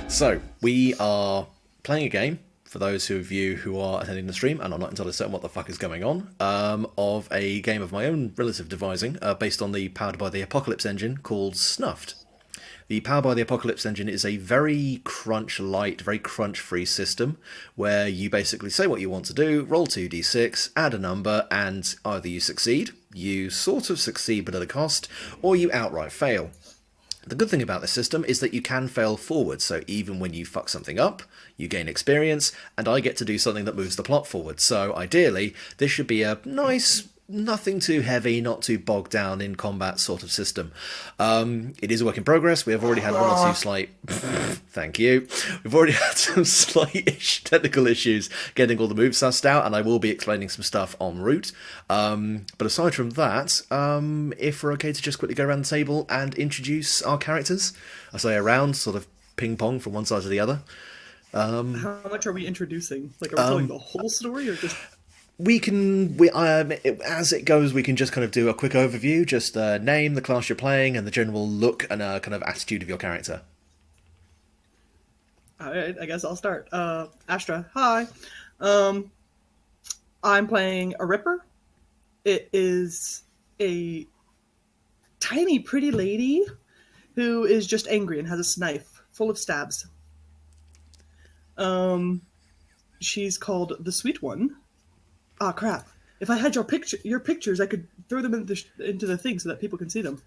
So, we are playing a game, for those of you who are attending the stream, and I'm not entirely certain what the fuck is going on, of a game of my own relative devising, based on the Powered by the Apocalypse engine called Snuffed. The Powered by the Apocalypse engine is a very crunch-light, very crunch-free system, where you basically say what you want to do, roll 2d6, add a number, and either you succeed, you sort of succeed but at a cost, or you outright fail. The good thing about this system is that you can fail forward, so even when you fuck something up, you gain experience, and I get to do something that moves the plot forward. So ideally, this should be a nice, nothing too heavy, not too bogged down in combat sort of system. It is a work in progress. We have already had one or two slight... Thank you. We've already had some slight technical issues getting all the moves sussed out, and I will be explaining some stuff en route. But aside from that, if we're okay to just quickly go around the table and introduce our characters. I say around, sort of ping-pong from one side to the other. How much are we introducing? Like, are we telling the whole story, or just... As it goes, we can just kind of do a quick overview, just name, the class you're playing, and the general look and kind of attitude of your character. Alright, I guess I'll start. Astra, hi. I'm playing a Ripper. It is a tiny, pretty lady who is just angry and has a knife full of stabs. She's called the Sweet One. Ah, crap. If I had your pictures, I could throw them into the thing so that people can see them.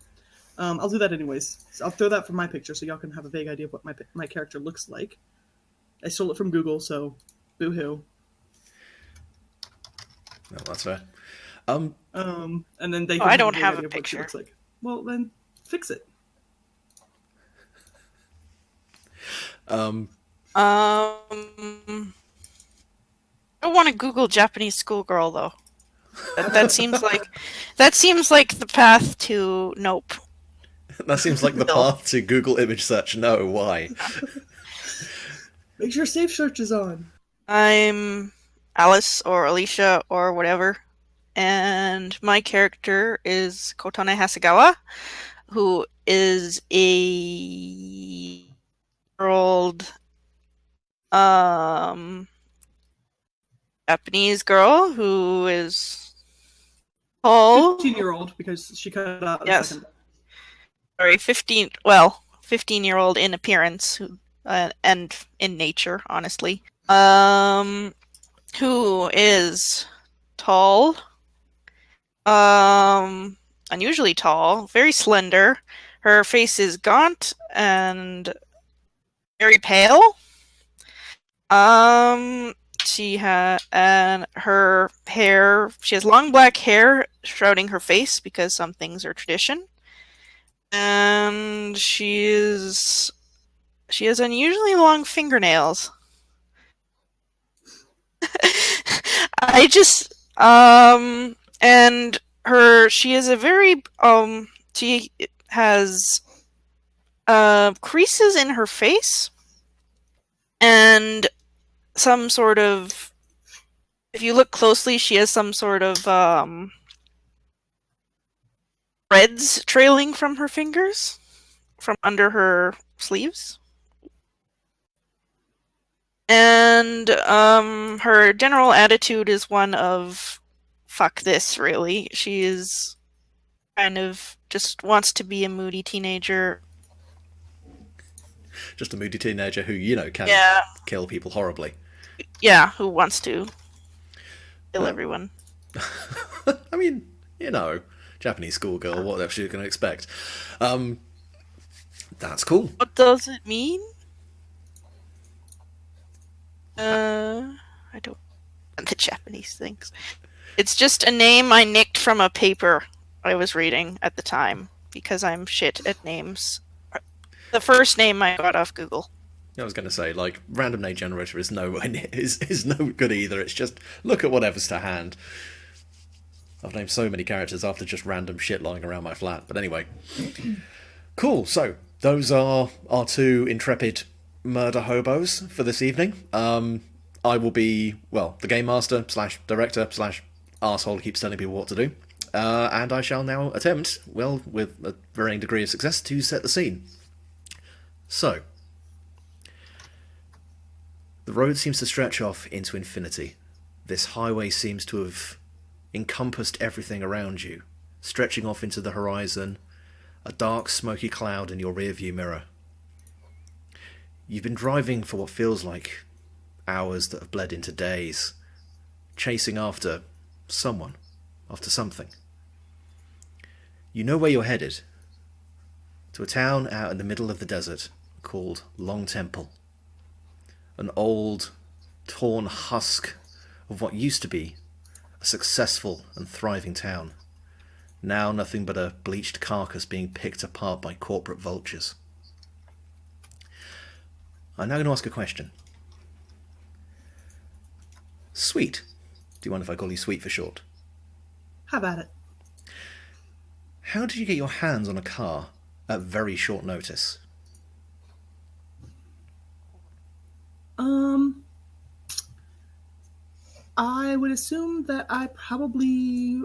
I'll do that anyways. So I'll throw that from my picture so y'all can have a vague idea of what my character looks like. I stole it from Google, so boo-hoo. No, that's fair. And then they can I don't have have a a vague idea of what she picture. looks like. Well, then fix it. I don't want to Google Japanese schoolgirl though. That seems like the path to nope. That seems like the path to Google image search. No, why? Make sure safe search is on. I'm Alice or Alicia or whatever, and my character is Kotone Hasegawa, who is a old Japanese girl who is tall. 15-year-old, because she cut out Yes. a second. Sorry, 15-year-old in appearance, and in nature, honestly. Who is tall, unusually tall, very slender. Her face is gaunt and very pale. She has long black hair shrouding her face because some things are tradition. And she has unusually long fingernails. She is a very she has creases in her face and some sort of, if you look closely, she has some sort of threads trailing from her fingers, from under her sleeves. And her general attitude is one of, fuck this, really. She is kind of just wants to be a moody teenager. Just a moody teenager who, can kill people horribly. Yeah, who wants to kill everyone. I mean, Japanese schoolgirl, what else are you going to expect? That's cool. What does it mean? I don't know the Japanese things. It's just a name I nicked from a paper I was reading at the time, because I'm shit at names. The first name I got off Google. I was going to say, random name generator is no good either. It's just look at whatever's to hand. I've named so many characters after just random shit lying around my flat. But anyway. Cool. So, those are our two intrepid murder hobos for this evening. I will be, the game master / director / arsehole who keeps telling people what to do. And I shall now attempt, with a varying degree of success, to set the scene. So, The road seems to stretch off into infinity. This highway seems to have encompassed everything around you, stretching off into the horizon, a dark, smoky cloud in your rearview mirror. You've been driving for what feels like hours that have bled into days, chasing after someone, after something. You know where you're headed, to a town out in the middle of the desert called Long Temple. An old, torn husk of what used to be a successful and thriving town. Now nothing but a bleached carcass being picked apart by corporate vultures. I'm now going to ask a question. Sweet. Do you mind if I call you Sweet for short? How about it? How did you get your hands on a car at very short notice? I would assume that I probably,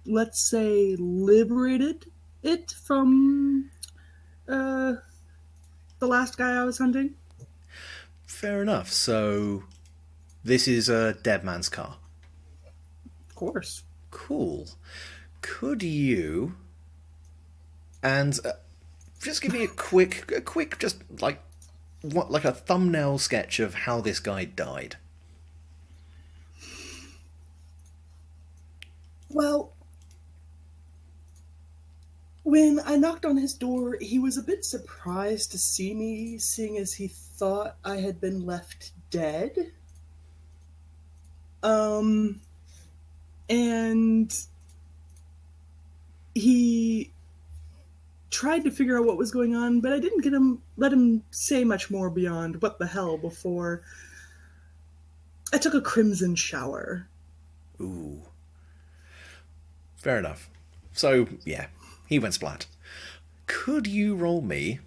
let's say, liberated it from the last guy I was hunting. Fair enough. So, this is a dead man's car. Of course. Cool. Could you... And just give me a quick, just like a thumbnail sketch of how this guy died. Well, when I knocked on his door, he was a bit surprised to see me, seeing as he thought I had been left dead. And he tried to figure out what was going on, but I didn't let him say much more beyond what the hell before I took a crimson shower. Ooh. Fair enough. So, yeah, he went splat. Could you roll me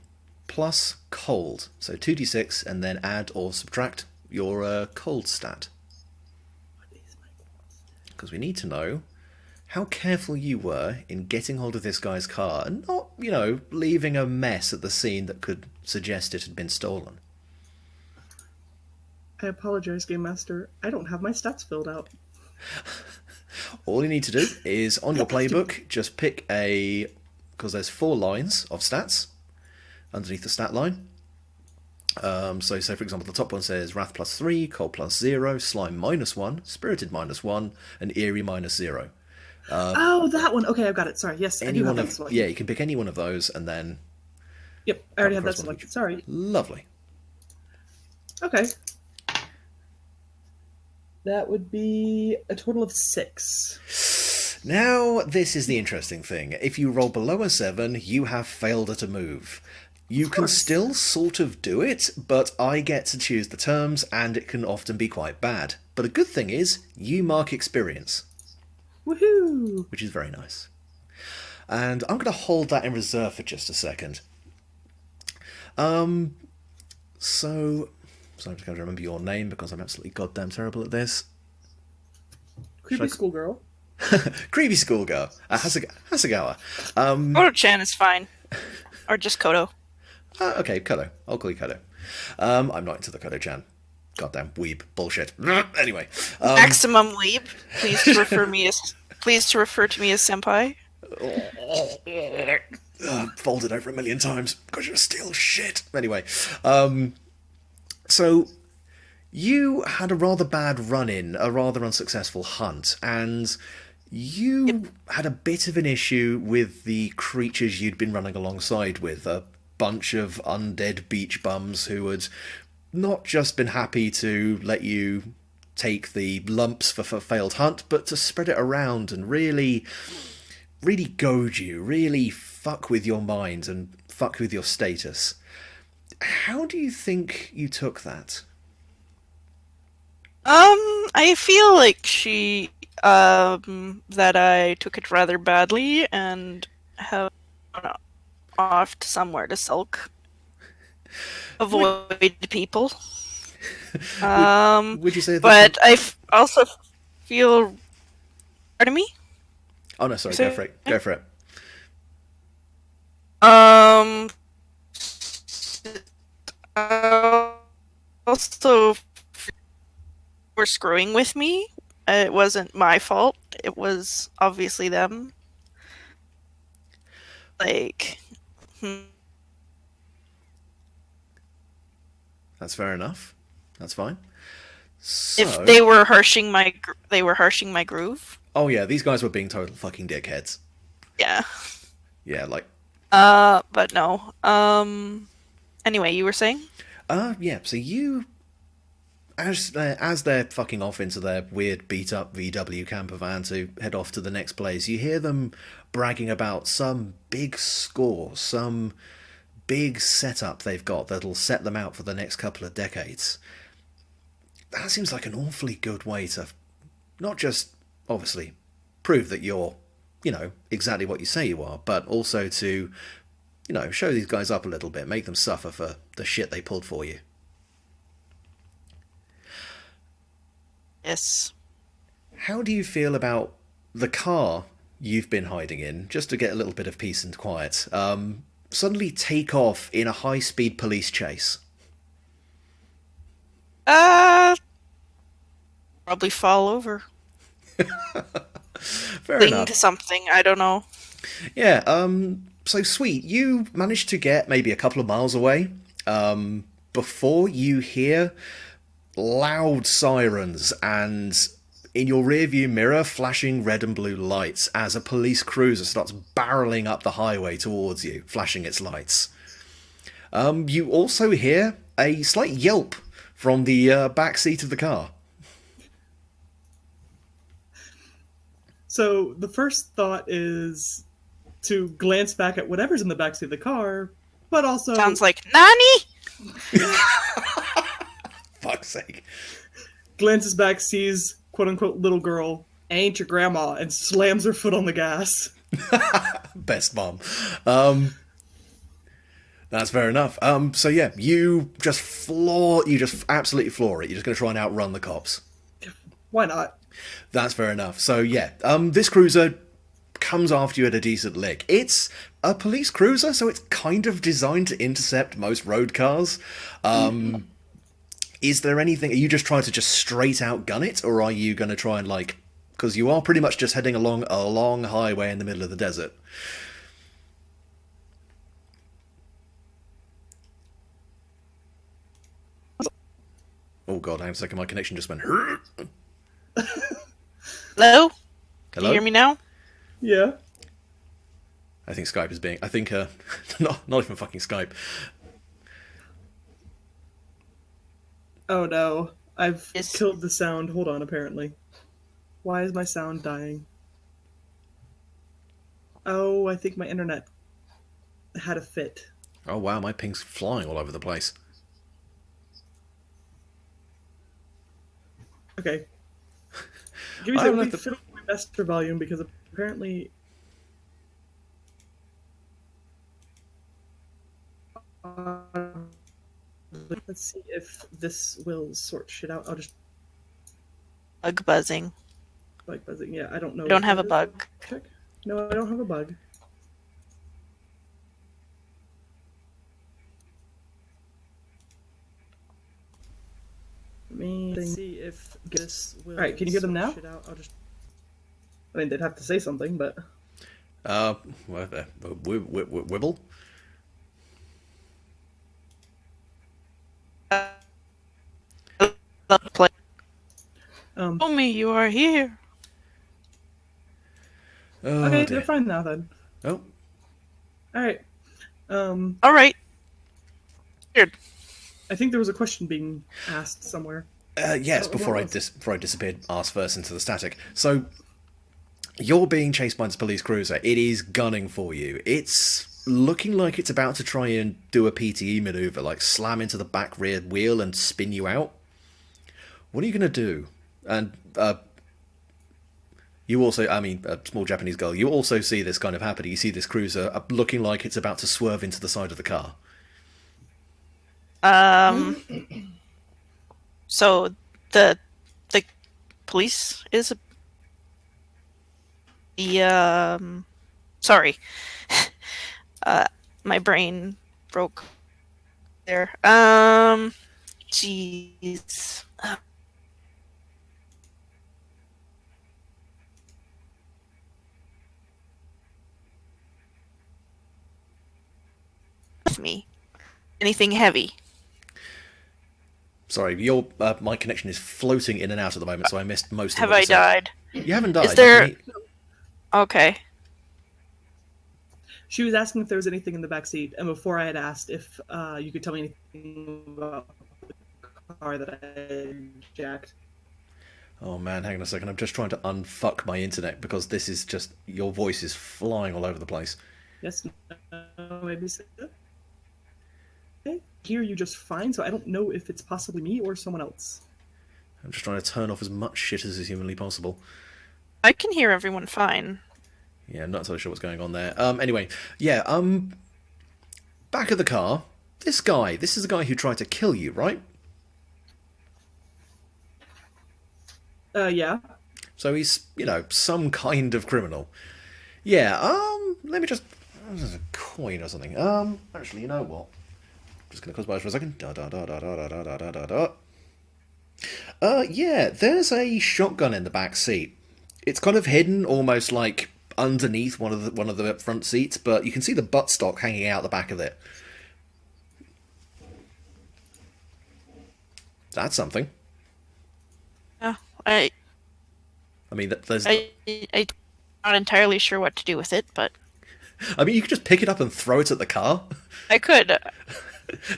plus cold? So 2d6 and then add or subtract your cold stat. Because we need to know how careful you were in getting hold of this guy's car and not, leaving a mess at the scene that could suggest it had been stolen. I apologize, Game Master. I don't have my stats filled out. All you need to do is, on your playbook, just pick because there's 4 lines of stats underneath the stat line. So say, for example, the top one says Wrath +3, Cold +0, Slime -1, Spirited -1, and Eerie -0. That one. Okay, I've got it. Sorry. Yes, I do have that selected. Yeah, you can pick any one of those and then... Yep, I already have that selected. Sorry. Lovely. Okay. That would be a total of 6. Now, this is the interesting thing. If you roll below a 7, you have failed at a move. You can still sort of do it, but I get to choose the terms, and it can often be quite bad. But a good thing is, you mark experience. Woohoo! Which is very nice. And I'm going to hold that in reserve for just a second. So I'm just going to remember your name because I'm absolutely goddamn terrible at this. Creepy schoolgirl. Creepy schoolgirl. Hasagawa. Koto-chan is fine. Or just Koto. Okay, Koto. I'll call you Koto. I'm not into the Koto-chan. Goddamn weeb bullshit. Anyway. Maximum weeb. Please to refer to me as senpai. Folded over 1 million times because you're still shit. Anyway. So, you had a rather bad run-in, a rather unsuccessful hunt, and you had a bit of an issue with the creatures you'd been running alongside with, a bunch of undead beach bums who had not just been happy to let you take the lumps for failed hunt, but to spread it around and really goad you, really fuck with your mind and fuck with your status. How do you think you took that? I feel like that I took it rather badly and have gone off to somewhere to sulk. Avoid people. Would you say that? But also feel... Pardon me? Oh no, sorry, go for it. Go for it. also were screwing with me. It wasn't my fault. It was obviously them. Like, That's fair enough. That's fine. So, if they were harshing my groove. oh yeah, these guys were being total fucking dickheads. Yeah. Yeah, like, But no. Anyway, you were saying? yeah. So you, as they're fucking off into their weird beat up VW camper van to head off to the next place, you hear them bragging about some big score, some big setup they've got that'll set them out for the next couple of decades. That seems like an awfully good way to not just, obviously, prove that you're, exactly what you say you are, but also to, show these guys up a little bit, make them suffer for the shit they pulled for you. Yes. How do you feel about the car you've been hiding in, just to get a little bit of peace and quiet, suddenly take off in a high-speed police chase? Probably fall over. Fair Cling enough. to something, I don't know. Yeah, so Sweet, you managed to get maybe a couple of miles away, before you hear loud sirens and in your rearview mirror flashing red and blue lights as a police cruiser starts barreling up the highway towards you, flashing its lights. You also hear a slight yelp from the back seat of the car. So the first thought is to glance back at whatever's in the backseat of the car, but also Sounds like Nani? Fuck's sake. glances back, sees quote unquote little girl, ain't your grandma, and slams her foot on the gas. Best mom. That's fair enough. So yeah, you just absolutely floor it. You're just going to try and outrun the cops. Why not? That's fair enough. So yeah, this cruiser comes after you at a decent lick. It's a police cruiser, so it's kind of designed to intercept most road cars. Is there anything... Are you just trying to just straight out gun it, or are you going to try and because you are pretty much just heading along a long highway in the middle of the desert. Oh god, hang on a second, my connection just went... Hello? Hello? Can you hear me now? Yeah. I think Skype is being... not even fucking Skype. Oh no. I've Yes. killed the sound. Hold on, apparently. Why is my sound dying? Oh, I think my internet had a fit. Oh wow, my ping's flying all over the place. Okay. Give me a second, I have to fiddle with my master volume because apparently... let's see if this will sort shit out. I'll just... Bug buzzing. Bug buzzing. Yeah, I don't know. I don't have a bug. Check. No, I don't have a bug. Let me see if this will... Alright, can you hear them now? Shit out. I'll just... I mean, they'd have to say something, but... Wibble? Tell me you are here. Oh, okay, dear. they're fine now then. Oh, Alright. All right. Weird. I think there was a question being asked somewhere. yes, before I disappeared arse first into the static. So, you're being chased by this police cruiser. It is gunning for you. It's looking like it's about to try and do a PTE maneuver, like slam into the back rear wheel and spin you out. What are you going to do? And, you also, a small Japanese girl, you also see this kind of happening. You see this cruiser looking like it's about to swerve into the side of the car. So the police is sorry. My brain broke there. Jeez. With me. Anything heavy? Sorry, your my connection is floating in and out at the moment, so I missed most of Have what I you said. died? You haven't died. Is there- You can Okay. She was asking if there was anything in the back seat, and before I had asked if you could tell me anything about the car that I had jacked. Oh man, hang on a second. I'm just trying to unfuck my internet because this is just your voice is flying all over the place. Yes, no, maybe so. I hear you just fine, so I don't know if it's possibly me or someone else. I'm just trying to turn off as much shit as is humanly possible. I can hear everyone fine. Yeah, I'm not entirely sure what's going on there. Anyway, yeah, back of the car. This is the guy who tried to kill you, right? Yeah. So he's, some kind of criminal. Yeah, let me just... There's a coin or something. Actually, you know what? Just gonna close my eyes for a second. Yeah, there's a shotgun in the back seat. It's kind of hidden, almost like underneath one of the front seats, but you can see the buttstock hanging out the back of it. That's something. I mean, there's... I'm not entirely sure what to do with it, but I mean, you could just pick it up and throw it at the car. I could.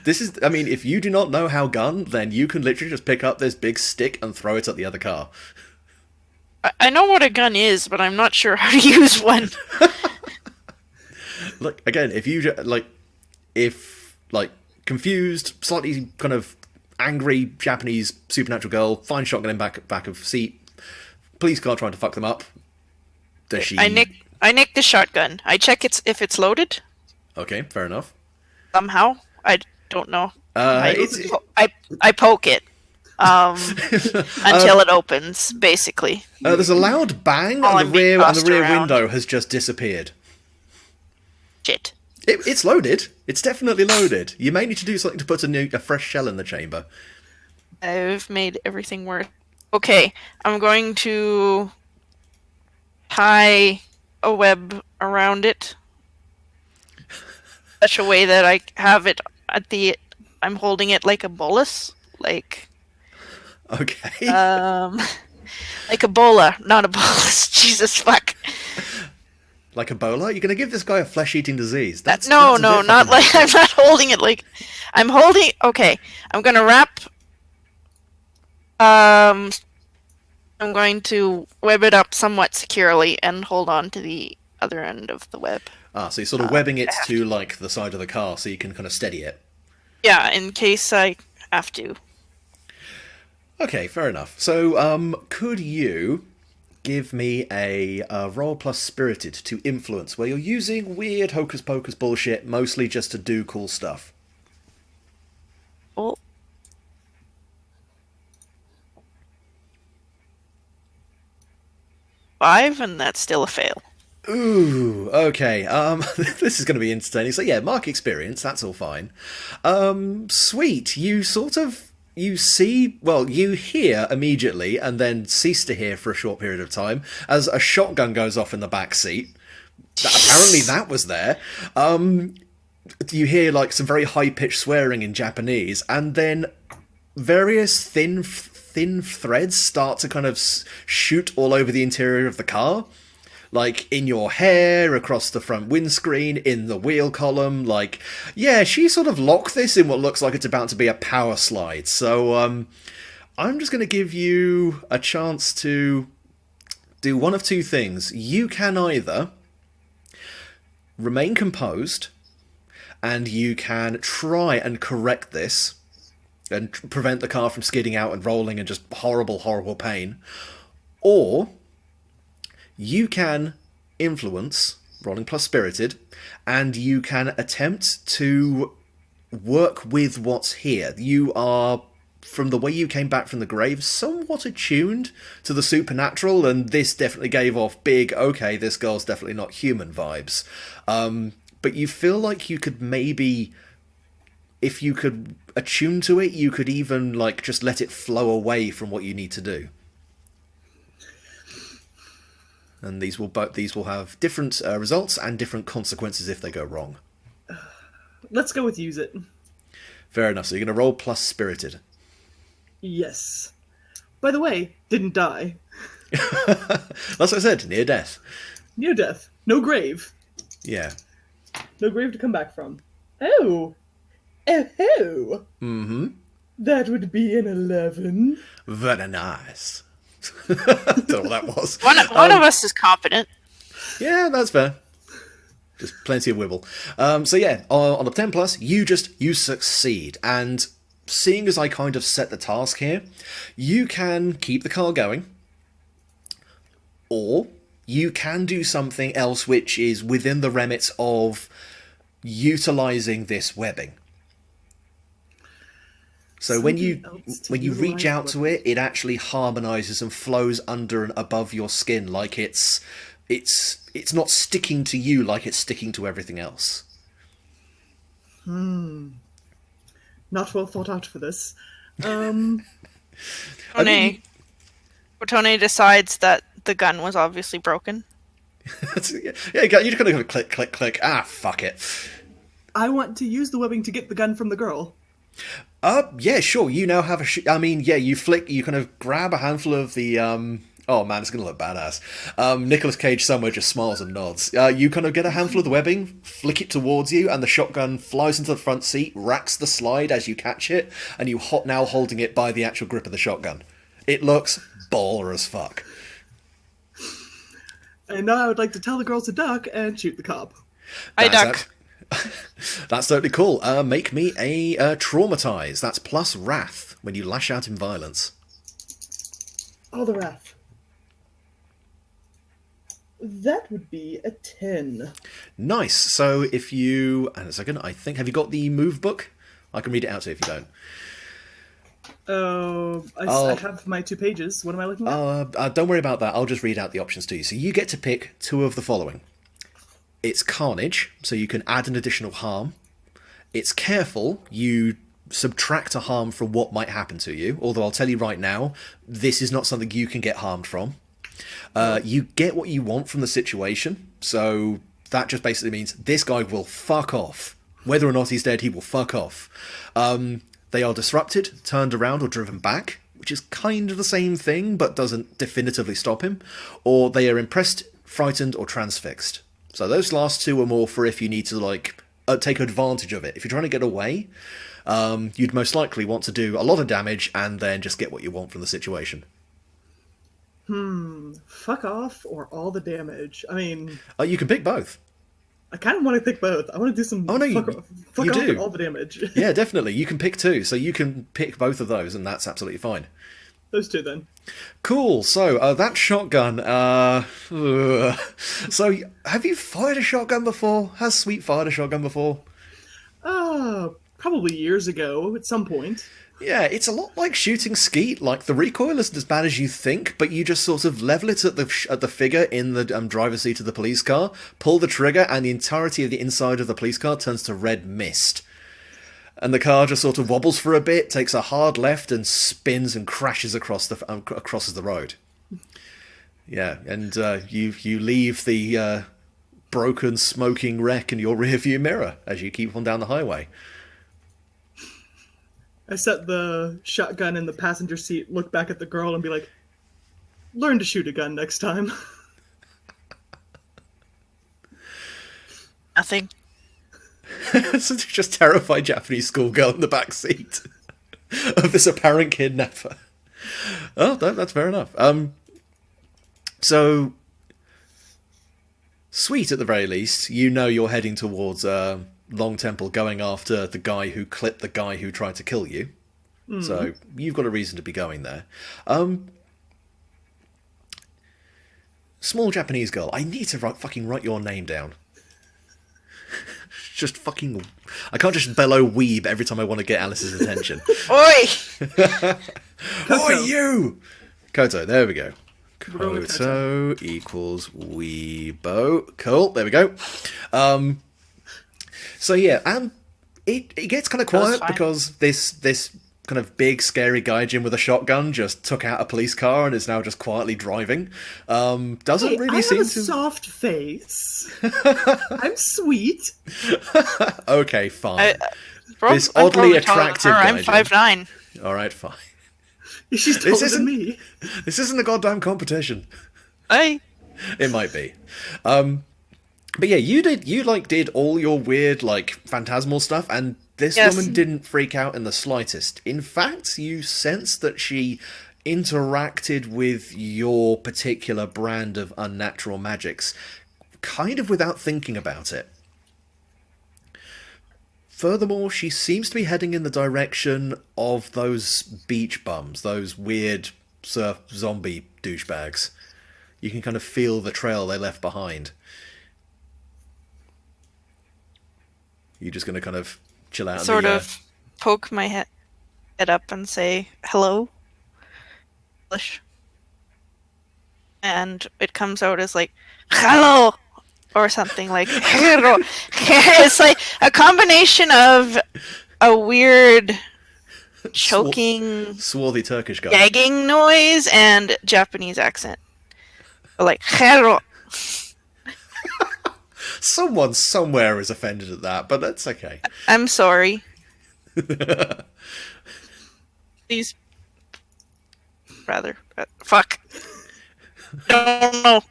This is... I mean, if you do not know how gun, then you can literally just pick up this big stick and throw it at the other car. I know what a gun is, but I'm not sure how to use one. Look, again, if confused, slightly kind of angry Japanese supernatural girl finds shotgun in back of seat, police car trying to fuck them up. Does she... I nick the shotgun. I check if it's loaded. Okay, fair enough. Somehow. I don't know. I poke it. Until it opens, basically. There's a loud bang, While and I'm the being rear tossed around. window has just disappeared. Shit. It's loaded. It's definitely loaded. You may need to do something to put a fresh shell in the chamber. I've made everything work. Okay, I'm going to tie a web around it. Such a way that I have it I'm holding it like a bolus. Okay. Like Ebola, not a bolus. Jesus fuck. Like Ebola? You're going to give this guy a flesh-eating disease? No, bit not fucking like I'm not holding it like I'm holding. Okay, I'm gonna wrap. I'm going to web it up somewhat securely and hold on to the other end of the web. Ah, so you're sort of webbing it to the side of the car so you can kind of steady it. Yeah, in case I have to. Okay, fair enough. So, could you give me a roll plus spirited to influence, where you're using weird hocus pocus bullshit, mostly just to do cool stuff? Oh. Five, and that's still a fail. Ooh, okay. This is going to be entertaining. So yeah, mark experience. That's all fine. Sweet. You hear immediately, and then cease to hear for a short period of time as a shotgun goes off in the back seat. Apparently, that was there. You hear some very high pitched swearing in Japanese, and then various thin threads start to kind of shoot all over the interior of the car. In your hair, across the front windscreen, in the wheel column. She sort of locked this in what looks like it's about to be a power slide. So, I'm just going to give you a chance to do one of two things. You can either remain composed, and you can try and correct this, and prevent the car from skidding out and rolling in just horrible, horrible pain. Or you can influence, rolling plus spirited, and you can attempt to work with what's here. You are, from the way you came back from the grave, somewhat attuned to the supernatural, and this definitely gave off big, okay, this girl's definitely not human vibes. But you feel like you could maybe if you could attune to it, you could even like just let it flow away from what you need to do. And these will have different results and different consequences if they go wrong. Let's go with use it. Fair enough. So you're going to roll plus spirited. Yes. By the way, didn't die. That's what I said. Near death. Near death. No grave. Yeah. No grave to come back from. Oh. Oh. Mm-hmm. That would be an 11. Very nice. Don't know what that was. One of us is competent. Yeah, that's fair. Just plenty of wibble. So yeah, on a 10 plus, you succeed. And seeing as I kind of set the task here, you can keep the car going, or you can do something else which is within the remit of utilizing this webbing. So when you reach out to it, it actually harmonizes and flows under and above your skin, like it's not sticking to you like it's sticking to everything else. Not well thought out for this. Tony decides that the gun was obviously broken. Yeah, you just kind of click, click, click. Ah, fuck it. I want to use the webbing to get the gun from the girl. Yeah, sure. You now have you kind of grab a handful of the, oh man, it's going to look badass. Nicolas Cage somewhere just smiles and nods. You kind of get a handful of the webbing, flick it towards you, and the shotgun flies into the front seat, racks the slide as you catch it, and you now holding it by the actual grip of the shotgun. It looks baller as fuck. And now I would like to tell the girls to duck and shoot the cop. I duck. That's totally cool. Make me a traumatize. That's plus wrath when you lash out in violence. Oh, the wrath. That would be a 10. Nice. So if you... And a second, I think... Have you got the move book? I can read it out to you if you don't. I have my 2 pages. What am I looking at? Don't worry about that. I'll just read out the options to you. So you get to pick 2 of the following. It's carnage, so you can add an additional harm. It's careful, you subtract a harm from what might happen to you, although I'll tell you right now, this is not something you can get harmed from. You get what you want from the situation, so that just basically means this guy will fuck off. Whether or not he's dead, he will fuck off. They are disrupted, turned around, or driven back, which is kind of the same thing, but doesn't definitively stop him. Or they are impressed, frightened, or transfixed. So those last 2 are more for if you need to, take advantage of it. If you're trying to get away, you'd most likely want to do a lot of damage and then just get what you want from the situation. Fuck off or all the damage. I mean... you can pick both. I kind of want to pick both. I want to do some fuck off and all the damage. Yeah, definitely. You can pick 2, so you can pick both of those, and that's absolutely fine. Those 2 then. Cool. So that shotgun. So have you fired a shotgun before? Has Sweet fired a shotgun before? Probably years ago at some point. Yeah, it's a lot like shooting skeet. Like the recoil isn't as bad as you think, but you just sort of level it at the figure in the driver's seat of the police car, pull the trigger, and the entirety of the inside of the police car turns to red mist. And the car just sort of wobbles for a bit, takes a hard left, and spins and crashes across the road. Yeah, and you leave the broken, smoking wreck in your rearview mirror as you keep on down the highway. I set the shotgun in the passenger seat, look back at the girl, and be like, "Learn to shoot a gun next time." Nothing. So just terrified Japanese schoolgirl in the back seat of this apparent kidnapper. Oh, that's fair enough. So Sweet, at the very least, you know you're heading towards Long Temple, going after the guy who clipped the guy who tried to kill you. So you've got a reason to be going there. Small Japanese girl, I need to fucking write your name down. Just fucking... I can't just bellow weeb every time I want to get Alice's attention. Oi! Oi, you! Koto, there we go. Koto equals weebo. Cool, there we go. So yeah, It gets kind of That was quiet fine. because this kind of big scary gaijin with a shotgun just took out a police car and is now just quietly driving. Doesn't Hey, really I have seem a to. soft face. I'm sweet. Okay, fine. This I'm oddly probably taller than attractive her. I'm gaijin. 5'9". All right, fine. She's This taller than isn't- me. This isn't a goddamn competition. Hey, It might be. But yeah, you did all your weird phantasmal stuff, and this Yes. woman didn't freak out in the slightest. In fact, you sense that she interacted with your particular brand of unnatural magics kind of without thinking about it. Furthermore, she seems to be heading in the direction of those beach bums, those weird surf zombie douchebags. You can kind of feel the trail they left behind. You're just going to kind of chill out. sort of poke my head up and say hello, English, and it comes out as like hello or something like hello. It's like a combination of a weird choking, swarthy Turkish guy. gagging noise and Japanese accent. Like hello. Someone somewhere is offended at that, but that's okay. I'm sorry. Please, rather, fuck. Don't know.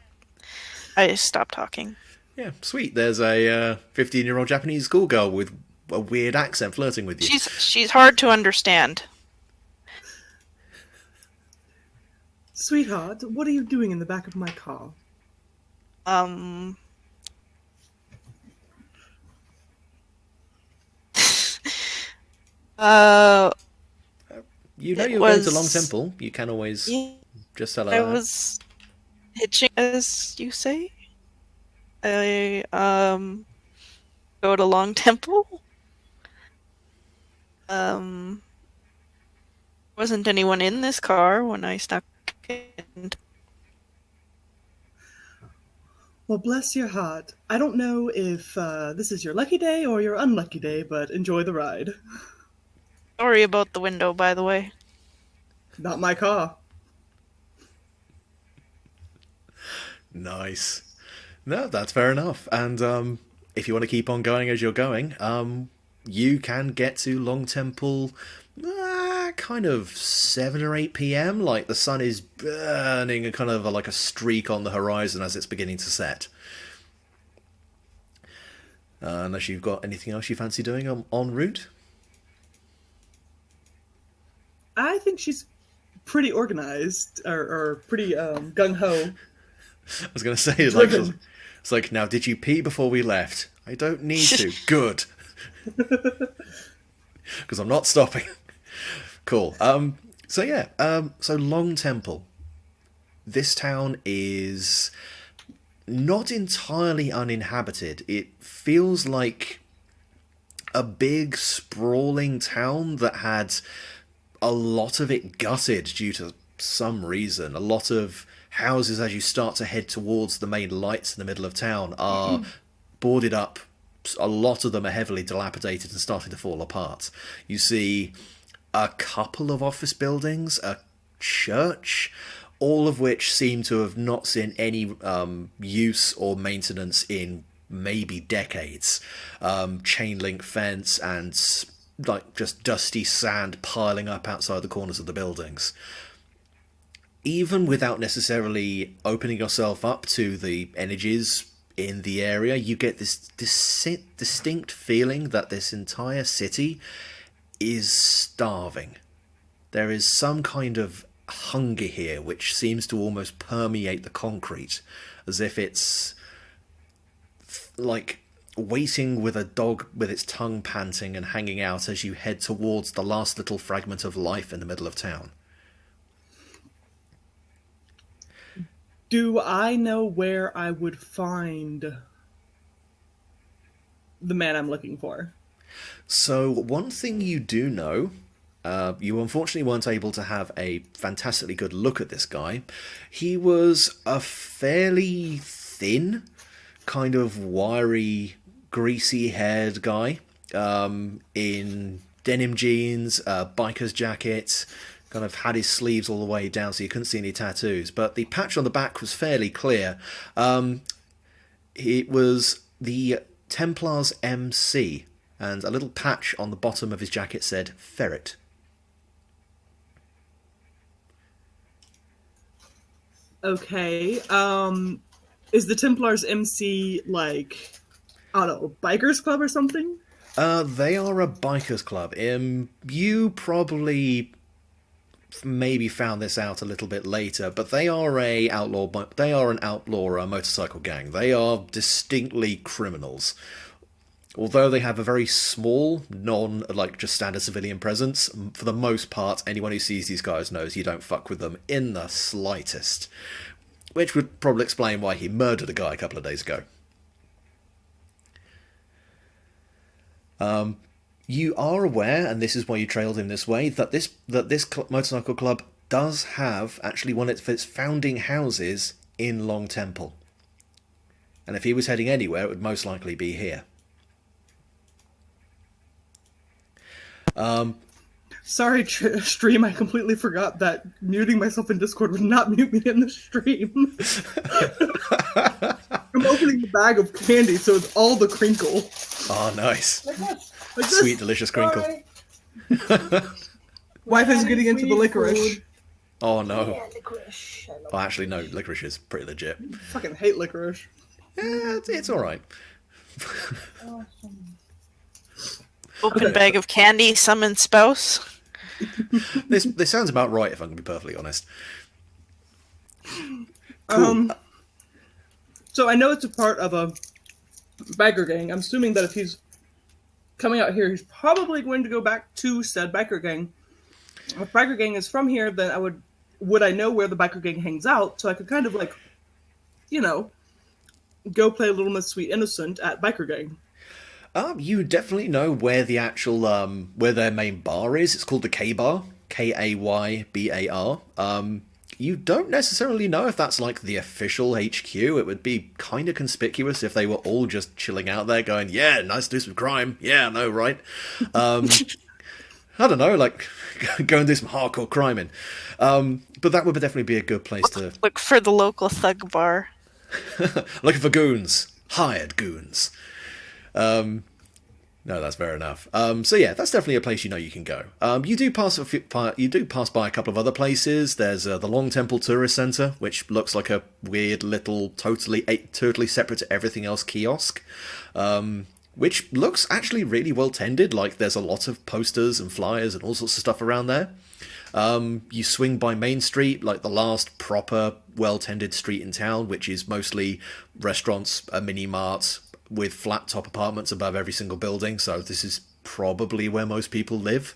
I stopped talking. Yeah, sweet. There's a 15-year-old Japanese schoolgirl with a weird accent flirting with you. She's hard to understand. Sweetheart, what are you doing in the back of my car? You know it you're going to was- Long Temple. You can always Yeah, just tell her I that. was hitching, as you say. I go to Long Temple. Wasn't anyone in this car when I snuck in. Well, bless your heart. I don't know if this is your lucky day or your unlucky day, but enjoy the ride. Sorry about the window, by the way. Not my car. Nice. No, that's fair enough. And if you want to keep on going as you're going, you can get to Long Temple kind of 7 or 8 p.m. Like the sun is burning a kind of like a streak on the horizon as it's beginning to set. Unless you've got anything else you fancy doing en route. I think she's pretty organized, or pretty gung-ho. I was going to say, Driven. it's like, now, did you pee before we left? I don't need to. Good. Because I'm not stopping. Cool. So Long Temple. This town is not entirely uninhabited. It feels like a big, sprawling town that had a lot of it gutted due to some reason. A lot of houses, as you start to head towards the main lights in the middle of town, are boarded up. A lot of them are heavily dilapidated and starting to fall apart. You see a couple of office buildings, a church, all of which seem to have not seen any use or maintenance in maybe decades. Chain link fence and just dusty sand piling up outside the corners of the buildings. Even without necessarily opening yourself up to the energies in the area, you get this distinct feeling that this entire city is starving. There is some kind of hunger here which seems to almost permeate the concrete, as if it's like waiting with a dog with its tongue panting and hanging out as you head towards the last little fragment of life in the middle of town. Do I know where I would find the man I'm looking for? So, one thing you do know, you unfortunately weren't able to have a fantastically good look at this guy. He was a fairly thin, kind of wiry, greasy-haired guy. in denim jeans, biker's jacket, kind of had his sleeves all the way down so you couldn't see any tattoos. But the patch on the back was fairly clear. It was the Templar's MC, and a little patch on the bottom of his jacket said Ferret. Okay. Is the Templars MC like, I don't know, bikers club or something? They are a bikers club. You probably maybe found this out a little bit later, but they are an outlaw motorcycle gang. They are distinctly criminals. Although they have a very small, just standard civilian presence, for the most part, anyone who sees these guys knows you don't fuck with them in the slightest. Which would probably explain why he murdered a guy a couple of days ago. You are aware, and this is why you trailed him this way, that this motorcycle club does have actually one of its founding houses in Long Temple. And if he was heading anywhere, it would most likely be here. Sorry, stream, I completely forgot that muting myself in Discord would not mute me in the stream. I'm opening the bag of candy, so it's all the crinkle. Oh, nice. Like Sweet, delicious crinkle. Wife is getting into the licorice. Oh, no. Yeah, licorice. Oh, actually, no, licorice is pretty legit. Fucking hate licorice. Yeah, it's alright. Open bag of candy, summon spouse. This sounds about right, if I'm going to be perfectly honest. Cool. So I know it's a part of a biker gang. I'm assuming that if he's coming out here, he's probably going to go back to said biker gang. If biker gang is from here, then would I know where the biker gang hangs out, so I could kind of like, go play Little Miss Sweet Innocent at biker gang. You definitely know where the actual where their main bar is. It's called the K Bar, Kaybar. You don't necessarily know if that's like the official HQ. It would be kind of conspicuous if they were all just chilling out there going, yeah, nice to do some crime. Yeah, I know, right? I don't know, like, go and do some hardcore criming. But that would definitely be a good place to... Look for the local thug bar. Looking for goons. Hired goons. No, that's fair enough. So yeah, that's definitely a place you can go. You do pass by a couple of other places. There's the Long Temple Tourist Center, which looks like a weird little totally separate to everything else kiosk, which looks actually really well tended. Like there's a lot of posters and flyers and all sorts of stuff around there. You swing by Main Street, like the last proper well-tended street in town, which is mostly restaurants, a mini-mart, with flat top apartments above every single building, so this is probably where most people live.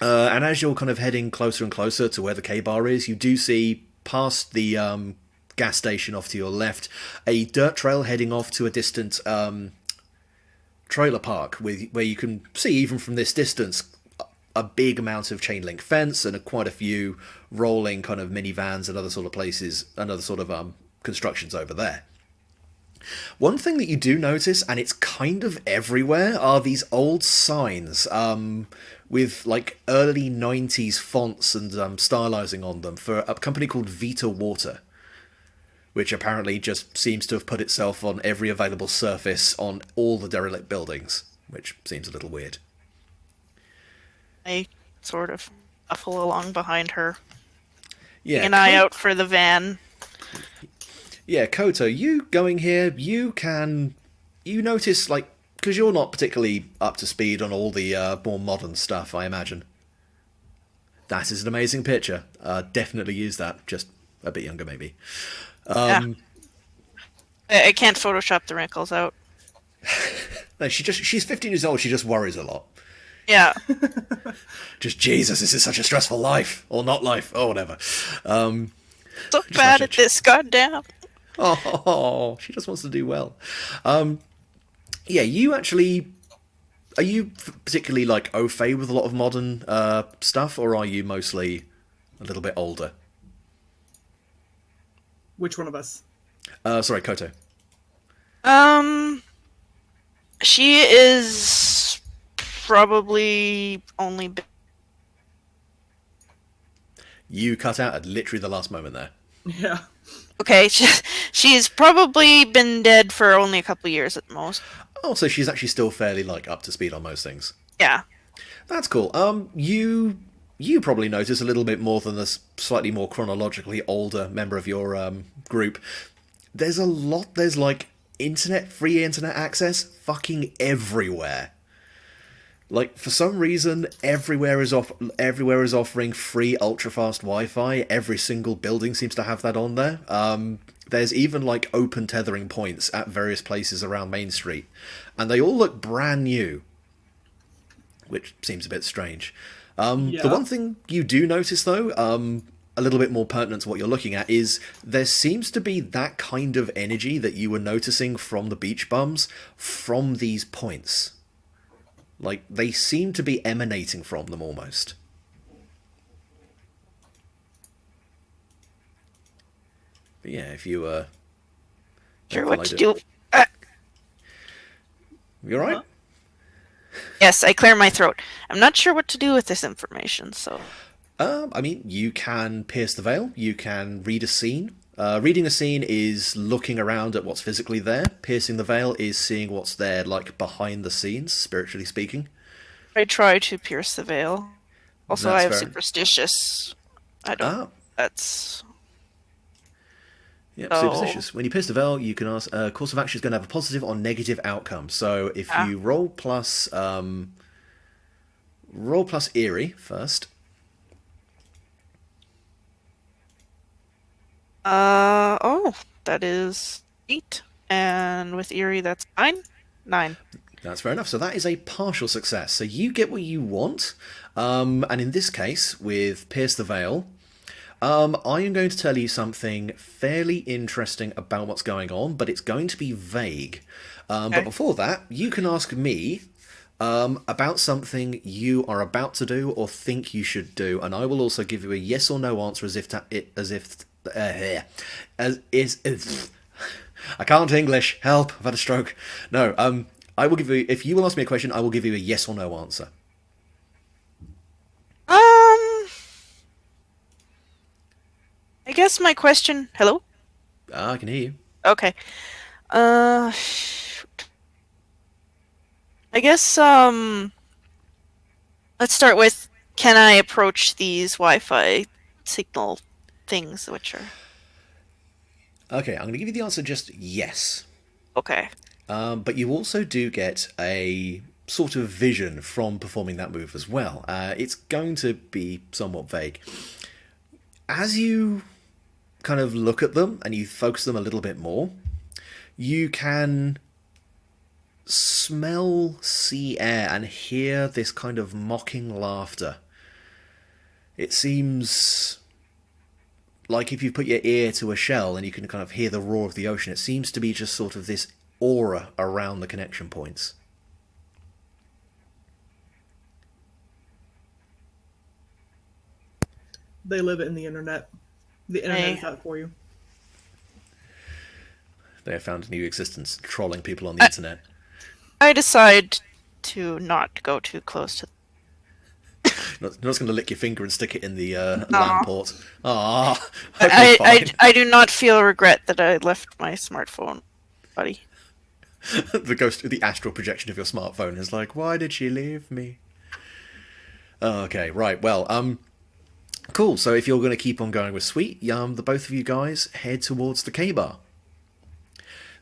And as you're kind of heading closer and closer to where the K-Bar is, you do see, past the gas station off to your left, a dirt trail heading off to a distant trailer park, where you can see, even from this distance, a big amount of chain link fence and quite a few rolling kind of minivans and other sort of places, and other sort of constructions over there. One thing that you do notice, and it's kind of everywhere, are these old signs with like early 90s fonts and stylizing on them for a company called Vita Water, which apparently just seems to have put itself on every available surface on all the derelict buildings, which seems a little weird. I sort of shuffle along behind her. Yeah, Keep an eye out for the van. Yeah, Koto, you going here, you notice, like, because you're not particularly up to speed on all the more modern stuff, I imagine. That is an amazing picture. Definitely use that, just a bit younger, maybe. Yeah. I can't Photoshop the wrinkles out. No, she's 15 years old, she just worries a lot. Yeah. Just, Jesus, this is such a stressful life, or not life, or whatever. So bad at this, goddamn. Oh, she just wants to do well. Yeah, are you particularly like au fait with a lot of modern stuff, or are you mostly a little bit older? Which one of us? Sorry, Koto. I She is probably only been... You cut out at literally the last moment there. Yeah. Okay, she's probably been dead for only a couple years at most. Oh, so she's actually still fairly, like, up to speed on most things. Yeah. That's cool. You probably notice a little bit more than the slightly more chronologically older member of your group. There's like free internet access fucking everywhere. Like, for some reason, everywhere is offering free ultra-fast Wi-Fi. Every single building seems to have that on there. There's even, like, open tethering points at various places around Main Street. And they all look brand new, which seems a bit strange. The one thing you do notice, though, a little bit more pertinent to what you're looking at, is there seems to be that kind of energy that you were noticing from the beach bums from these points. Like, they seem to be emanating from them, almost. But yeah, if you, Sure what to do. You alright? Yes, I clear my throat. I'm not sure what to do with this information, so... I mean, you can pierce the veil, you can read a scene. Reading a scene is looking around at what's physically there. Piercing the veil is seeing what's there, like, behind the scenes, spiritually speaking. I try to pierce the veil. Also, That's I have fair. superstitious. I don't... That's... Yeah, So- superstitious. When you pierce the veil, you can ask, course of action is going to have a positive or negative outcome. So if you roll plus eerie first. Oh, that is 8. And with Eerie, that's 9? 9. That's fair enough. So that is a partial success. So you get what you want. And in this case, with Pierce the Veil, I am going to tell you something fairly interesting about what's going on, but it's going to be vague. But before that, you can ask me about something you are about to do or think you should do, and I will also give you a yes or no answer I can't English. Help! I've had a stroke. No. I will give you. If you will ask me a question, I will give you a yes or no answer. I guess my question... Hello? I can hear you. Okay. Shoot. I guess, let's start with, can I approach these Wi-Fi signal things, which are... Okay, I'm going to give you the answer just yes. Okay. But you also do get a sort of vision from performing that move as well. It's going to be somewhat vague. As you kind of look at them and you focus them a little bit more, you can smell sea air and hear this kind of mocking laughter. It seems like if you put your ear to a shell and you can kind of hear the roar of the ocean, it seems to be just sort of this aura around the connection points. They live in the internet. The internet is out for you. They have found a new existence, trolling people on the internet. I decide to not go too close to... Not just going to lick your finger and stick it in the LAN port. Ah, I do not feel regret that I left my smartphone, buddy. The astral projection of your smartphone is like, why did she leave me? Okay, right, well, cool. So if you're going to keep on going with Sweet, the both of you guys head towards the K-Bar.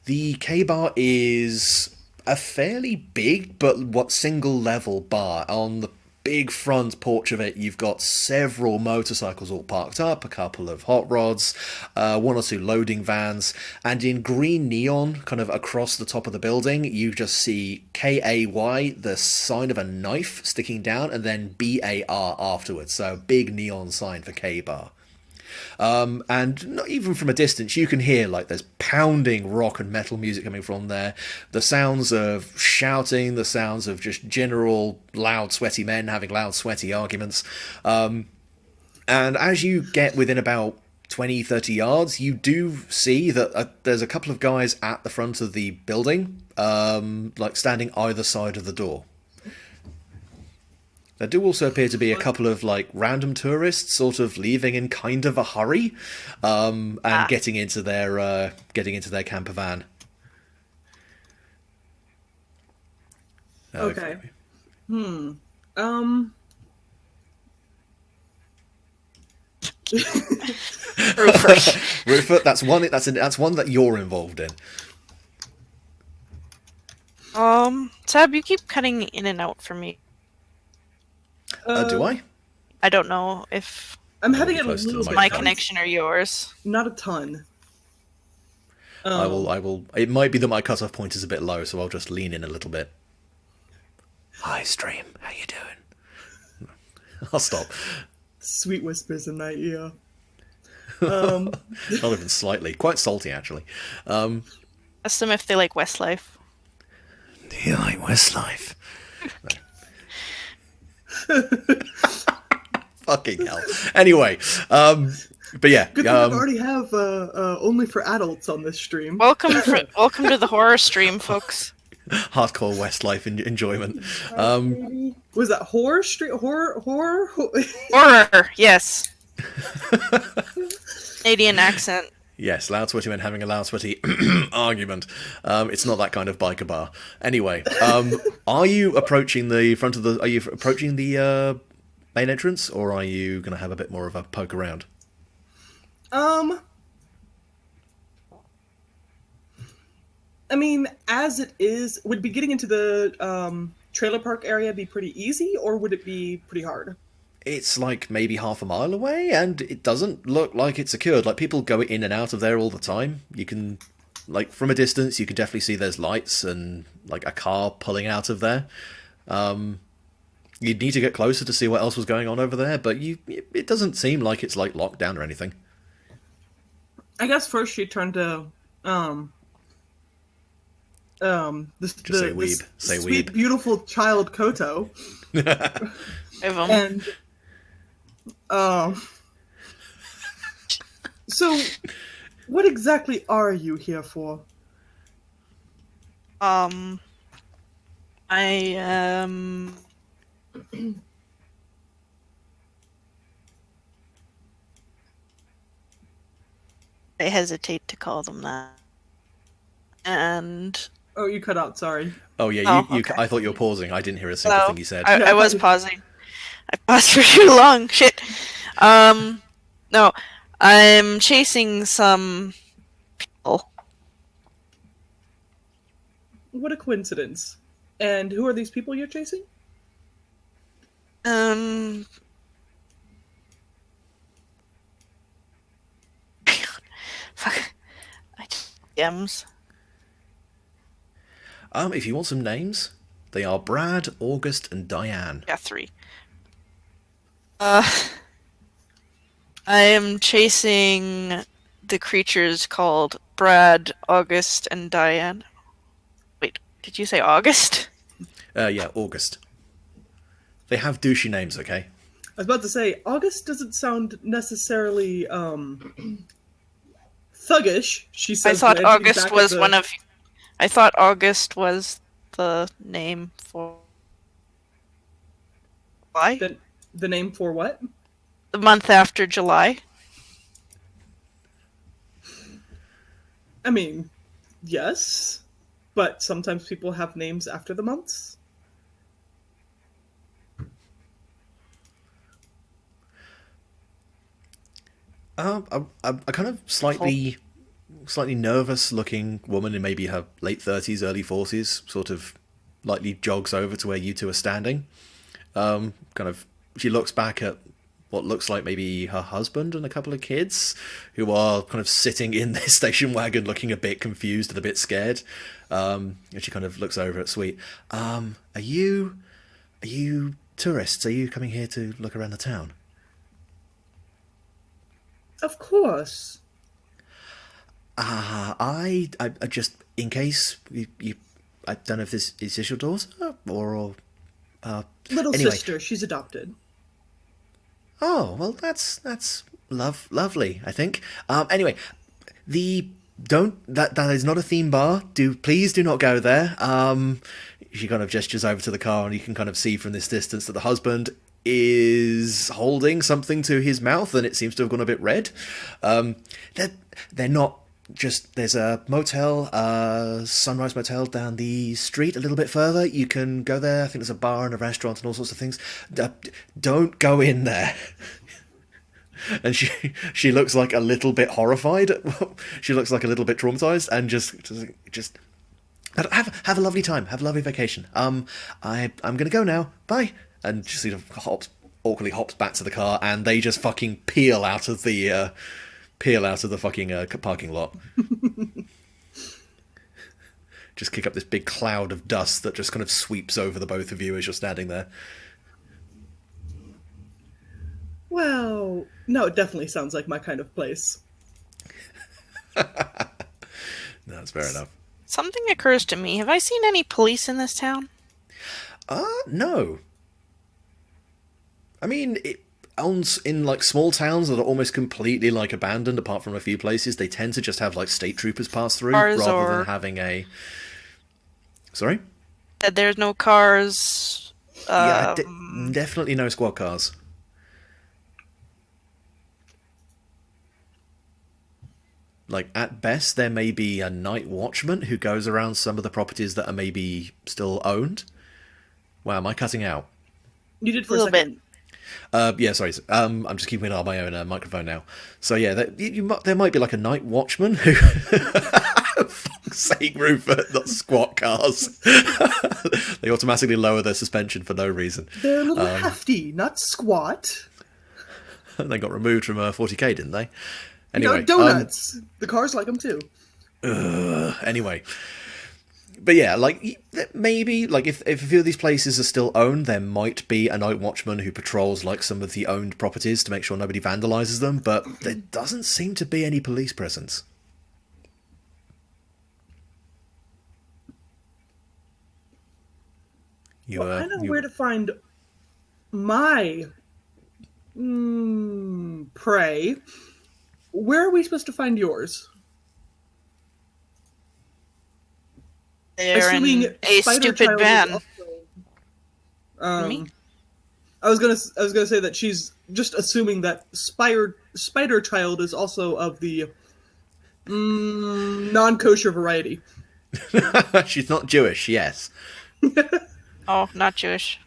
The K-Bar is a fairly big but single level bar. On the big front porch of it, you've got several motorcycles all parked up, a couple of hot rods, one or two loading vans, and in green neon kind of across the top of the building, you just see KAY, the sign of a knife sticking down, and then BAR afterwards. So a big neon sign for K-Bar. And not even from a distance, you can hear like there's pounding rock and metal music coming from there. The sounds of shouting, the sounds of just general loud, sweaty men having loud, sweaty arguments. And as you get within about 20, 30 yards, you do see that there's a couple of guys at the front of the building, like standing either side of the door. There do also appear to be a couple of like random tourists, sort of leaving in kind of a hurry, and getting into their camper van. Okay. Rupert, that's one that you're involved in. Sab, you keep cutting in and out for me. Do I? I don't know if I'm having it a close to the little bit. my connection or yours. Not a ton. I will. It might be that my cutoff point is a bit low, so I'll just lean in a little bit. Hi, stream. How you doing? I'll stop. Sweet whispers in my ear. Not even slightly. Quite salty, actually. Ask them if they like Westlife. Do you like Westlife? Fucking hell. Anyway, but yeah. Good thing I already have only for adults on this stream. Welcome to the horror stream, folks. Hardcore Westlife enjoyment. Was that horror stream? Horror? Horror, yes. Canadian accent. Yes, Loud Sweaty Men having a Loud Sweaty argument. It's not that kind of biker bar. Anyway, are you approaching the front of the... Are you approaching the main entrance, or are you going to have a bit more of a poke around? I mean, as it is, would be getting into the trailer park area be pretty easy, or would it be pretty hard? It's like maybe half a mile away, and it doesn't look like it's secured. Like, people go in and out of there all the time. You can, like, from a distance, you can definitely see there's lights and, like, a car pulling out of there. You'd need to get closer to see what else was going on over there, but it doesn't seem like it's, like, locked down or anything. I guess first she turned to, Say weeb. Say sweet, weeb. beautiful child Koto. And, so, what exactly are you here for? I am... I hesitate to call them that. And... Oh, you cut out, sorry. Oh, yeah, okay. I thought you were pausing. I didn't hear a single thing you said. I was pausing. I paused for too long. Shit. No. I'm chasing some people. What a coincidence. And who are these people you're chasing? Fuck. DMs. If you want some names, they are Brad, August, and Diane. Yeah, 3. I am chasing the creatures called Brad, August, and Diane. Wait, did you say August? Yeah, August. They have douchey names, okay? I was about to say, August doesn't sound necessarily, thuggish, she says. I thought August was one of... I thought August was the name for... July? The name for what? The month after July. I mean, yes, but sometimes people have names after the months. A kind of slightly nervous-looking woman in maybe her late 30s, early 40s, sort of lightly jogs over to where you two are standing. She looks back at what looks like maybe her husband and a couple of kids who are kind of sitting in their station wagon looking a bit confused and a bit scared. And she kind of looks over at Sweet. Are you tourists? Are you coming here to look around the town? Of course. I just, in case you I don't know if this is your daughter or Little anyway. sister, she's adopted. Oh, well, that's Lovely, I think. Anyway, the don't that is not a theme bar. Please do not go there. She kind of gestures over to the car, and you can kind of see from this distance that the husband is holding something to his mouth, and it seems to have gone a bit red. They're not just, there's a motel, Sunrise Motel down the street a little bit further. You can go there. I think there's a bar and a restaurant and all sorts of things. Don't go in there. And she looks like a little bit horrified. She looks like a little bit traumatized, and just have a lovely time. Have a lovely vacation. I'm gonna go now. Bye. And she sort of awkwardly hops back to the car, and they just fucking peel out of the fucking parking lot. Just kick up this big cloud of dust that just kind of sweeps over the both of you as you're standing there. Well, no, it definitely sounds like my kind of place. That's fair enough. Something occurs to me. Have I seen any police in this town? No. I mean, in like small towns that are almost completely like abandoned, apart from a few places, they tend to just have like state troopers pass through rather than having a. Sorry? That there's no cars. Yeah, definitely no squad cars. Like, at best, there may be a night watchman who goes around some of the properties that are maybe still owned. Wow, am I cutting out? You did for a a little second. Yeah, sorry. I'm just keeping an eye on my own microphone now. So yeah, there might be like a night watchman who... Fuck's sake, Rupert, not squat cars. They automatically lower their suspension for no reason. They're a little hefty, not squat. They got removed from 40k, didn't they? Anyway, donuts. The cars like them too. Anyway, but yeah, like maybe like if a few of these places are still owned, there might be a night watchman who patrols like some of the owned properties to make sure nobody vandalizes them. But there doesn't seem to be any police presence. I know where to find my prey. Where are we supposed to find yours? They're in a stupid van. I was gonna say that she's just assuming that Spider Child is also of the non-kosher variety. She's not Jewish, yes. Oh, not Jewish.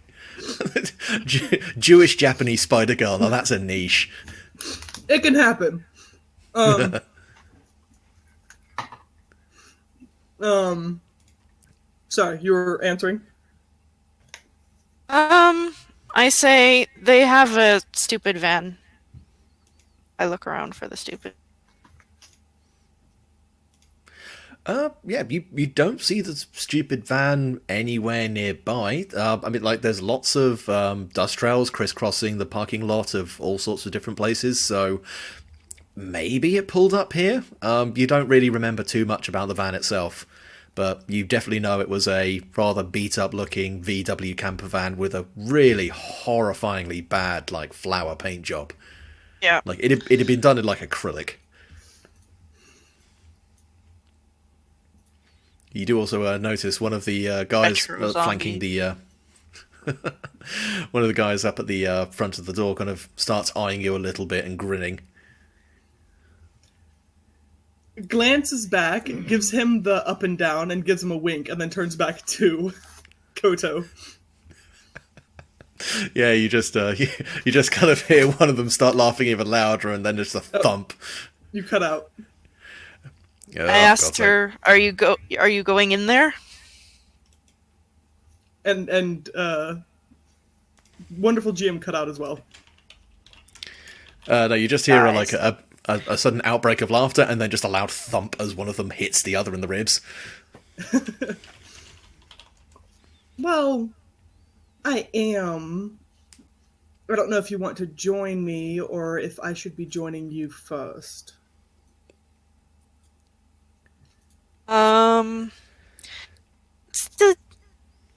Jewish Japanese spider girl. Now that's a niche. It can happen. Sorry, you were answering? I say they have a stupid van. I look around for the stupid. Yeah, you don't see the stupid van anywhere nearby. I mean, like, there's lots of dust trails crisscrossing the parking lot of all sorts of different places, so maybe it pulled up here. You don't really remember too much about the van itself, but you definitely know it was a rather beat-up-looking VW camper van with a really horrifyingly bad, like, flower paint job. Yeah. Like, it had been done in, like, acrylic. You do also notice one of the guys flanking the... one of the guys up at the front of the door kind of starts eyeing you a little bit and grinning. Glances back, gives him the up and down, and gives him a wink, and then turns back to Koto. Yeah, you just kind of hear one of them start laughing even louder, and then just a thump. You cut out. I asked her, "Are you going in there?" And wonderful GM cut out as well. No, you just hear like a sudden outbreak of laughter, and then just a loud thump as one of them hits the other in the ribs. Well, I am. I don't know if you want to join me or if I should be joining you first.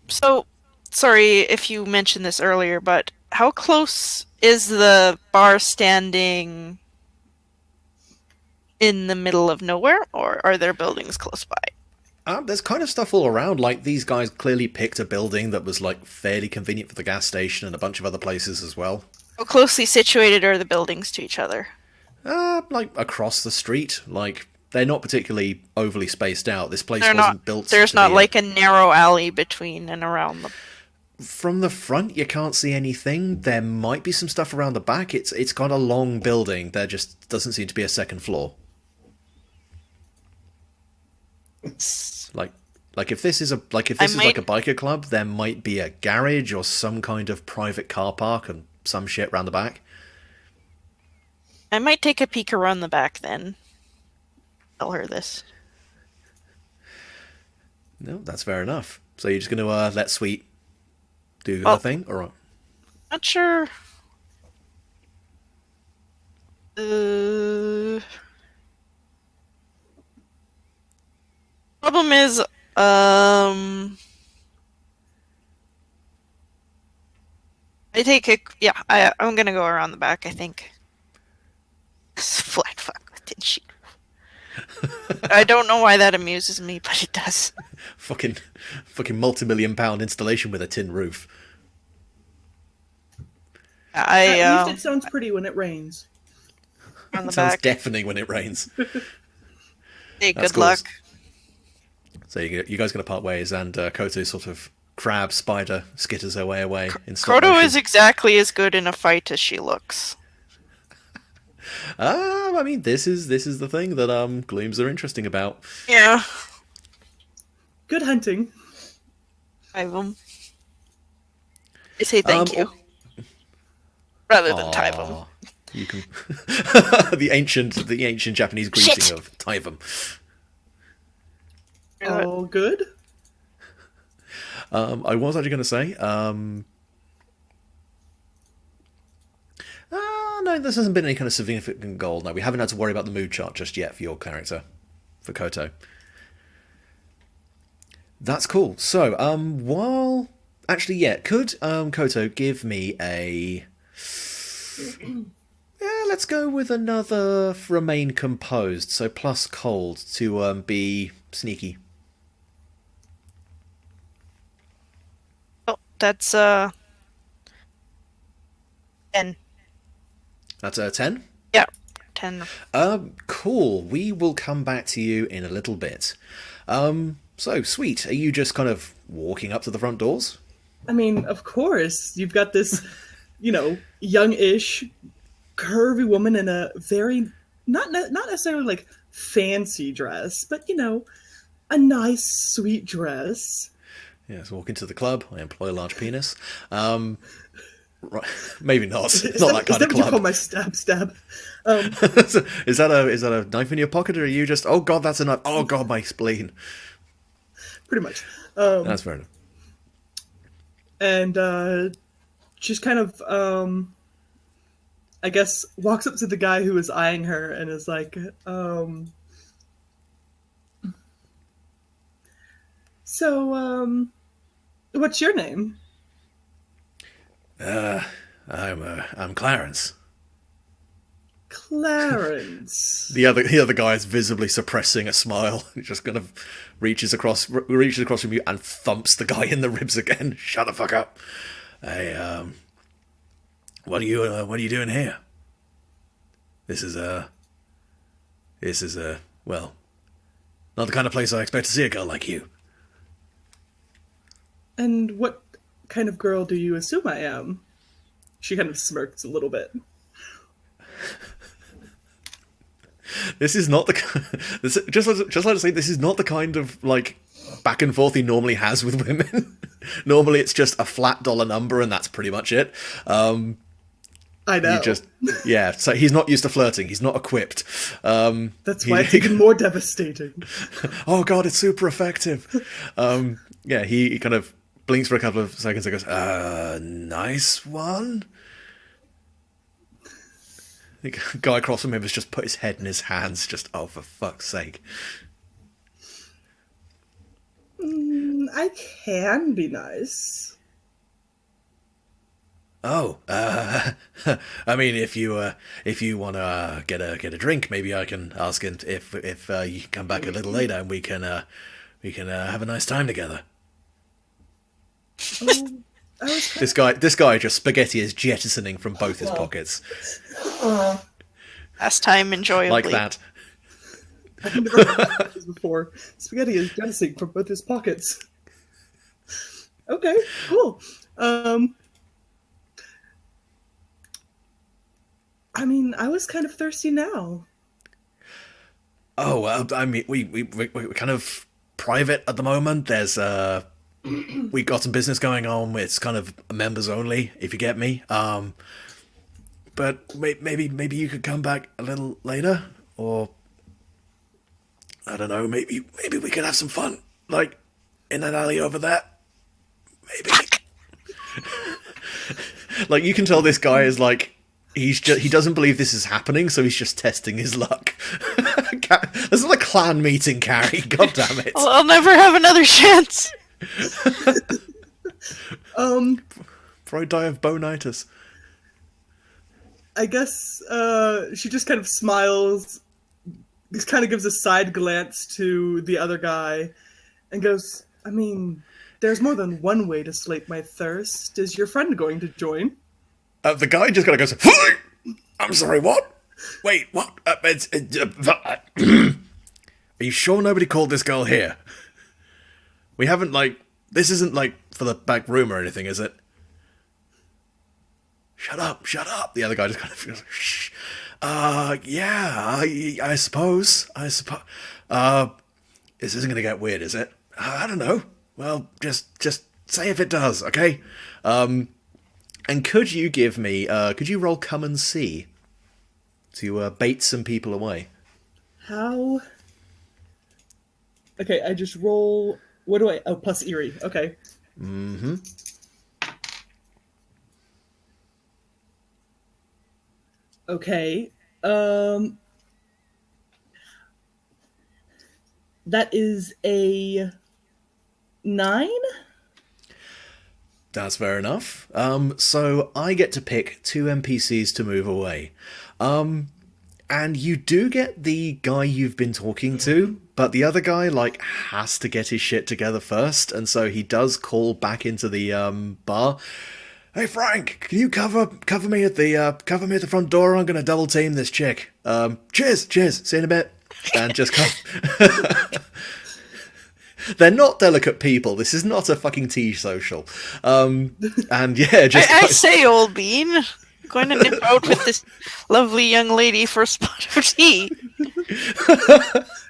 So, sorry if you mentioned this earlier, but how close is the bar standing in the middle of nowhere, or are there buildings close by? There's kind of stuff all around. Like, these guys clearly picked a building that was, like, fairly convenient for the gas station and a bunch of other places as well. How closely situated are the buildings to each other? Like, across the street. Like, they're not particularly overly spaced out. This place They're wasn't not. built There's to not be like a narrow alley between and around them. From the front, you can't see anything. There might be some stuff around the back. It's got a long building. There just doesn't seem to be a second floor. Like if this is a like a biker club, there might be a garage or some kind of private car park and some shit around the back. I might take a peek around the back then. Tell her this. No, that's fair enough. So you're just going to let Sweet do her thing, or not sure. Problem is, I take a I'm gonna go around the back. I think. Flat fuck with tin sheet. I don't know why that amuses me, but it does. fucking multi-million-pound installation with a tin roof. At least it sounds pretty when it rains. On the It sounds back. deafening when it rains. Hey, That's good cool. luck. So you guys going to part ways, and Koto sort of crab spider skitters her way away in stop Koto motion. is exactly as good in a fight as she looks. I mean, this is the thing that glooms are interesting about. Yeah. Good hunting. Five them. I say thank you. Rather than tie them. Aw, you can the ancient Japanese greeting Shit. of Taivum. All good. I was actually going to say, no, this hasn't been any kind of significant goal. No, we haven't had to worry about the mood chart just yet for your character, for Koto. That's cool. So, could Koto give me a... Yeah, let's go with another remain composed, so plus cold to be sneaky. Oh, that's 10. That's a 10? Yeah, 10. Cool. We will come back to you in a little bit. So, Sweet, are you just kind of walking up to the front doors? I mean, of course, you've got this, young-ish, curvy woman in a very not necessarily like fancy dress, but a nice, sweet dress. Yes, walk into the club. I employ a large penis. Right, maybe not. Is Not that kind of what you call club. my stab? Is that a knife in your pocket, or are you just? Oh God, that's a knife. Oh God, my spleen. Pretty much. That's fair enough. And she's kind of, I guess, walks up to the guy who was eyeing her and is like, so, what's your name? I'm Clarence. Clarence. The other guy is visibly suppressing a smile. He just kind of reaches across from you and thumps the guy in the ribs again. Shut the fuck up. Hey, what are you doing here? This is well, not the kind of place I expect to see a girl like you. And what kind of girl do you assume I am? She kind of smirks a little bit. This is not the just like to say, this is not the kind of like back and forth he normally has with women. Normally it's just a flat dollar number and that's pretty much it. I know. So he's not used to flirting. He's not equipped. That's why it's even more devastating. Oh God, it's super effective. He kind of blinks for a couple of seconds and goes, nice one. The guy across from him has just put his head in his hands, just, oh, for fuck's sake. I can be nice. Oh, I mean, if you want to get a drink, maybe I can ask him if you can come back a little later and we can have a nice time together. This guy just spaghetti is jettisoning from both his pockets. Last time enjoyably. Like that. I've never heard this before. Spaghetti is jettisoning from both his pockets. Okay, cool. I mean, I was kind of thirsty now. Oh, well, I mean, we're kind of private at the moment. There's we got some business going on. It's kind of members only, if you get me. But maybe you could come back a little later, or I don't know. Maybe we could have some fun, like in that alley over there. Maybe. Like, you can tell this guy is like. He doesn't believe this is happening, so he's just testing his luck. This is not a clan meeting, Carrie. God damn it! I'll never have another chance. Probably die of bonitis. I guess she just kind of smiles, just kind of gives a side glance to the other guy, and goes, I mean, there's more than one way to slake my thirst. Is your friend going to join? The guy just kind of goes, I'm sorry, what? Wait, what? Are you sure nobody called this girl here? We haven't, like, this isn't, like, for the back room or anything, is it? Shut up. The other guy just kind of feels like, shh. Yeah, I suppose. This isn't going to get weird, is it? I don't know. Well, just say if it does, okay? And could you give me, could you roll come and see to bait some people away? How? Okay, I just roll, what do I, oh, plus eerie, okay. Mm-hmm. Okay, that is a 9? That's fair enough. So I get to pick 2 NPCs to move away. And you do get the guy you've been talking to, but the other guy, like, has to get his shit together first, and so he does call back into the bar. Hey Frank, can you cover me at the front door? I'm gonna double team this chick. Cheers. See you in a bit. And just come. They're not delicate people. This is not a fucking tea social. And yeah, just... I say, old bean, I'm going to nip out with this lovely young lady for a spot of tea.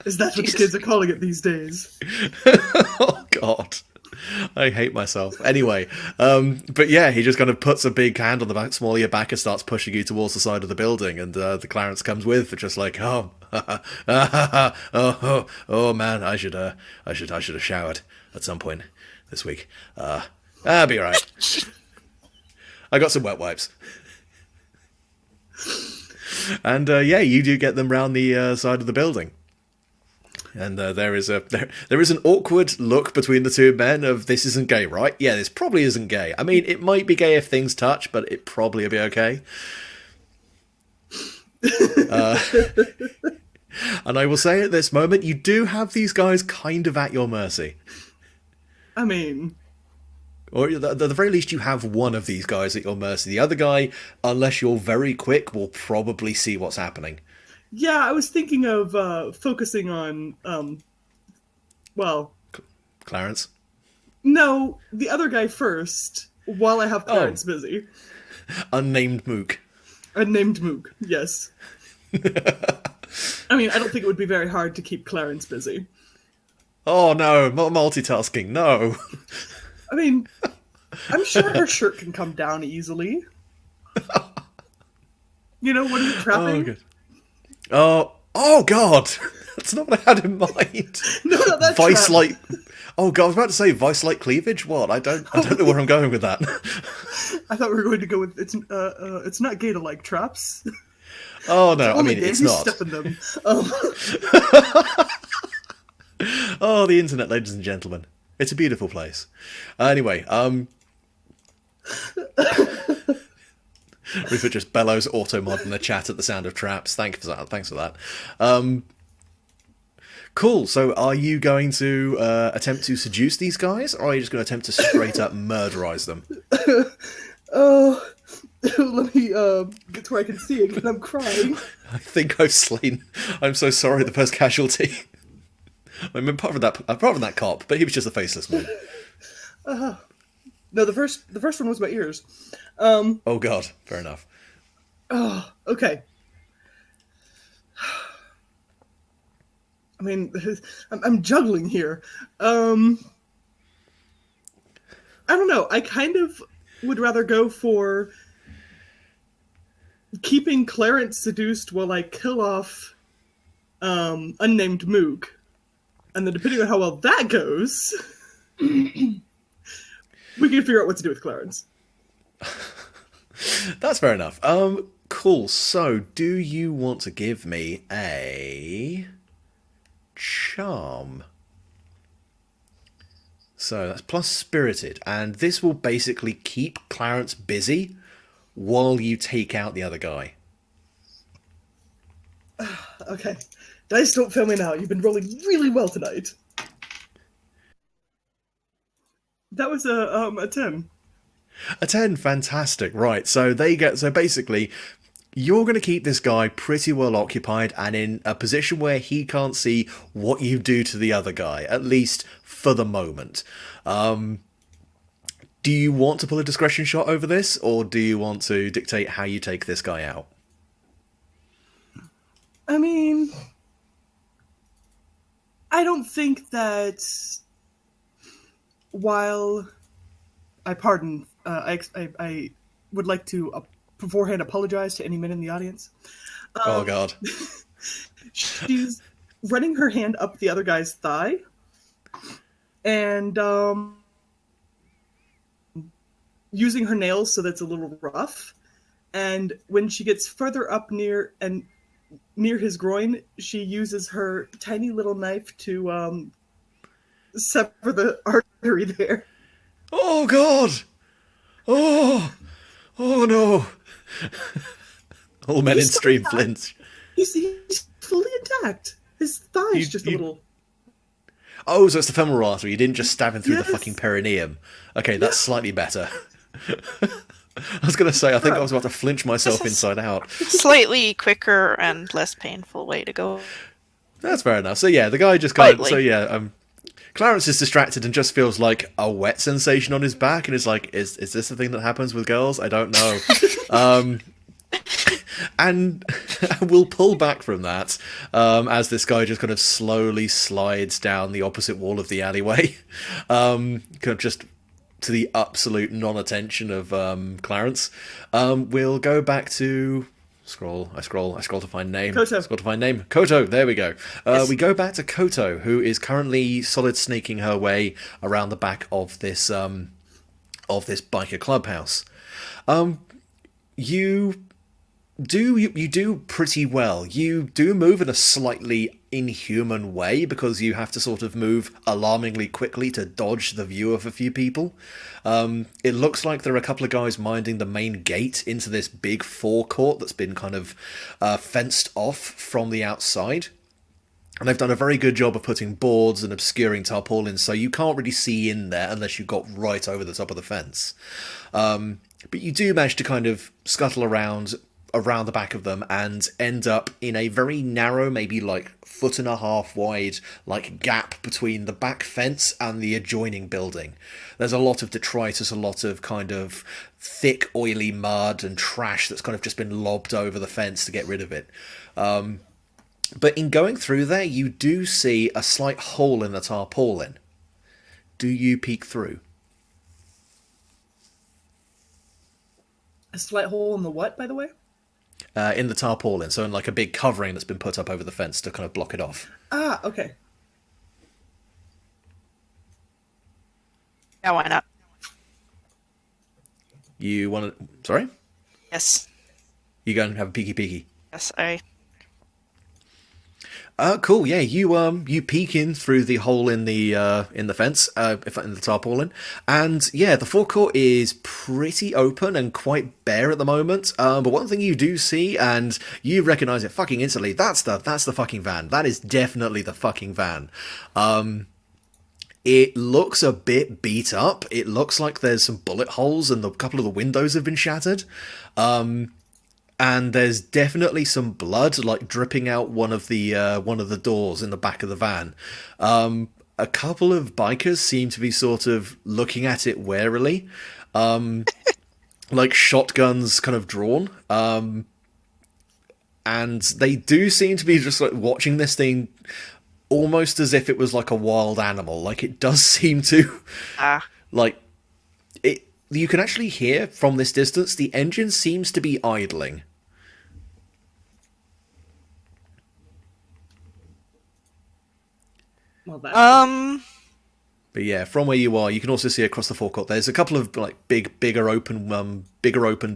Is that what the kids are calling it these days? Oh, God. I hate myself. Anyway, but yeah, he just kind of puts a big hand on the back, small of your back, and starts pushing you towards the side of the building, and the Clarence comes with, just like, oh man, I should have showered at some point this week. I'll be alright. I got some wet wipes. And yeah, you do get them round the side of the building. And there is an awkward look between the two men of, this isn't gay, right? Yeah, this probably isn't gay. I mean, it might be gay if things touch, but it probably will be okay. And I will say at this moment, you do have these guys kind of at your mercy. I mean... Or at the very least, you have one of these guys at your mercy. The other guy, unless you're very quick, will probably see what's happening. Yeah, I was thinking of focusing on, well... Clarence? No, the other guy first, while I have Clarence busy. Unnamed Mook. Unnamed Mook, yes. I mean, I don't think it would be very hard to keep Clarence busy. Oh no, multitasking, no. I mean, I'm sure her shirt can come down easily. You know, what are you trapping? Oh, good. Oh God! That's not what I had in mind. No, not that Vice-like. Oh God, I was about to say vice-like cleavage. What? I don't know where I'm going with that. I thought we were going to go with it's not gay to like traps. Oh no, I mean it's not. Step in them. Oh, the internet, ladies and gentlemen, it's a beautiful place. Anyway, Rupert just bellows automod in the chat at the sound of traps. Thanks for that. Cool. So are you going to attempt to seduce these guys, or are you just going to attempt to straight up murderize them? Oh, let me get to where I can see it, because I'm crying. I think I've slain. I'm so sorry, the first casualty. I mean, apart from that cop, but he was just a faceless man. No, the first one was my ears. Oh god, fair enough. Oh, okay. I mean, I'm juggling here. I don't know. I kind of would rather go for keeping Clarence seduced while I kill off unnamed Moog. And then depending on how well that goes, we can figure out what to do with Clarence. That's fair enough. Cool. So, do you want to give me a charm? So that's plus spirited, and this will basically keep Clarence busy while you take out the other guy. Okay. Dice don't fail me now. You've been rolling really well tonight. That was a 10. A 10, fantastic. Right, so basically, you're going to keep this guy pretty well occupied and in a position where he can't see what you do to the other guy, at least for the moment. Do you want to pull a discretion shot over this, or do you want to dictate how you take this guy out? I mean, I don't think that while I would like to beforehand apologize to any men in the audience. Oh god. She's running her hand up the other guy's thigh and using her nails so that's a little rough. And when she gets further up near his groin, she uses her tiny little knife to sever the artery there. Oh god! Oh no! All men in stream flinch. He's fully intact. His thigh's just a little... Oh, so it's the femoral artery. You didn't just stab him through the Yes. fucking perineum. Okay, that's slightly better. I was going to say, I think I was about to flinch myself inside out. Slightly quicker and less painful way to go. That's fair enough. So yeah, the guy just kind of... Slightly. So yeah, Clarence is distracted and just feels like a wet sensation on his back and is like, is this the thing that happens with girls? I don't know. And we'll pull back from that as this guy just kind of slowly slides down the opposite wall of the alleyway, kind of just to the absolute non-attention of Clarence. We'll go back to... I scroll to find name. Koto. Scroll to find name. Koto, there we go. Yes. We go back to Koto, who is currently solid snaking her way around the back of this biker clubhouse. You do pretty well. You do move in a slightly inhuman way because you have to sort of move alarmingly quickly to dodge the view of a few people. It looks like there are a couple of guys minding the main gate into this big forecourt that's been kind of fenced off from the outside. And they've done a very good job of putting boards and obscuring tarpaulins, so you can't really see in there unless you got right over the top of the fence. But you do manage to kind of scuttle around the back of them and end up in a very narrow, maybe like 1.5 foot wide, like gap between the back fence and the adjoining building. There's a lot of detritus, a lot of kind of thick, oily mud and trash that's kind of just been lobbed over the fence to get rid of it. But in going through there, you do see a slight hole in the tarpaulin. Do you peek through? A slight hole in the what, by the way? In the tarpaulin, so in like a big covering that's been put up over the fence to kind of block it off. Ah, okay. Yeah, why not? You want to... Sorry? Yes. You go and have a peeky. Yes, I... Cool. Yeah, you peek in through the hole in the fence, in the tarpaulin, and yeah, the forecourt is pretty open and quite bare at the moment. But one thing you do see, and you recognize it fucking instantly. That's the fucking van. That is definitely the fucking van. It looks a bit beat up. It looks like there's some bullet holes and a couple of the windows have been shattered. And there's definitely some blood like dripping out one of the doors in the back of the van. A couple of bikers seem to be sort of looking at it warily, like shotguns kind of drawn. And they do seem to be just like watching this thing almost as if it was like a wild animal. Like it does seem to like it. You can actually hear from this distance the engine seems to be idling. Well, that's But yeah, from where you are, you can also see across the forecourt. There's a couple of like bigger open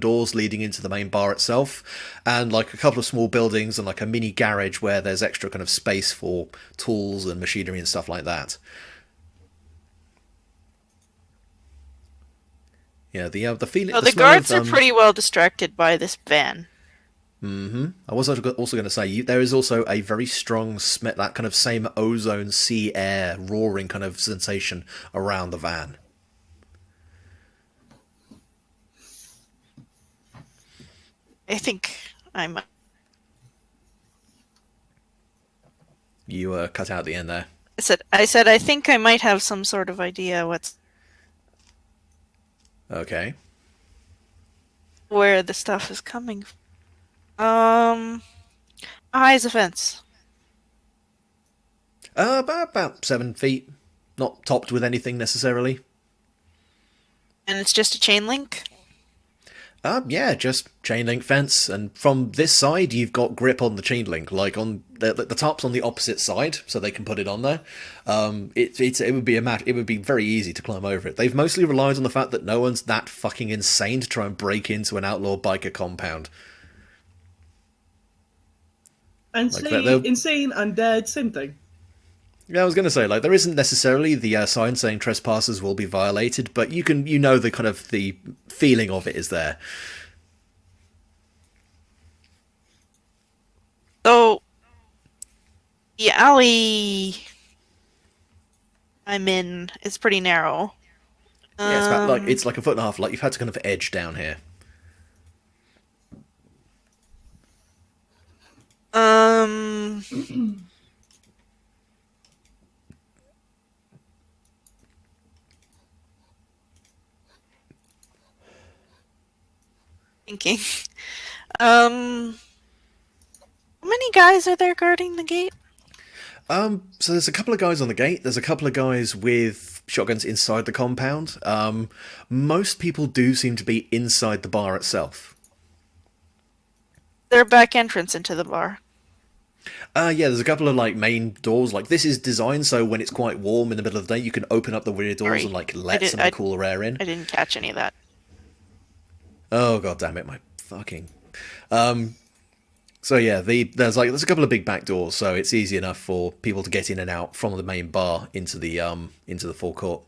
doors leading into the main bar itself, and like a couple of small buildings and like a mini garage where there's extra kind of space for tools and machinery and stuff like that. Yeah, the feeling. So the smell guards of, are pretty well distracted by this van. I was also going to say there is also a very strong smell, that kind of same ozone sea air roaring kind of sensation around the van. I think I'm. You cut out the end there. I said I think I might have some sort of idea Okay. where the stuff is coming from. How high is the fence? About 7 feet. Not topped with anything necessarily. And it's just a chain link? Yeah, just chain link fence, and from this side you've got grip on the chain link. Like on the top's on the opposite side, so they can put it on there. It would be it would be very easy to climb over it. They've mostly relied on the fact that no one's that fucking insane to try and break into an outlaw biker compound. insane, undead, same thing. Yeah, I was going to say, like, there isn't necessarily the sign saying trespassers will be violated, but you know, the kind of the feeling of it is there. So, the alley I'm in is pretty narrow. Yeah, it's like a foot and a half. Like you've had to kind of edge down here. Thinking. How many guys are there guarding the gate? So there's a couple of guys on the gate. There's a couple of guys with shotguns inside the compound. Most people do seem to be inside the bar itself. Their back entrance into the bar. Yeah, there's a couple of like main doors. Like this is designed so when it's quite warm in the middle of the day, you can open up the rear doors and like let some of the cooler air in. I didn't catch any of that. Oh god damn it, my fucking. So yeah, there's a couple of big back doors, so it's easy enough for people to get in and out from the main bar into the forecourt.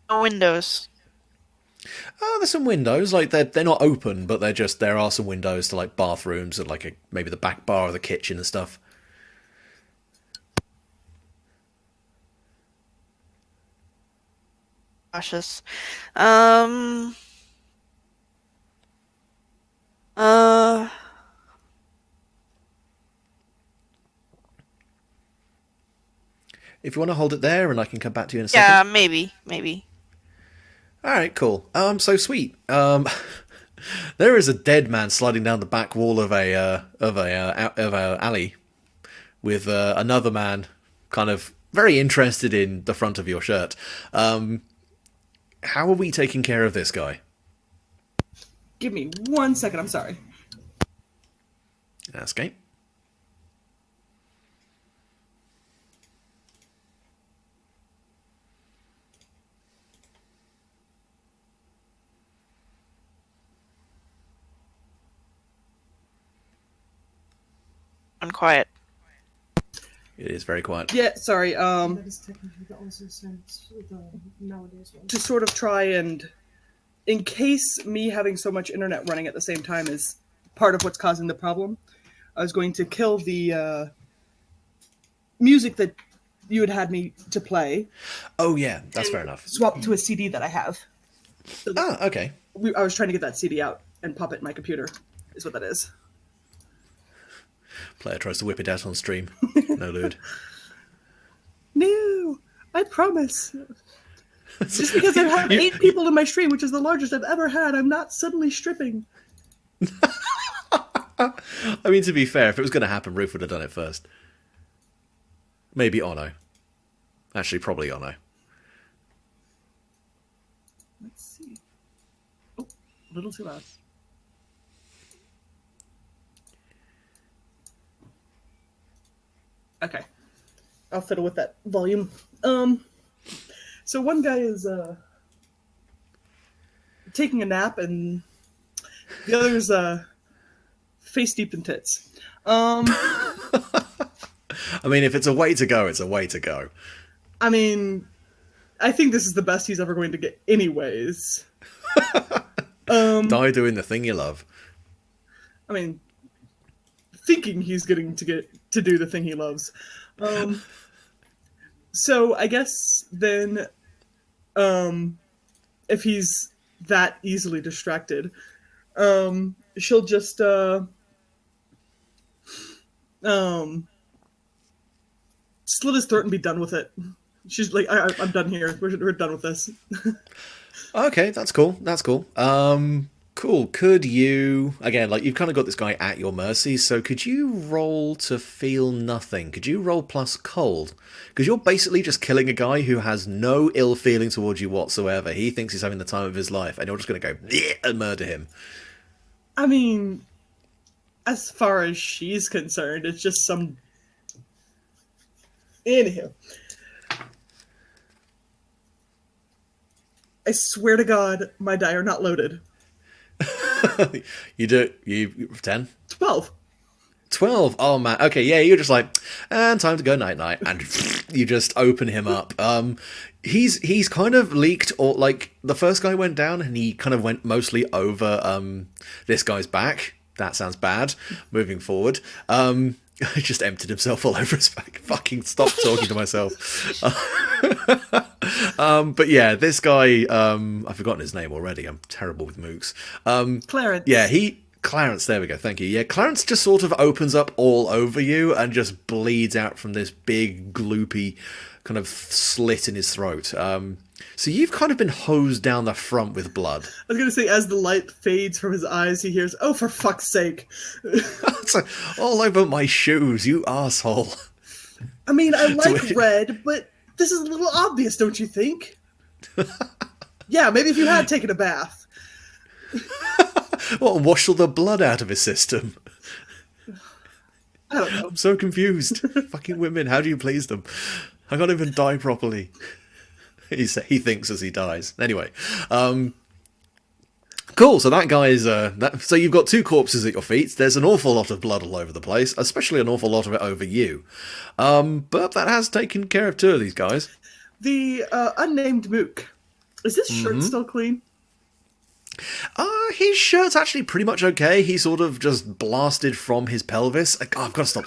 No windows. Oh, there's some windows. Like they're not open, but there are some windows to like bathrooms and like maybe the back bar or the kitchen and stuff. Cautious. If you want to hold it there, and I can come back to you in a Yeah, second. maybe. All right, cool. So sweet. There is a dead man sliding down the back wall of a alley, with another man, kind of very interested in the front of your shirt. How are we taking care of this guy? Give me 1 second. I'm sorry. That's okay. Unquiet. It is very quiet. Yeah, sorry. That is technically the also sense the nowadays one. To sort of try and, in case me having so much internet running at the same time is part of what's causing the problem, I was going to kill the music that you had me to play. Oh yeah, that's fair enough. Swap to a CD that I have. Ah, okay. I was trying to get that CD out and pop it in my computer, is what that is. Player tries to whip it out on stream. No lewd. No, I promise. Just because I've had 8 people in my stream, which is the largest I've ever had, I'm not suddenly stripping. I mean, to be fair, if it was going to happen, Ruth would have done it first. Maybe Ono. Actually, probably Ono. Let's see. Oh, a little too loud. Okay. I'll fiddle with that volume. So one guy is taking a nap and the other's face deep in tits. I mean, if it's a way to go, it's a way to go. I mean, I think this is the best he's ever going to get anyways. Die doing the thing you love. I mean, thinking he's getting to do the thing he loves. So I guess then, if he's that easily distracted, she'll just slit his throat and be done with it. She's like, I'm done here. We're done with this. Okay, that's cool. That's cool. Cool. Could you, again, like, you've kind of got this guy at your mercy, so could you roll to feel nothing? Could you roll plus cold? Because you're basically just killing a guy who has no ill feeling towards you whatsoever. He thinks he's having the time of his life, and you're just going to go "Bleh," and murder him. I mean, as far as she's concerned, it's just some... Anywho. I swear to God, my die are not loaded. You do, you 10? 12. 12? Oh man, okay, yeah, you're just like, and time to go night-night, and you just open him up. He's kind of leaked, or like, the first guy went down, and he kind of went mostly over this guy's back. That sounds bad. Moving forward. He just emptied himself all over his back. Fucking stop talking to myself. But yeah, this guy, I've forgotten his name already. I'm terrible with mooks. Clarence. Yeah, Clarence, there we go, thank you. Yeah, Clarence just sort of opens up all over you and just bleeds out from this big, gloopy kind of slit in his throat. So you've kind of been hosed down the front with blood. I was going to say, as the light fades from his eyes, he hears, "Oh, for fuck's sake." It's like, all over my shoes, you asshole. I mean, I like red, but this is a little obvious, don't you think? Yeah, maybe if you had taken a bath. What, wash all the blood out of his system? I don't know. I'm so confused. Fucking women, how do you please them? I can't even die properly. He thinks as he dies. Anyway, cool. So that guy is so you've got 2 corpses at your feet. There's an awful lot of blood all over the place, especially an awful lot of it over you. But that has taken care of 2 of these guys. The unnamed mook. Is this shirt still clean? His shirt's actually pretty much okay. He sort of just blasted from his pelvis. I've got to stop.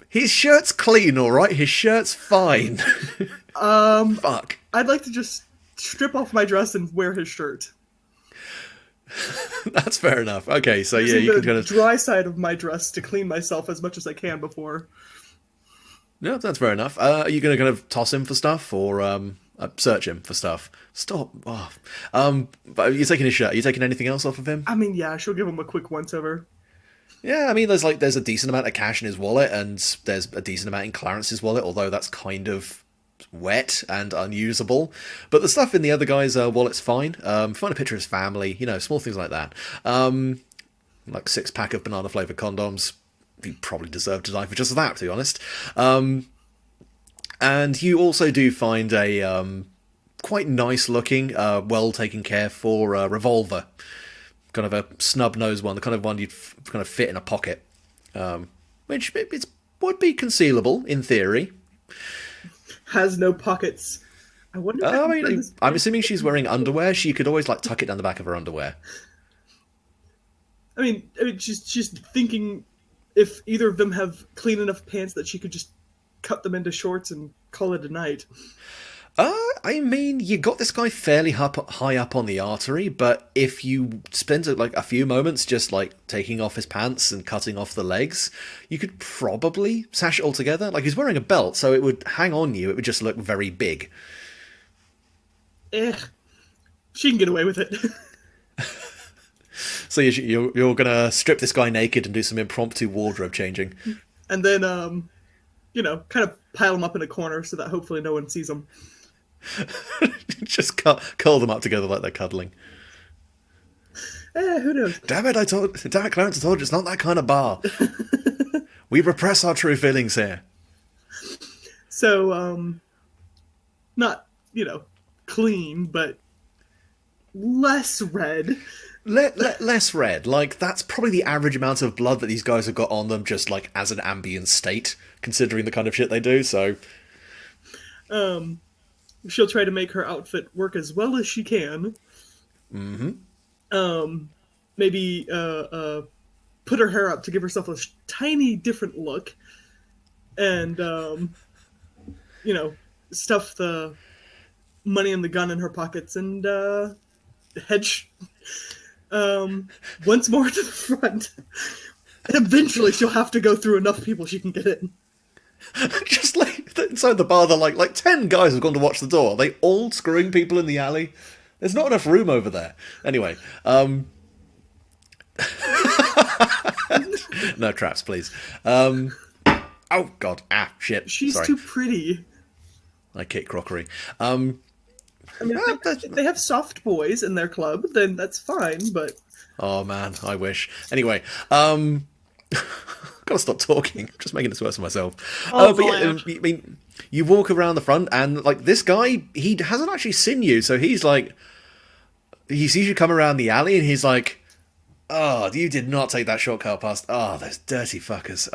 His shirt's clean, all right. His shirt's fine. Fuck. I'd like to just strip off my dress and wear his shirt. That's fair enough. Okay, so yeah, Using you the can kind of dry side of my dress to clean myself as much as I can before. Yeah, that's fair enough. Are you going to kind of toss him for stuff, or search him for stuff? Stop. Oh. But you're taking his shirt. Are you taking anything else off of him? I mean, yeah, she'll give him a quick once-over. Yeah, I mean, there's a decent amount of cash in his wallet, and there's a decent amount in Clarence's wallet, although that's kind of wet and unusable. But the stuff in the other guy's wallet's fine. Find a picture of his family, small things like that. Like 6-pack of banana-flavoured condoms. You probably deserve to die for just that, to be honest. And you also do find a quite nice-looking, well-taken-care for revolver. Kind of a snub-nosed one, the kind of one you'd kind of fit in a pocket. which it would be concealable in theory. Has no pockets. I wonder. If I can mean, find this- I'm assuming she's wearing underwear. She could always like tuck it down the back of her underwear. I mean, she's thinking if either of them have clean enough pants that she could just cut them into shorts and call it a night. I mean, you got this guy fairly high up on the artery, but if you spend like a few moments just like taking off his pants and cutting off the legs, you could probably sash it all together. Like he's wearing a belt, so it would hang on you. It would just look very big. She can get away with it. So you're gonna strip this guy naked and do some impromptu wardrobe changing, And then, kind of pile them up in a corner so that hopefully no one sees them. just curl them up together like they're cuddling. Who knows? Damn it, Clarence, I told you, it's not that kind of bar. We repress our true feelings here. So, not, clean, but less red. Less red. Like, that's probably the average amount of blood that these guys have got on them, just, like, as an ambient state, considering the kind of shit they do, so... She'll try to make her outfit work as well as she can. Mm-hmm. Maybe, put her hair up to give herself a tiny different look. And, stuff the money and the gun in her pockets and, hedge... once more to the front. And eventually she'll have to go through enough people she can get in. Just like inside the bar, they're like 10 guys have gone to watch the door. Are they all screwing people in the alley? There's not enough room over there. Anyway, no traps, please. Oh god, shit. She's Sorry. too pretty. I kick crockery. I mean, if they have soft boys in their club, then that's fine, but... Oh man, I wish. Anyway, gotta stop talking. I'm just making this worse for myself. But yeah, I mean, you walk around the front, and like this guy, he hasn't actually seen you, so he's like, he sees you come around the alley, and he's like, "Oh, you did not take that shortcut past. Oh, those dirty fuckers.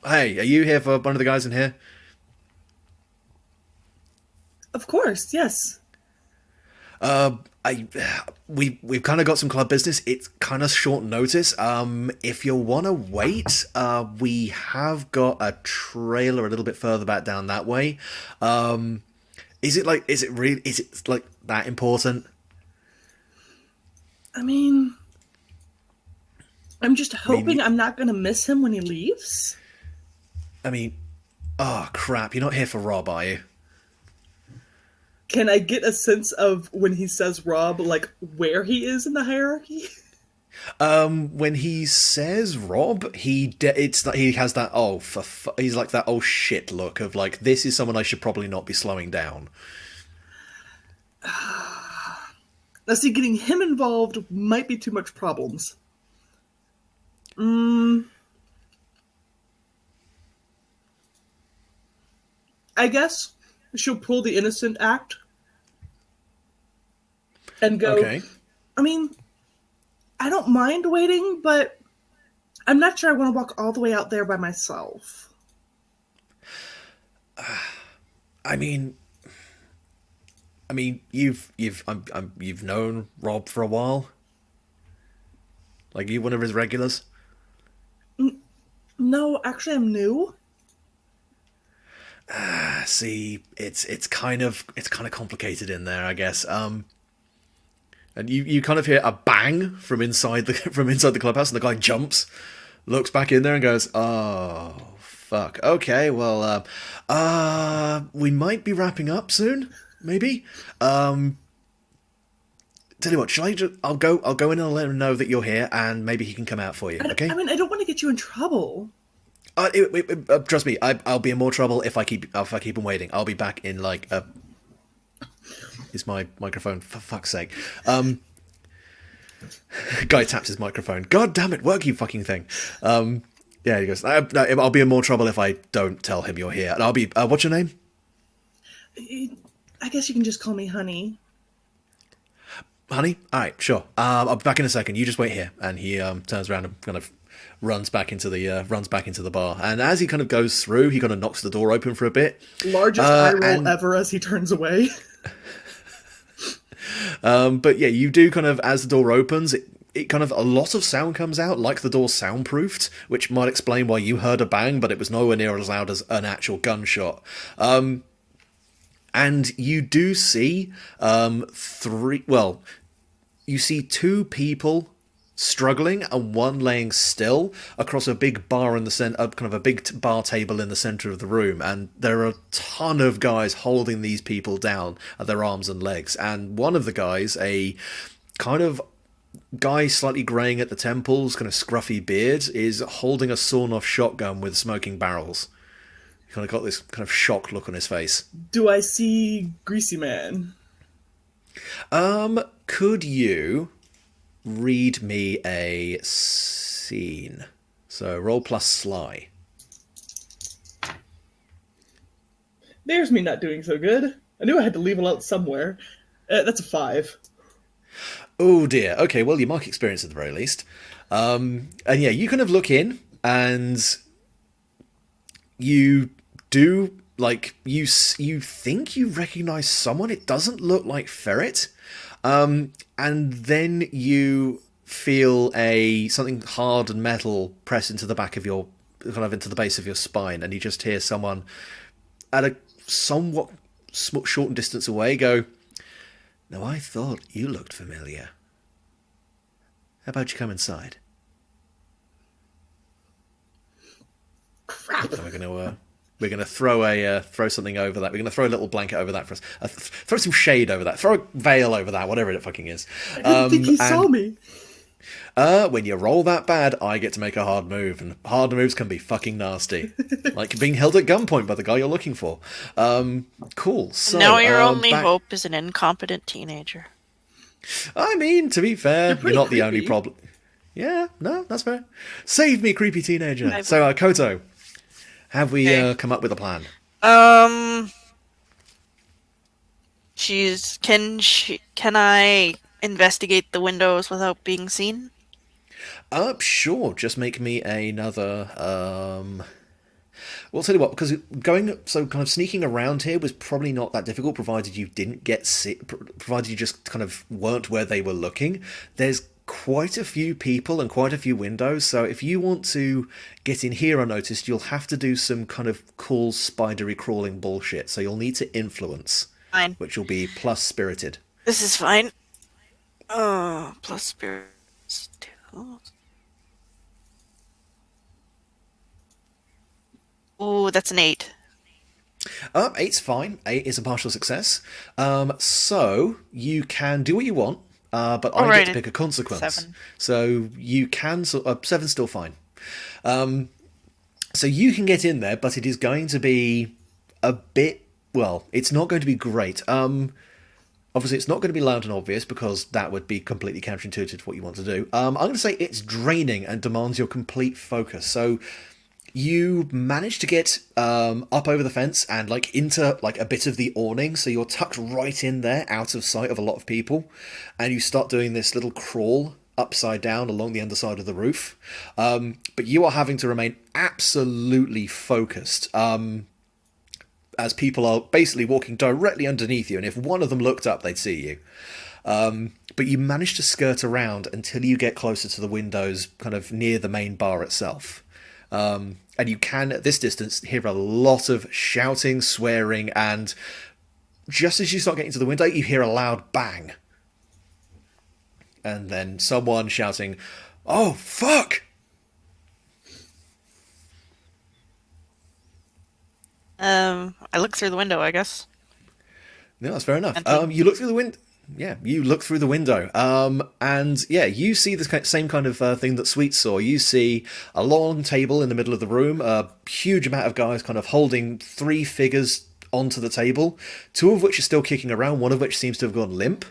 Hey, are you here for one of the guys in here?" Of course, yes. We've kind of got some club business. It's kind of short notice. If you want to wait, we have got a trailer a little bit further back down that way. Is it like that important? I mean, I'm just hoping I'm not going to miss him when he leaves. I mean, oh crap, you're not here for Rob, are you? Can I get a sense of when he says Rob, like where he is in the hierarchy? When he says Rob, he has that he's like that shit look of like, this is someone I should probably not be slowing down. Now, see, getting him involved might be too much problems. I guess she'll pull the innocent act and go, Okay. I mean, I don't mind waiting, but I'm not sure I want to walk all the way out there by myself. I mean, you've known Rob for a while. Like, you one of his regulars? No, actually, I'm new. See, it's kind of complicated in there, I guess. And you kind of hear a bang from inside the clubhouse, and the guy jumps, looks back in there, and goes, "Oh fuck. Okay, well, we might be wrapping up soon, maybe. Tell you what, I'll go in and let him know that you're here, and maybe he can come out for you. Okay? I mean, I don't want to get you in trouble. Trust me, I'll be in more trouble if I keep him waiting. I'll be back in like a. Is my microphone, for fuck's sake? Guy taps his microphone. God damn it, work, you fucking thing. Yeah, he goes, I'll be in more trouble if I don't tell him you're here. And I'll be, what's your name? I guess you can just call me Honey. Honey? Alright, sure. I'll be back in a second. You just wait here. And he turns around and kind of runs back into the bar. And as he kind of goes through, he kind of knocks the door open for a bit. Largest eye roll ever as he turns away. But yeah, you do kind of, as the door opens, it kind of, a lot of sound comes out, like the door's soundproofed, which might explain why you heard a bang, but it was nowhere near as loud as an actual gunshot. And you do see you see two people struggling and one laying still across a big bar in the center, kind of a big bar table in the center of the room, and there are a ton of guys holding these people down at their arms and legs. And one of the guys, a kind of guy slightly graying at the temples, kind of scruffy beard, is holding a sawn-off shotgun with smoking barrels. He kind of got this kind of shocked look on his face. Do I see Greasy Man? Could you read me a scene? So roll plus sly. There's me not doing so good. I knew I had to leave it out somewhere. That's a 5. Oh dear. Okay, well, you mark experience at the very least. And yeah, you kind of look in, and you do, like, you think you recognize someone. It doesn't look like Ferret. And then you feel something hard and metal press into the back of your, kind of into the base of your spine, and you just hear someone at a somewhat short distance away go, "Now I thought you looked familiar. How about you come inside?" Crap. And we're gonna throw something over that. We're gonna throw a little blanket over that for us. Throw some shade over that. Throw a veil over that. Whatever it fucking is. I didn't think he saw me. When you roll that bad, I get to make a hard move, and hard moves can be fucking nasty, like being held at gunpoint by the guy you're looking for. Cool. So now your only hope is an incompetent teenager. I mean, to be fair, you're not the only creepy. problem. Yeah, no, that's fair. Save me, creepy teenager. So, Koto, have we come up with a plan? Can I investigate the windows without being seen? Sure. Just make me another. Well, I'll tell you what, because kind of sneaking around here was probably not that difficult, provided you didn't get provided you just kind of weren't where they were looking. There's quite a few people and quite a few windows, so if you want to get in here unnoticed, you'll have to do some kind of cool spidery crawling bullshit. So you'll need to influence, Fine. which will be plus spirited. This is fine. Oh, plus spirit. Oh, that's an 8. 8's fine. 8 is a partial success. So you can do what you want, but I get to pick a consequence. 7. So you can. 7's still fine. So you can get in there, but it is going to be a bit. Well, it's not going to be great. Obviously, it's not going to be loud and obvious because that would be completely counterintuitive to what you want to do. I'm going to say it's draining and demands your complete focus. So you manage to get up over the fence and into a bit of the awning, so you're tucked right in there, out of sight of a lot of people, and you start doing this little crawl upside down along the underside of the roof. But you are having to remain absolutely focused. As people are basically walking directly underneath you, and if one of them looked up, they'd see you. But you manage to skirt around until you get closer to the windows, kind of near the main bar itself. And you can, at this distance, hear a lot of shouting, swearing, and just as you start getting to the window, you hear a loud bang. And then someone shouting, "Oh, fuck!" I look through the window, I guess. No, that's fair enough. Empty. You look through the window. Yeah, you look through the window. And yeah, you see this same kind of thing that Sweet saw. You see a long table in the middle of the room, a huge amount of guys kind of holding 3 figures onto the table, 2 of which are still kicking around, 1 of which seems to have gone limp.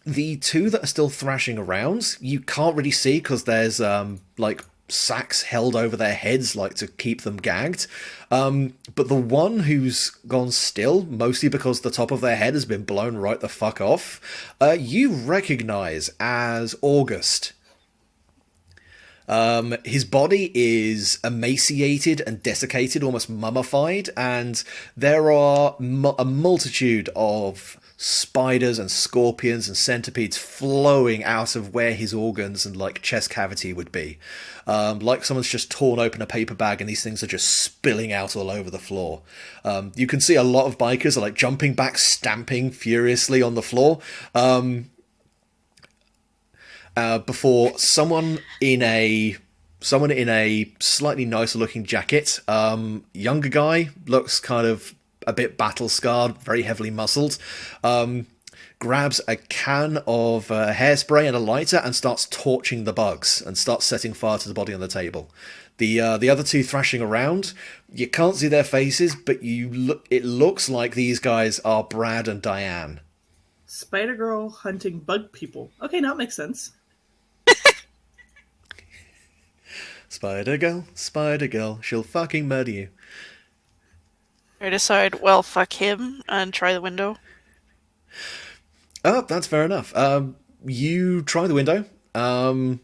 The 2 that are still thrashing around, you can't really see because there's sacks held over their heads to keep them gagged. But the one who's gone still, mostly because the top of their head has been blown right the fuck off, you recognise as August. His body is emaciated and desiccated, almost mummified, and there are a multitude of spiders and scorpions and centipedes flowing out of where his organs and like chest cavity would be. Like someone's just torn open a paper bag and these things are just spilling out all over the floor. You can see a lot of bikers are like jumping back, stamping furiously on the floor. Before someone in a slightly nicer looking jacket, younger guy, looks kind of a bit battle scarred, very heavily muscled, grabs a can of hairspray and a lighter and starts torching the bugs and starts setting fire to the body on the table. The other two thrashing around, you can't see their faces, but it looks like these guys are Brad and Diane. Spider-Girl hunting bug people. Okay, now it makes sense. Spider-Girl, she'll fucking murder you. I decide, well, fuck him, and try the window. Oh, that's fair enough. You try the window, and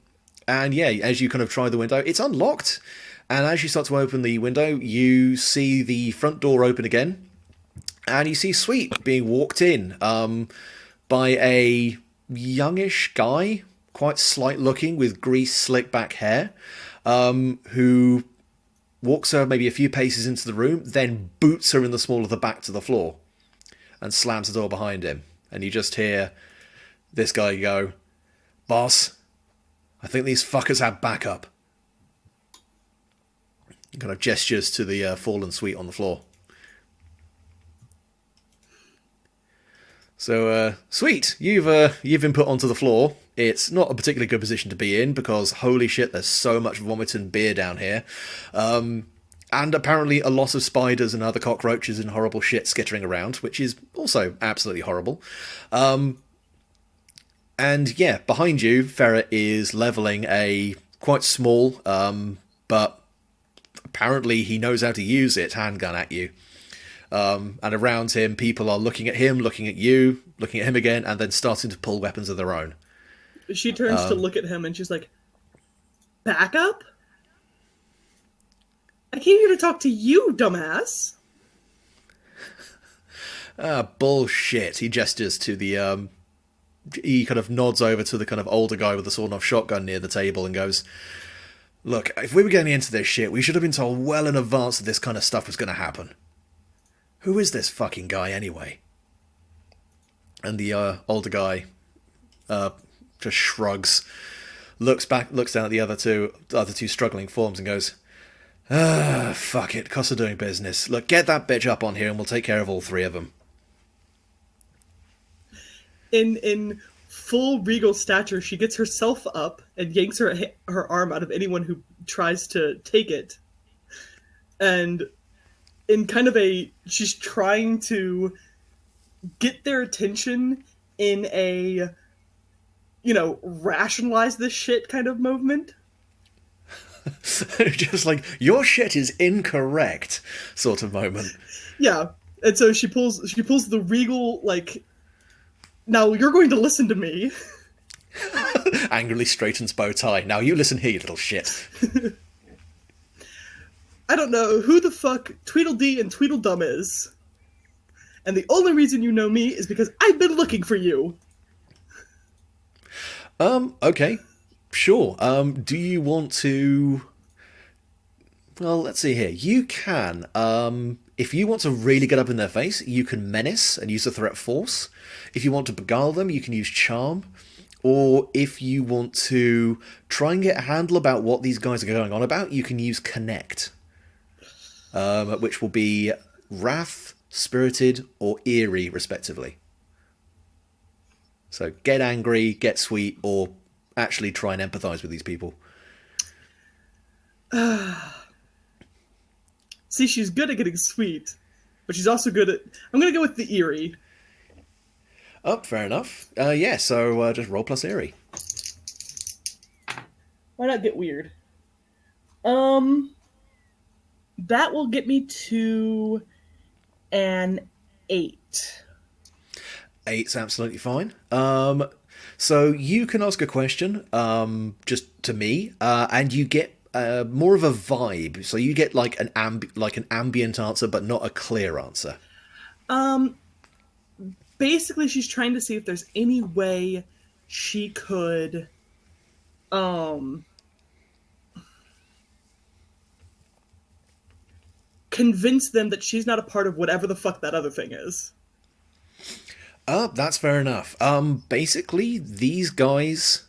yeah, as you kind of try the window, it's unlocked. And as you start to open the window, you see the front door open again, and you see Sweet being walked in by a youngish guy, quite slight looking, with greased, slick back hair, who walks her maybe a few paces into the room, then boots her in the small of the back to the floor, and slams the door behind him. And you just hear this guy go, "Boss, I think these fuckers have backup." He kind of gestures to the fallen Sweet on the floor. So, Sweet, you've been put onto the floor. It's not a particularly good position to be in because, holy shit, there's so much vomit and beer down here. And apparently a lot of spiders and other cockroaches and horrible shit skittering around, which is also absolutely horrible. And yeah, behind you, Ferret is levelling a quite small, but apparently he knows how to use it, handgun at you. And around him, people are looking at him, looking at you, looking at him again, and then starting to pull weapons of their own. She turns to look at him and she's like, "Backup? I came here to talk to you, dumbass." Bullshit. He gestures to the, he kind of nods over to the kind of older guy with the sawn-off shotgun near the table and goes, "Look, if we were getting into this shit, we should have been told well in advance that this kind of stuff was going to happen. Who is this fucking guy anyway?" And the older guy just shrugs, looks down at the other two struggling forms and goes, "Fuck it, cost of doing business. Look, get that bitch up on here and we'll take care of all three of them." In full regal stature, she gets herself up and yanks her arm out of anyone who tries to take it. And in kind of she's trying to get their attention in a, rationalize this shit kind of movement. Just like, your shit is incorrect sort of moment. Yeah. And so she pulls the regal, like, "Now you're going to listen to me." Angrily straightens bow tie. "Now you listen here, you little shit." "I don't know who the fuck Tweedledee and Tweedledum is. And the only reason you know me is because I've been looking for you." Okay. Sure. Do you want to... Well, let's see here. You can, if you want to really get up in their face, you can menace and use the threat force. If you want to beguile them, you can use charm. Or if you want to try and get a handle about what these guys are going on about, you can use connect. Which will be wrath, spirited, or eerie, respectively. So get angry, get sweet, or actually try and empathise with these people. See, she's good at getting sweet, but she's also good at... I'm going to go with the eerie. Oh, fair enough. Yeah, so just roll plus eerie. Why not get weird? That will get me to an 8. 8's absolutely fine. So you can ask a question, just to me, and you get more of a vibe. So you get like an ambient answer, but not a clear answer. Basically, she's trying to see if there's any way she could, convince them that she's not a part of whatever the fuck that other thing is. That's fair enough. Basically, these guys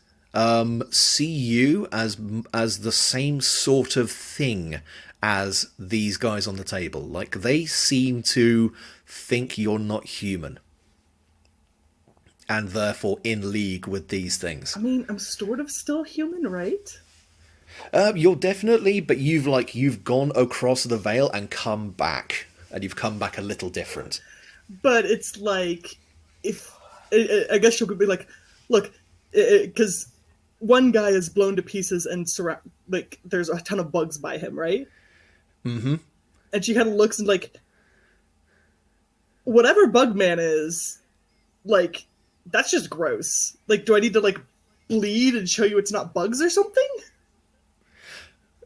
see you as the same sort of thing as these guys on the table. Like, they seem to think you're not human, and therefore in league with these things. I mean, I'm sort of still human, right? You're definitely, but you've gone across the veil and come back, and you've come back a little different. But it's like, if I guess she'll be like, look, because one guy is blown to pieces and like there's a ton of bugs by him, right? Mm-hmm. And she kind of looks and like, whatever Bugman is, like, that's just gross. Like, do I need to like bleed and show you it's not bugs or something?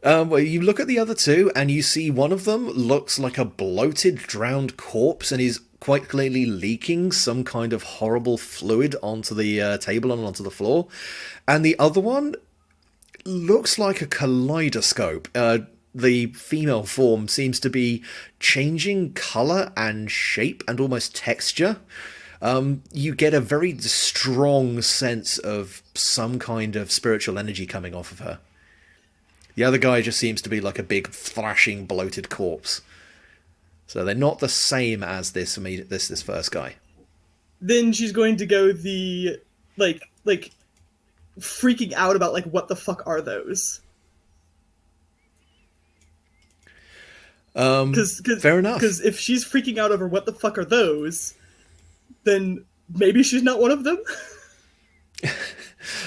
Well, you look at the other two, and you see one of them looks like a bloated, drowned corpse, and is quite clearly leaking some kind of horrible fluid onto the table and onto the floor. And the other one looks like a kaleidoscope. The female form seems to be changing colour and shape and almost texture. You get a very strong sense of some kind of spiritual energy coming off of her. The other guy just seems to be like a big, thrashing, bloated corpse. So they're not the same as this first guy. Then she's going to go the, like freaking out about, like, what the fuck are those? Fair enough. Because if she's freaking out over what the fuck are those, then maybe she's not one of them.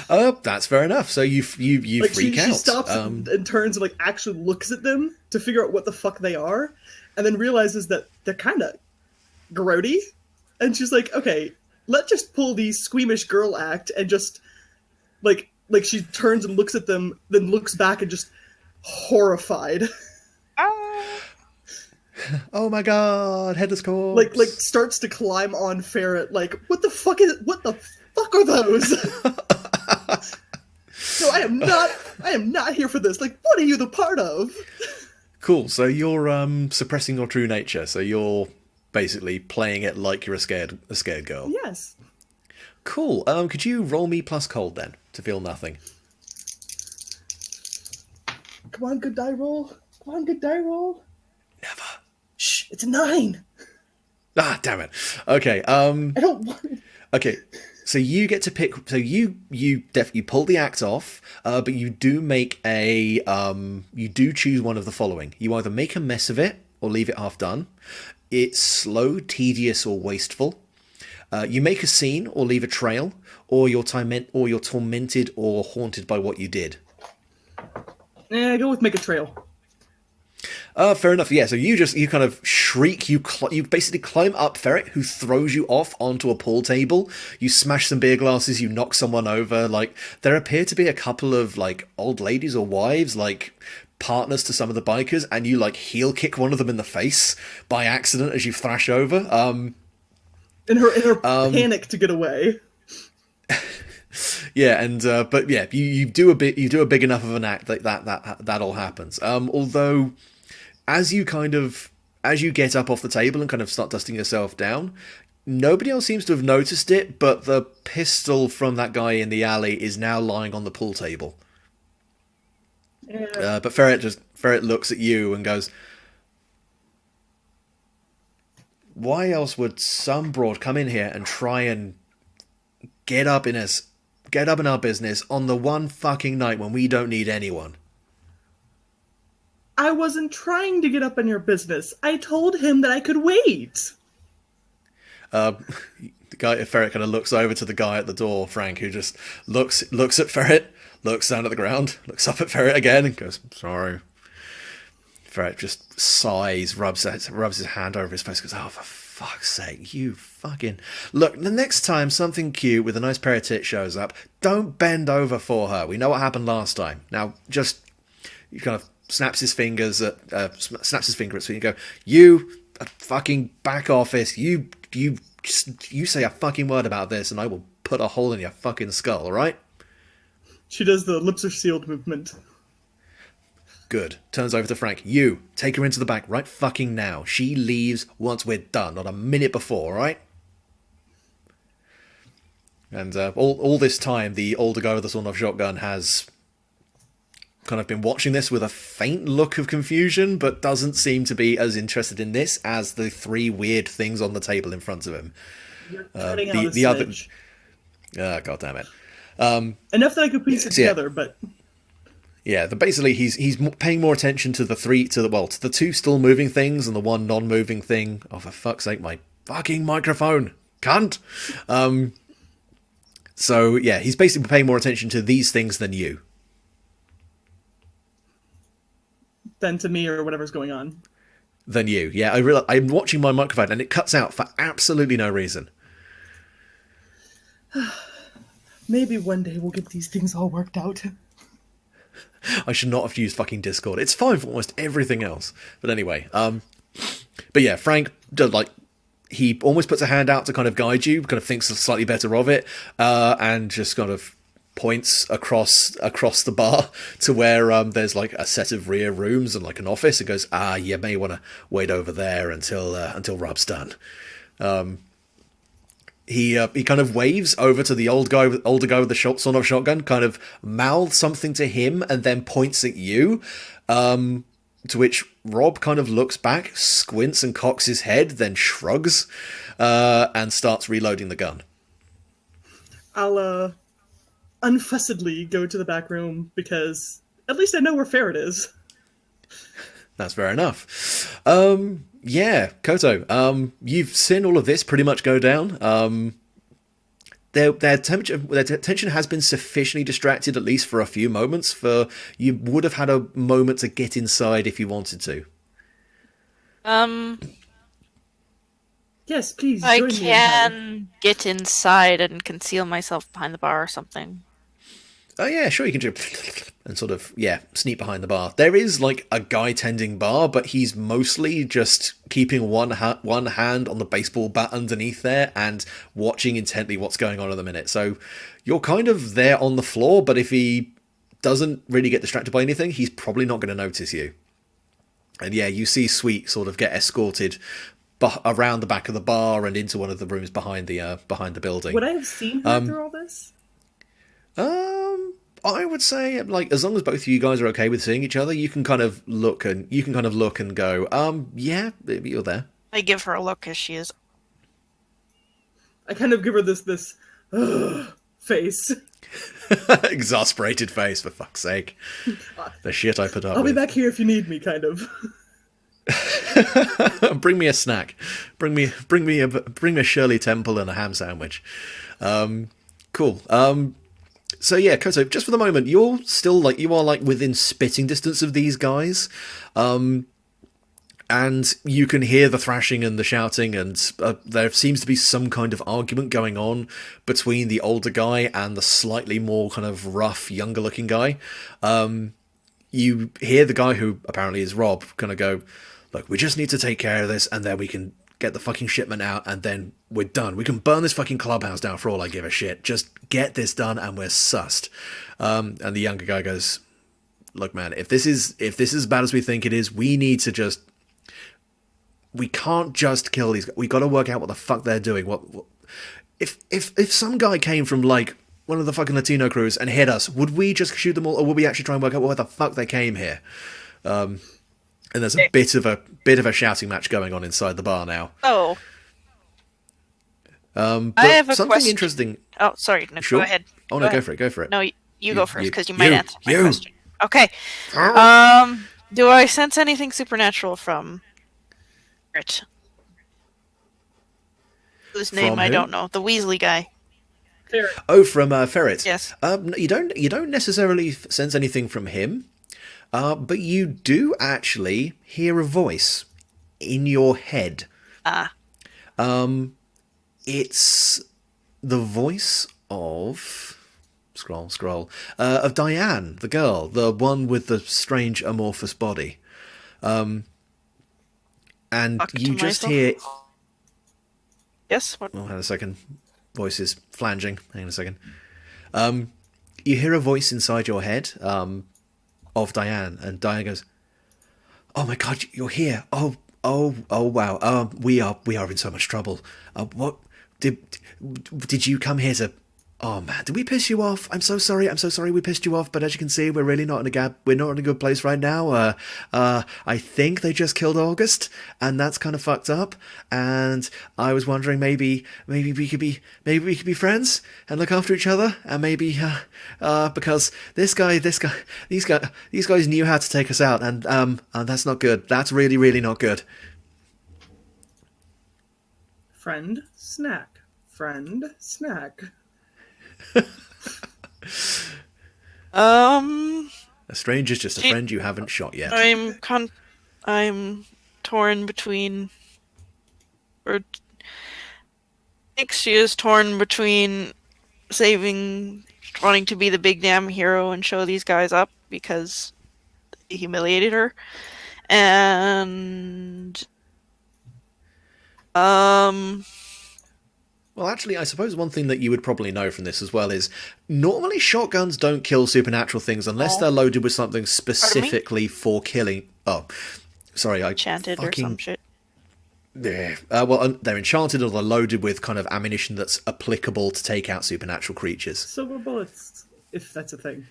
That's fair enough. So you Like, freak out. She stops and turns and like actually looks at them to figure out what the fuck they are, and then realizes that they're kind of grody, and she's like, okay, let's just pull the squeamish girl act and just like she turns and looks at them, then looks back and just horrified. Oh my god, headless corpse. like starts to climb on Ferret. Like, what the fuck are those? No, I am not here for this. Like, what are you the part of? Cool. So you're suppressing your true nature. So you're basically playing it like you're a scared girl. Yes. Cool. Could you roll me plus cold then to feel nothing? Come on, good die roll. Never. Shh, it's a 9. Ah, damn it. Okay. I don't want it. Okay. So you get to pick. So you definitely pull the act off, but you do make a. You do choose one of the following. You either make a mess of it or leave it half done. It's slow, tedious, or wasteful. You make a scene or leave a trail, or you're tormented or haunted by what you did. Go with make a trail. Fair enough. Yeah. So you kind of shriek. You basically climb up Ferret, who throws you off onto a pool table. You smash some beer glasses. You knock someone over. Like, there appear to be a couple of like old ladies or wives, like partners to some of the bikers, and you like heel kick one of them in the face by accident as you thrash over. In her panic to get away. Yeah, and but yeah, you do a big enough of an act that all happens. Although, as you get up off the table and kind of start dusting yourself down, nobody else seems to have noticed it, but the pistol from that guy in the alley is now lying on the pool table. Yeah. But Ferret looks at you and goes, "Why else would some broad come in here and try and get up in our business on the one fucking night when we don't need anyone?" I wasn't trying to get up in your business. I told him that I could wait. The guy Ferret kind of looks over to the guy at the door, Frank, who just looks at Ferret, looks down at the ground, looks up at Ferret again, and goes, "Sorry." Ferret just sighs, rubs his hand over his face, goes, "Oh, for fuck's sake, you fucking... Look, the next time something cute with a nice pair of tits shows up, don't bend over for her. We know what happened last time. Now, just... He kind of snaps his finger at Sweet and go, you, fucking back office, you say a fucking word about this and I will put a hole in your fucking skull, alright? She does the lips are sealed movement. Good. Turns over to Frank. You, take her into the back right fucking now. She leaves once we're done, not a minute before, alright? And all this time, the older guy with the sawn-off shotgun has kind of been watching this with a faint look of confusion, but doesn't seem to be as interested in this as the three weird things on the table in front of him. You're cutting out a the other... smidge. God damn it. Enough that I could piece it together, but... Yeah, basically he's paying more attention to the two still moving things and the one non-moving thing. Oh, for fuck's sake, my fucking microphone, cunt! So yeah, he's basically paying more attention to these things than you. Than to me or whatever's going on. Than you, yeah. I'm watching my microphone and it cuts out for absolutely no reason. Maybe one day we'll get these things all worked out. I should not have used fucking Discord. It's fine for almost everything else. But anyway, but yeah, Frank, he almost puts a hand out to kind of guide you, kind of thinks slightly better of it, and just kind of points across the bar to where there's like a set of rear rooms and like an office. It goes, you may want to wait over there until Rob's done. He kind of waves over to the older guy with the sawn-off shotgun, kind of mouths something to him, and then points at you. To which Rob kind of looks back, squints and cocks his head, then shrugs, and starts reloading the gun. I'll unfussedly go to the back room because at least I know where Ferret is. That's fair enough. Yeah, Koto, you've seen all of this pretty much go down. Their attention has been sufficiently distracted, at least for a few moments, for you would have had a moment to get inside if you wanted to. Yes, please. I join me can get inside and conceal myself behind the bar or something. Oh yeah, sure, you can do and sort of, yeah, sneak behind the bar. There is like a guy tending bar, but he's mostly just keeping one hand on the baseball bat underneath there and watching intently what's going on at the minute. So you're kind of there on the floor, but if he doesn't really get distracted by anything, he's probably not going to notice you. And yeah, you see Sweet sort of get escorted around the back of the bar and into one of the rooms behind the building. Would I have seen her through all this? I would say, like, as long as both of you guys are okay with seeing each other, you can kind of look and go, yeah, you're there. I give her a look as she is. I kind of give her this face. Exasperated face, for fuck's sake. The shit I put up I'll with. be back here if you need me, kind of. Bring me a snack. Bring me a Shirley Temple and a ham sandwich. Cool. So yeah, Koto, just for the moment, you are within spitting distance of these guys, and you can hear the thrashing and the shouting, and there seems to be some kind of argument going on between the older guy and the slightly more kind of rough, younger-looking guy. You hear the guy who apparently is Rob kind of go, "Look, we just need to take care of this, and then we can get the fucking shipment out, and then we're done. We can burn this fucking clubhouse down for all I give a shit. Just get this done, and we're sussed." And the younger guy goes, "Look, man, if this is as bad as we think it is, we need to we can't just kill these guys. We got to work out what the fuck they're doing. What if some guy came from like one of the fucking Latino crews and hit us? Would we just shoot them all, or would we actually try and work out why the fuck they came here?" And there's a bit of a shouting match going on inside the bar now. Oh. But I have a something question. interesting. Oh, sorry. No, Sure? Go ahead. Oh no, go for it. Go for it. No, you go first because you might you- answer my you. question. Okay. Do I sense anything supernatural from Ferret? Whose name From I who? don't know. The Weasley guy. Ferret. Oh, from Ferret. Yes. No, you don't necessarily sense anything from him, but you do actually hear a voice in your head. Ah. It's the voice of... Scroll. Of Diane, the girl, the one with the strange amorphous body. And Talking you to just myself. hear... Yes. What? Oh, hang on a second. Voice is flanging. Hang on a second. You hear a voice inside your head of Diane, and Diane goes, "Oh my God, you're here! Oh, wow! We are in so much trouble. What did you come here to? Oh man, did we piss you off? I'm so sorry. We pissed you off. But as you can see, we're really not in a good place right now. I think they just killed August, and that's kind of fucked up. And I was wondering maybe we could be friends and look after each other, and maybe because these guys knew how to take us out, and that's not good. That's really, really not good." Friend, snack. Friend, snack. A stranger's just a friend you haven't shot yet. I'm torn between, or I think she is torn between wanting to be the big damn hero and show these guys up because they humiliated her, and Well, actually, I suppose one thing that you would probably know from this as well is normally shotguns don't kill supernatural things unless they're loaded with something specifically for killing. Oh, sorry, I enchanted fucking... or some shit. Yeah. They're enchanted or they're loaded with kind of ammunition that's applicable to take out supernatural creatures. Silver bullets, if that's a thing.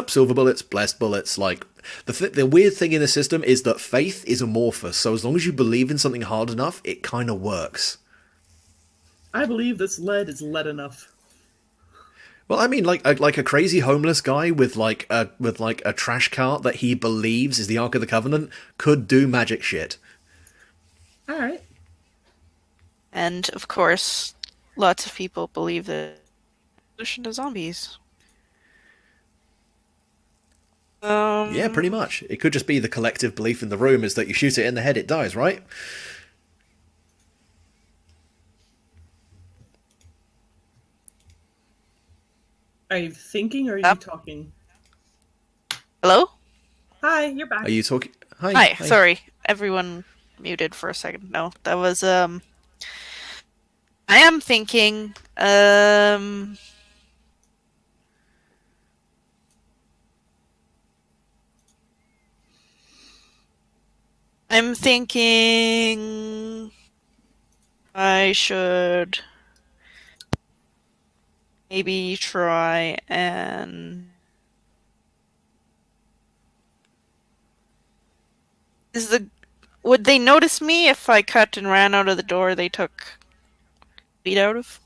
Silver bullets, blessed bullets. Like the weird thing in the system is that faith is amorphous, so as long as you believe in something hard enough, it kind of works. I believe this lead is lead enough. Well, I mean, like a crazy homeless guy with a trash cart that he believes is the Ark of the Covenant could do magic shit. All right. And of course, lots of people believe that solution to zombies. Yeah, pretty much. It could just be the collective belief in the room is that you shoot it in the head, it dies, right? Are you thinking or are you talking? Hello? Hi, you're back. Are you talking? Hi. Sorry, everyone muted for a second. No, that was I am thinking. I'm thinking I should maybe try and would they notice me if I cut and ran out of the door they took feet out of?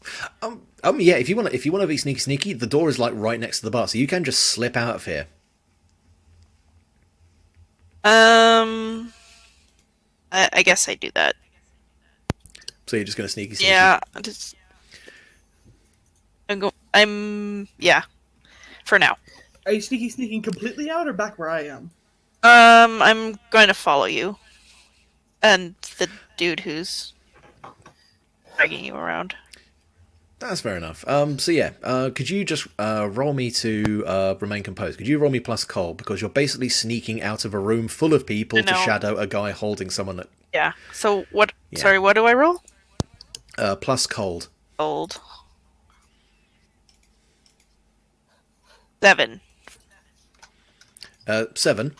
Yeah, if you want to be sneaky, the door is like right next to the bar, so you can just slip out of here. I guess I do that. So you're just gonna sneaky. Yeah, yeah, for now. Are you sneaking completely out or back where I am? I'm going to follow you. And the dude who's dragging you around. That's fair enough. So yeah, could you just roll me to remain composed? Could you roll me plus cold? Because you're basically sneaking out of a room full of people to shadow a guy holding someone. Yeah. So what? Yeah. Sorry, what do I roll? Plus cold. Cold. 7. 7.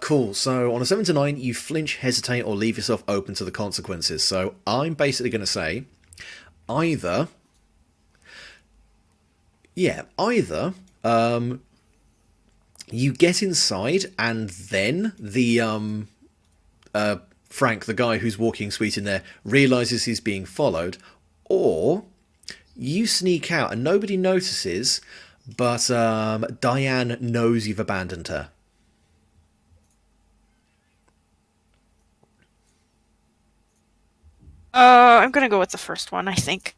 Cool. So on a 7 to 9, you flinch, hesitate, or leave yourself open to the consequences. So I'm basically going to say either you get inside and then the Frank, the guy who's walking sweet in there, realizes he's being followed, or you sneak out and nobody notices, but Diane knows you've abandoned her. I'm gonna go with the first one, I think.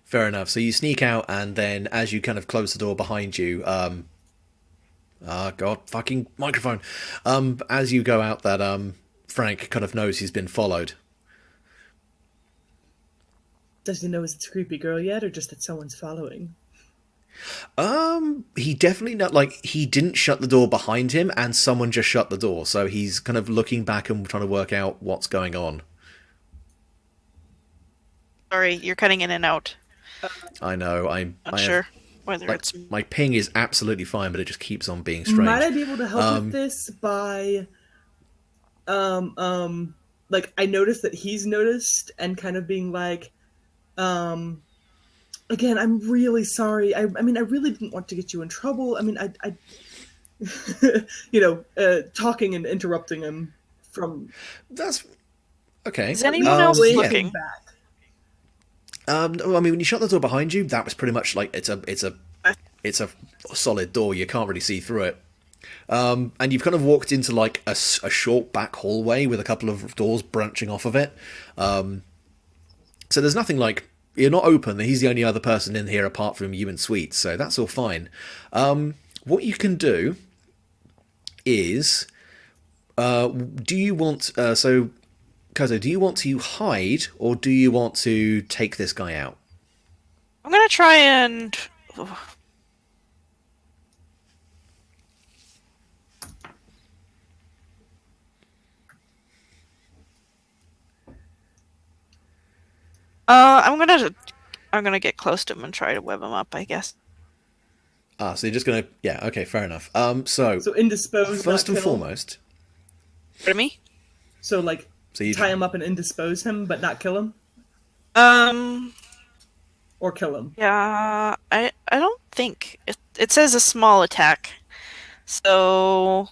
Fair enough. So you sneak out, and then as you kind of close the door behind you, Ah, God, fucking microphone. As you go out that, Frank kind of knows he's been followed. Does he know it's a creepy girl yet, or just that someone's following? He definitely not, like, he didn't shut the door behind him, and someone just shut the door, so he's kind of looking back and trying to work out what's going on. Sorry, you're cutting in and out. I know, Not sure whether like, it's... my ping is absolutely fine, but it just keeps on being strange. Might I be able to help with this by, like, I noticed that he's noticed and kind of being like, again, I'm really sorry. I mean, I really didn't want to get you in trouble. I mean, I talking and interrupting him from... That's okay. Is anyone else way looking? back. I mean, when you shut the door behind you, that was pretty much like it's a solid door. You can't really see through it. And you've kind of walked into like a short back hallway with a couple of doors branching off of it. So there's nothing like, you're not open. He's the only other person in here apart from you and Sweet, so that's all fine. What you can do is, do you want Kozo, do you want to hide, or do you want to take this guy out? I'm gonna try and... I'm gonna get close to him and try to web him up, I guess. So you're just gonna... Yeah, okay, fair enough. So Indispose, first not and kill. foremost... Pardon me? So, like, So you tie him up and indispose him, but not kill him? Or kill him? Yeah, I don't think... It says a small attack. So...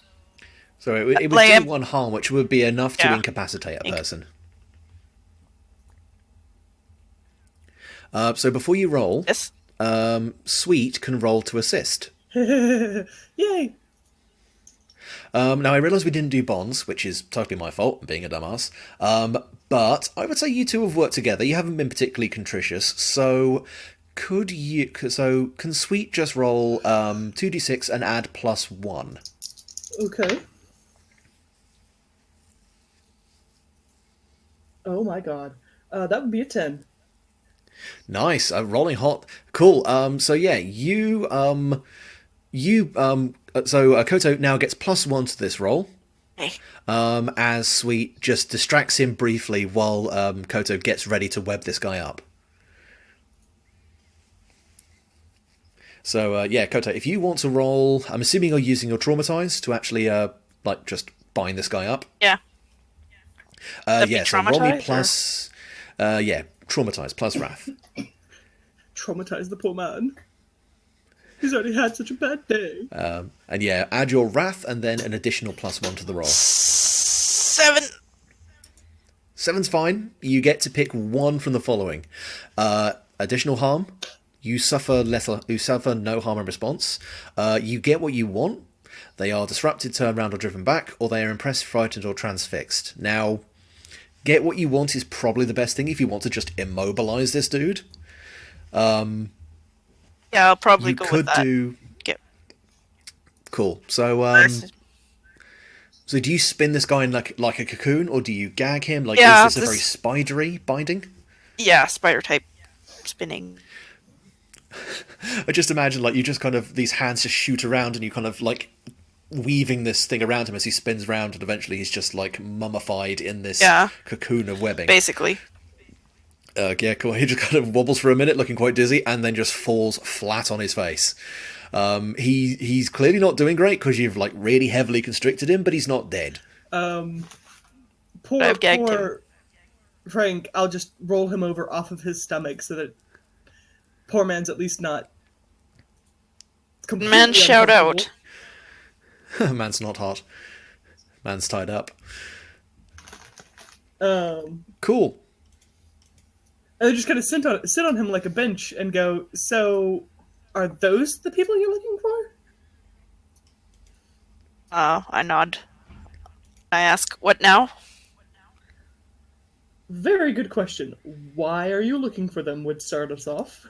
So it would Like, do one harm, which would be enough to Yeah. incapacitate a person. So before you roll, Yes. Sweet can roll to assist. Yay! Now, I realise we didn't do bonds, which is totally my fault, being a dumbass. But I would say you two have worked together. You haven't been particularly contritious, so can Sweet just roll 2d6 and add +1? Okay. Oh my god. That would be a 10. Nice, rolling hot, cool. So yeah, Koto now gets +1 to this roll. Hey. As Sweet just distracts him briefly while Koto gets ready to web this guy up. So yeah, Koto, if you want to roll, I'm assuming you're using your traumatize to actually like just bind this guy up. Yeah. Yeah, so roll me Traumatize, plus yeah, traumatize plus wrath. Traumatize the poor man. He's already had such a bad day. And yeah, add your wrath and then an additional +1 to the roll. 7. 7's fine. You get to pick one from the following: additional harm. You suffer no harm in response. You get what you want. They are disrupted, turned around, or driven back, or they are impressed, frightened, or transfixed. Now, get what you want is probably the best thing if you want to just immobilize this dude. Yeah, I'll probably You go could with that. do. Get... Cool. So, so do you spin this guy in like a cocoon, or do you gag him? Like, Yeah, is this a very spidery binding? Yeah, spider type spinning. I just imagine like you just kind of these hands just shoot around and you kind of like weaving this thing around him as he spins around, and eventually he's just like mummified in this cocoon of webbing. Basically. Yeah, cool. He just kind of wobbles for a minute, looking quite dizzy, and then just falls flat on his face. He's clearly not doing great because you've like really heavily constricted him, but he's not dead. I've gagged him. Frank. I'll just roll him over off of his stomach so that poor man's at least not completely Man, shout out. Man's not hot. Man's tied up. Cool. And they just kind of sit on him like a bench and go, so, are those the people you're looking for? I nod. I ask, what now? Very good question. Why are you looking for them would start us off.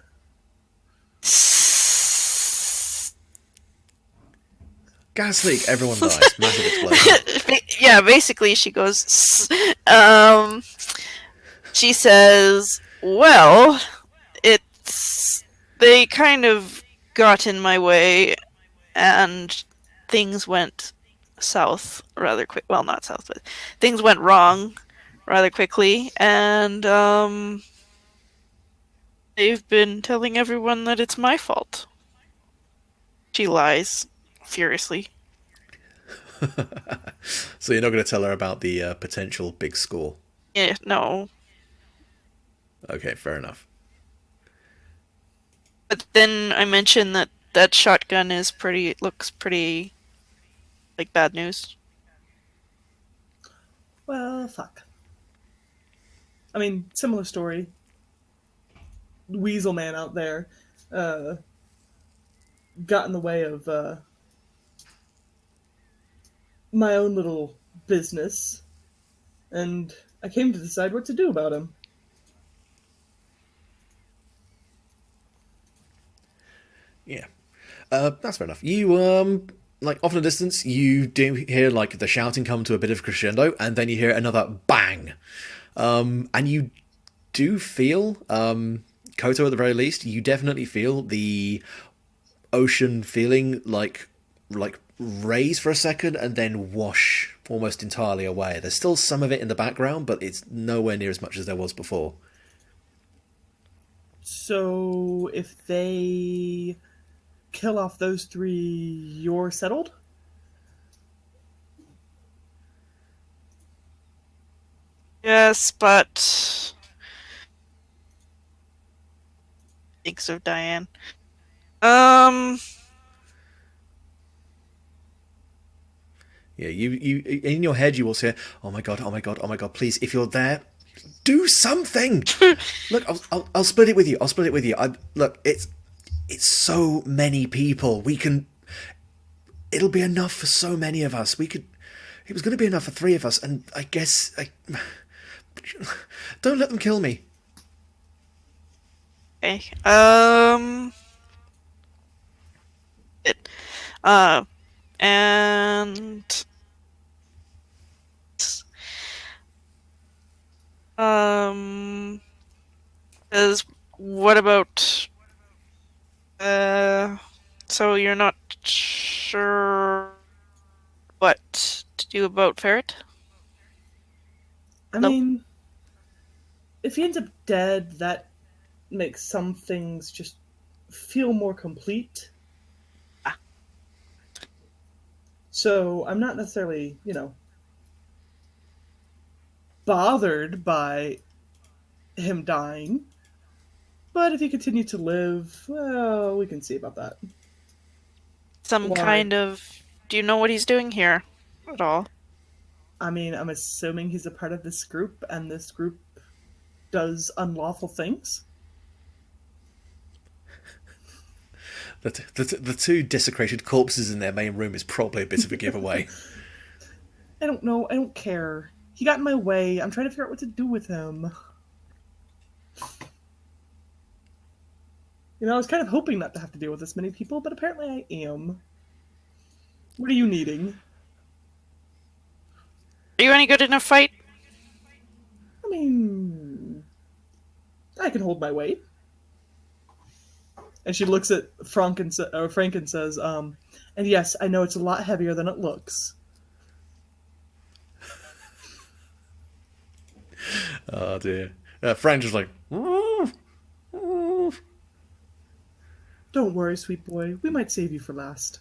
Gas leak. Everyone dies. Massive explosion. Yeah, basically she goes, she says, well, they kind of got in my way and things went south rather quick. Well, not south, but things went wrong rather quickly, and they've been telling everyone that it's my fault. She lies furiously. So you're not going to tell her about the potential big score? Yeah, no. Okay, fair enough. But then I mentioned that shotgun looks pretty like bad news. Well, fuck. I mean, similar story. Weasel Man out there got in the way of my own little business, and I came to decide what to do about him. Yeah. That's fair enough. You, like, off in the distance, you do hear, like, the shouting come to a bit of crescendo, and then you hear another bang. And you do feel, Koto at the very least, you definitely feel the ocean feeling like raise for a second and then wash almost entirely away. There's still some of it in the background, but it's nowhere near as much as there was before. So, if they kill off those three, you're settled? Yes, but thinks of Diane. Yeah, you in your head you will say, "Oh my god, oh my god, oh my god! Please, if you're there, do something." Look, I'll split it with you. I'll split it with you. Look, it's so many people. It'll be enough for so many of us. It was going to be enough for 3 of us, and I guess don't let them kill me. Okay. And is what about so you're not sure what to do about Ferret? I Nope. mean, if he ends up dead, that makes some things just feel more complete. So I'm not necessarily, bothered by him dying. But if he continued to live, well, we can see about that. Some Why? kind of... Do you know what he's doing here at all? I mean, I'm assuming he's a part of this group, and this group does unlawful things. The 2 desecrated corpses in their main room is probably a bit of a giveaway. I don't know. I don't care. He got in my way. I'm trying to figure out what to do with him. I was kind of hoping not to have to deal with this many people, but apparently I am. What are you needing? Are you any good in a fight? I mean, I can hold my weight. And she looks at Frank and says, and yes, I know it's a lot heavier than it looks. Oh dear. Frank just like, "Ooh, ooh." Don't worry, sweet boy. We might save you for last.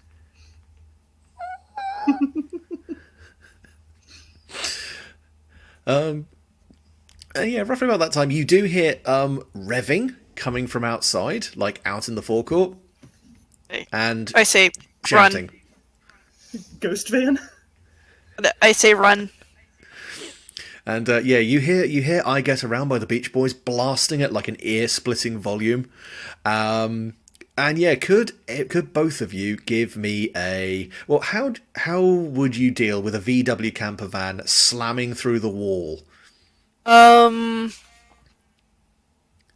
Yeah, roughly about that time, you do hear revving coming from outside, like out in the forecourt, and I say shouting. run. Ghost van? I say run. And yeah, you hear "I Get Around" by the Beach Boys blasting at like an ear-splitting volume. And yeah, could both of you give me a... Well, how would you deal with a VW camper van slamming through the wall? I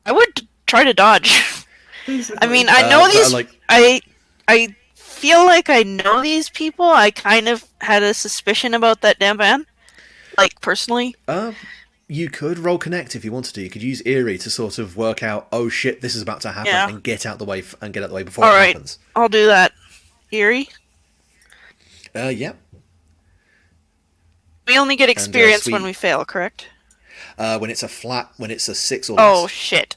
would try to dodge. Basically. I mean, I know these. like- I feel like I know these people. I kind of had a suspicion about that damn van, like personally. You could roll connect if you wanted to. You could use Eerie to sort of work out, oh shit, this is about to happen, Yeah. and get out the way before All it right, happens. I'll do that. Eerie. Yeah. We only get experience when Sweet. we fail, correct? When it's a 6 or Oh less. shit.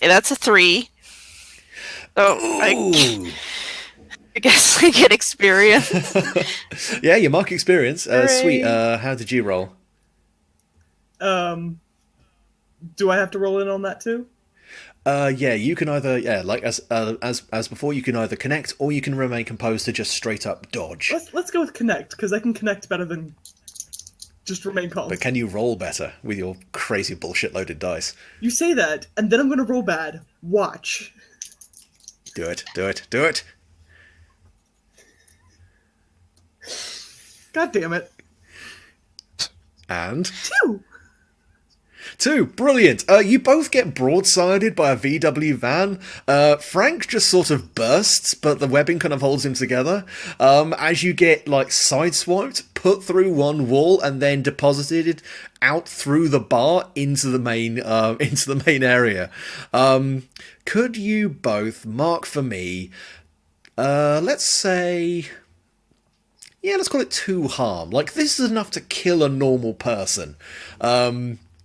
Yeah, that's a 3. So Ooh. I guess I get experience. Yeah, you mark experience. Sweet. Hooray. How did you roll? Do I have to roll in on that too? Yeah, you can either as before, you can either connect or you can remain composed to just straight up dodge. Let's go with connect, because I can connect better than just remain calm. But can you roll better with your crazy bullshit loaded dice? You say that, and then I'm gonna roll bad. Watch. Do it, do it, do it. God damn it. And 2! 2, brilliant. You both get broadsided by a VW van. Frank just sort of bursts, but the webbing kind of holds him together. As you get like sideswiped, put through one wall, and then deposited out through the bar into the main area. Could you both mark for me? Let's say. Yeah, let's call it 2 harm. Like, this is enough to kill a normal person.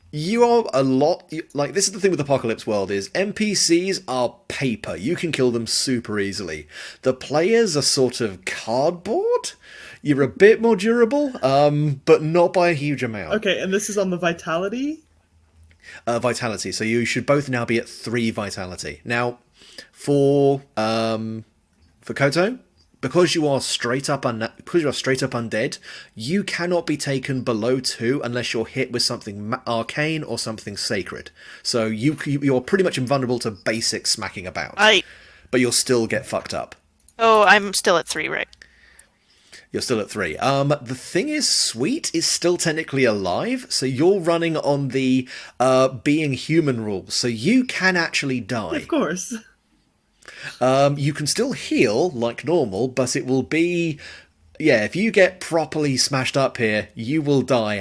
You are a lot... Like, this is the thing with Apocalypse World, is NPCs are paper. You can kill them super easily. The players are sort of cardboard. You're a bit more durable, but not by a huge amount. Okay, and this is on the vitality? Vitality. So you should both now be at 3 vitality. Now, for Koto... Because you are straight up undead, you cannot be taken below 2 unless you're hit with something arcane or something sacred. So you're pretty much invulnerable to basic smacking about. But you'll still get fucked up. Oh, I'm still at 3, right? You're still at 3. The thing is, Sweet is still technically alive, so you're running on the being human rules, so you can actually die. Of course. You can still heal like normal, but it will be... Yeah, if you get properly smashed up here, you will die.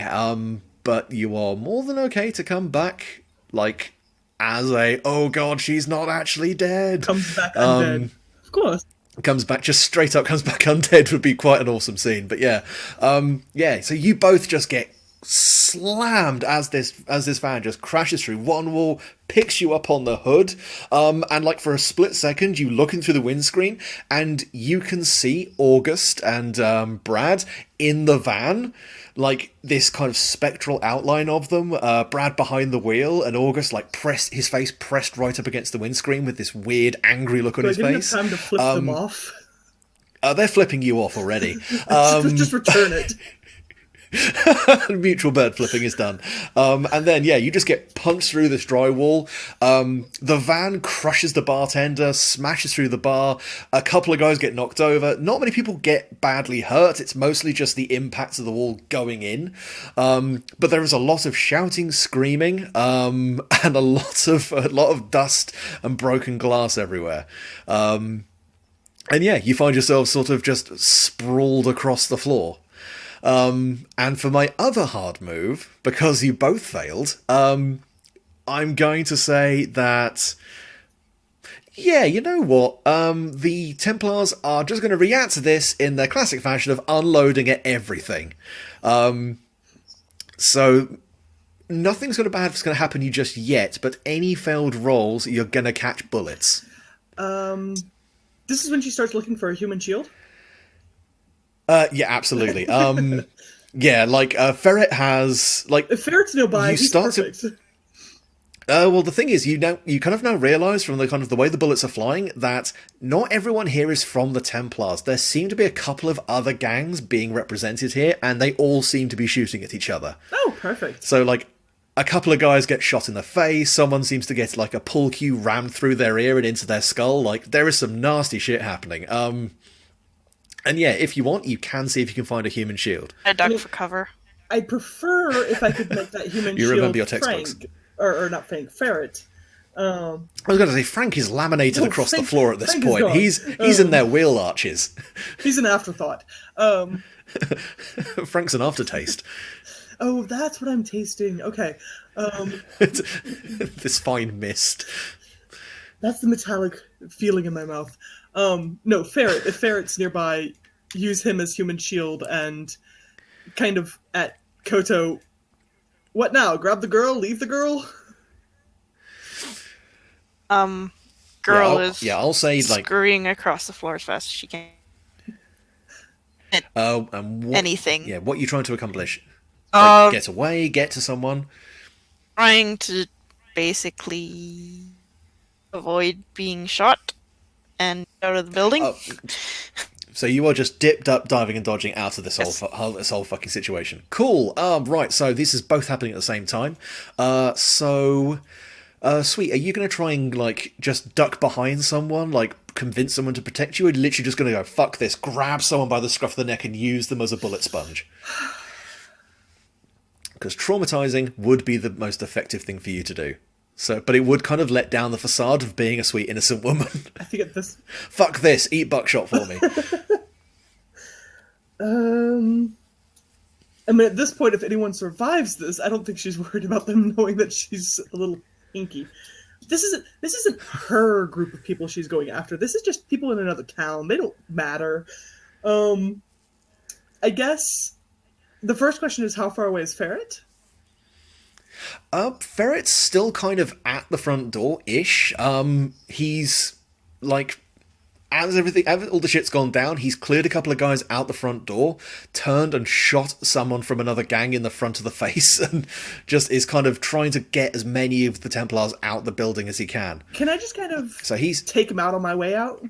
But you are more than okay to come back, like, as a, oh god, she's not actually dead. Comes back undead. Of course. Comes back undead would be quite an awesome scene. But yeah. Yeah, so you both just get slammed as this van just crashes through one wall, picks you up on the hood, and like for a split second you look in through the windscreen and you can see August and Brad in the van, like this kind of spectral outline of them, Brad behind the wheel and August like his face pressed right up against the windscreen with this weird angry look on his face. Time to flip them off. They're flipping you off already. Just return it. Mutual bird flipping is done. And then, yeah, you just get punched through this drywall. The van crushes the bartender, smashes through the bar. A couple of guys get knocked over. Not many people get badly hurt. It's mostly just the impacts of the wall going in. But there is a lot of shouting, screaming, and a lot of dust and broken glass everywhere. And yeah, you find yourself sort of just sprawled across the floor. And for my other hard move, because you both failed, I'm going to say that, yeah, you know what? The Templars are just going to react to this in their classic fashion of unloading at everything. So nothing's going to happen to you just yet, but any failed rolls, you're going to catch bullets. This is when she starts looking for a human shield? Yeah, absolutely. Yeah, like, Ferret has, like... If Ferret's nearby, he's perfect. Well, the thing is, you kind of now realise from the way the bullets are flying that not everyone here is from the Templars. There seem to be a couple of other gangs being represented here, and they all seem to be shooting at each other. Oh, perfect. So, like, a couple of guys get shot in the face, someone seems to get, like, a pull cue rammed through their ear and into their skull. Like, there is some nasty shit happening. And yeah, if you want, you can see if you can find a human shield. I duck for cover. I'd prefer if I could make that human You shield remember your Frank, textbooks. or not Frank, Ferret. Um, I was going to say, Frank is laminated Oh, across the Frank- floor at this Frank is point. gone. He's in their wheel arches. he's an afterthought. Um, Frank's an aftertaste. oh, that's what I'm tasting. Okay. This fine mist. That's the metallic feeling in my mouth. No, Ferret. If Ferret's nearby, use him as human shield and kind of at Koto. What now? Grab the girl? Leave the girl? Girl is I'll say like scurrying across the floor as fast as she can. and what, Anything. Yeah, what are you trying to accomplish? Um, Get away, get to someone. Trying to basically avoid being shot and out of the building. Oh, so you are just dipped up, diving and dodging out of this Yes. whole fucking situation. Cool. Right. So this is both happening at the same time. Sweet. Are you going to try and like just duck behind someone, like convince someone to protect you, or are you literally just going to go fuck this, grab someone by the scruff of the neck and use them as a bullet sponge? Because traumatizing would be the most effective thing for you to do. So, but it would kind of let down the facade of being a sweet innocent woman. I think at this. Fuck this, eat buckshot for me. I mean, at this point, if anyone survives this, I don't think she's worried about them knowing that she's a little hinky. This isn't her group of people she's going after. This is just people in another town. They don't matter. I guess the first question is, how far away is Ferret? Ferret's still kind of at the front door-ish. He's like, as all the shit's gone down, he's cleared a couple of guys out the front door, turned and shot someone from another gang in the front of the face, and just is kind of trying to get as many of the Templars out the building as he can. Can I just kind of So he's take him out on my way out?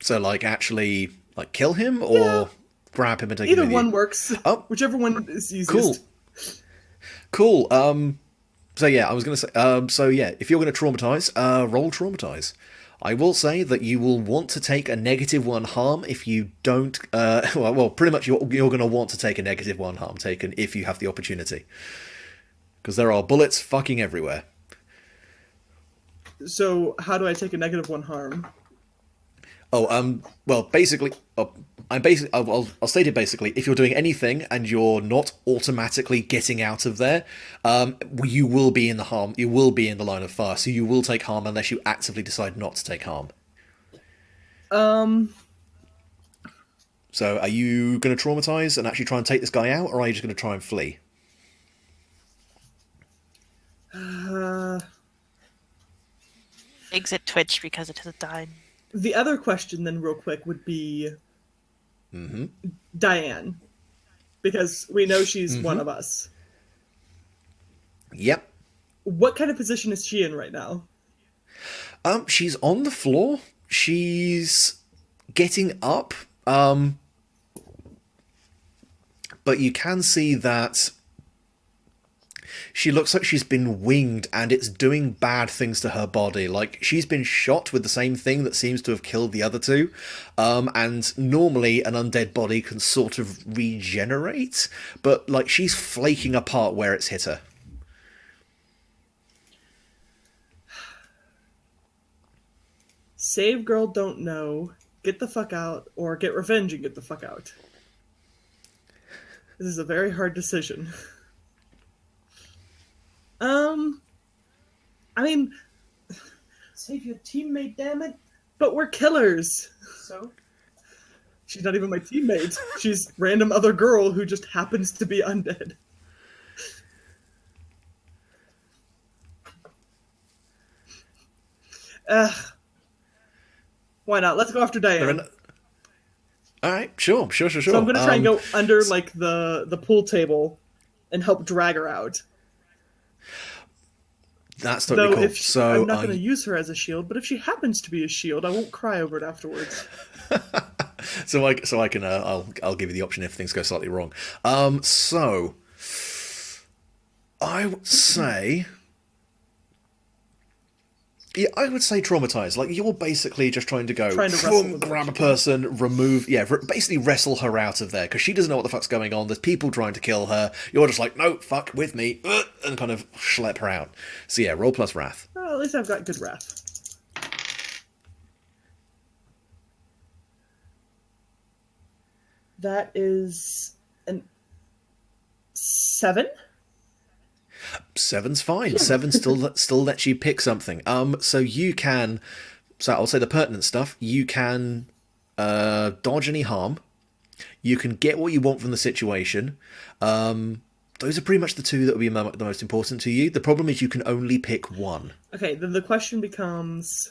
so like actually like kill him or grab him and take him Either with one you? works. Oh. Whichever one is easiest. Cool. So yeah, I was going to say, so yeah, if you're going to traumatize, roll traumatize. I will say that you will want to take a -1 harm if you don't, well, pretty much you're going to want to take a -1 harm taken if you have the opportunity. Because there are bullets fucking everywhere. So how do I take a -1 harm? Well, basically, I'll state it basically. If you're doing anything and you're not automatically getting out of there, you will be in the harm. You will be in the line of fire, so you will take harm unless you actively decide not to take harm. So, are you going to traumatize and actually try and take this guy out, or are you just going to try and flee? Exit Twitch because it has died. The other question, then, real quick, would be Diane, because we know she's one of us. Yep. What kind of position is she in right now? She's on the floor. She's getting up. But you can see that she looks like she's been winged and it's doing bad things to her body. Like, she's been shot with the same thing that seems to have killed the other two. And normally an undead body can sort of regenerate, but, like, she's flaking apart where it's hit her. Save girl, don't know. Get the fuck out, or get revenge and get the fuck out. This is a very hard decision. I mean, Save your teammate, damn it. but we're killers. So? She's not even my teammate. She's random other girl who just happens to be undead. Why not? Let's go after Diane. All right, sure. So I'm gonna try and go under like the pool table and help drag her out. That's totally cool. So I'm not going to use her as a shield, but if she happens to be a shield, I won't cry over it afterwards. so I can I'll give you the option if things go slightly wrong. So I would say Yeah, I would say traumatized. Like, you're basically just trying to go, Trying to wrestle with grab her. a person, remove, basically wrestle her out of there, because she doesn't know what the fuck's going on. There's people trying to kill her. You're just like, no, fuck, with me, and kind of schlep her out. So yeah, roll plus wrath. Well, at least I've got good wrath. That is an 7. 7's fine. 7 still lets you pick something. So you can, so I'll say the pertinent stuff. You can dodge any harm. You can get what you want from the situation. Those are pretty much the two that will be the most important to you. The problem is you can only pick one. Okay, then the question becomes...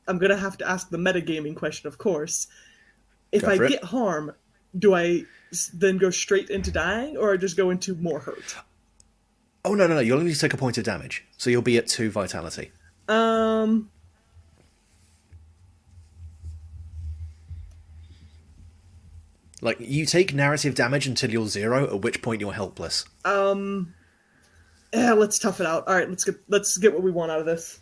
I'm going to have to ask the metagaming question, of course. If I get harm, do I then go straight into dying, or I just go into more hurt? Oh, no. You'll only take a point of damage. So you'll be at 2 vitality. Like, you take narrative damage until you're 0, at which point you're helpless. Yeah, let's tough it out. Alright, let's get what we want out of this.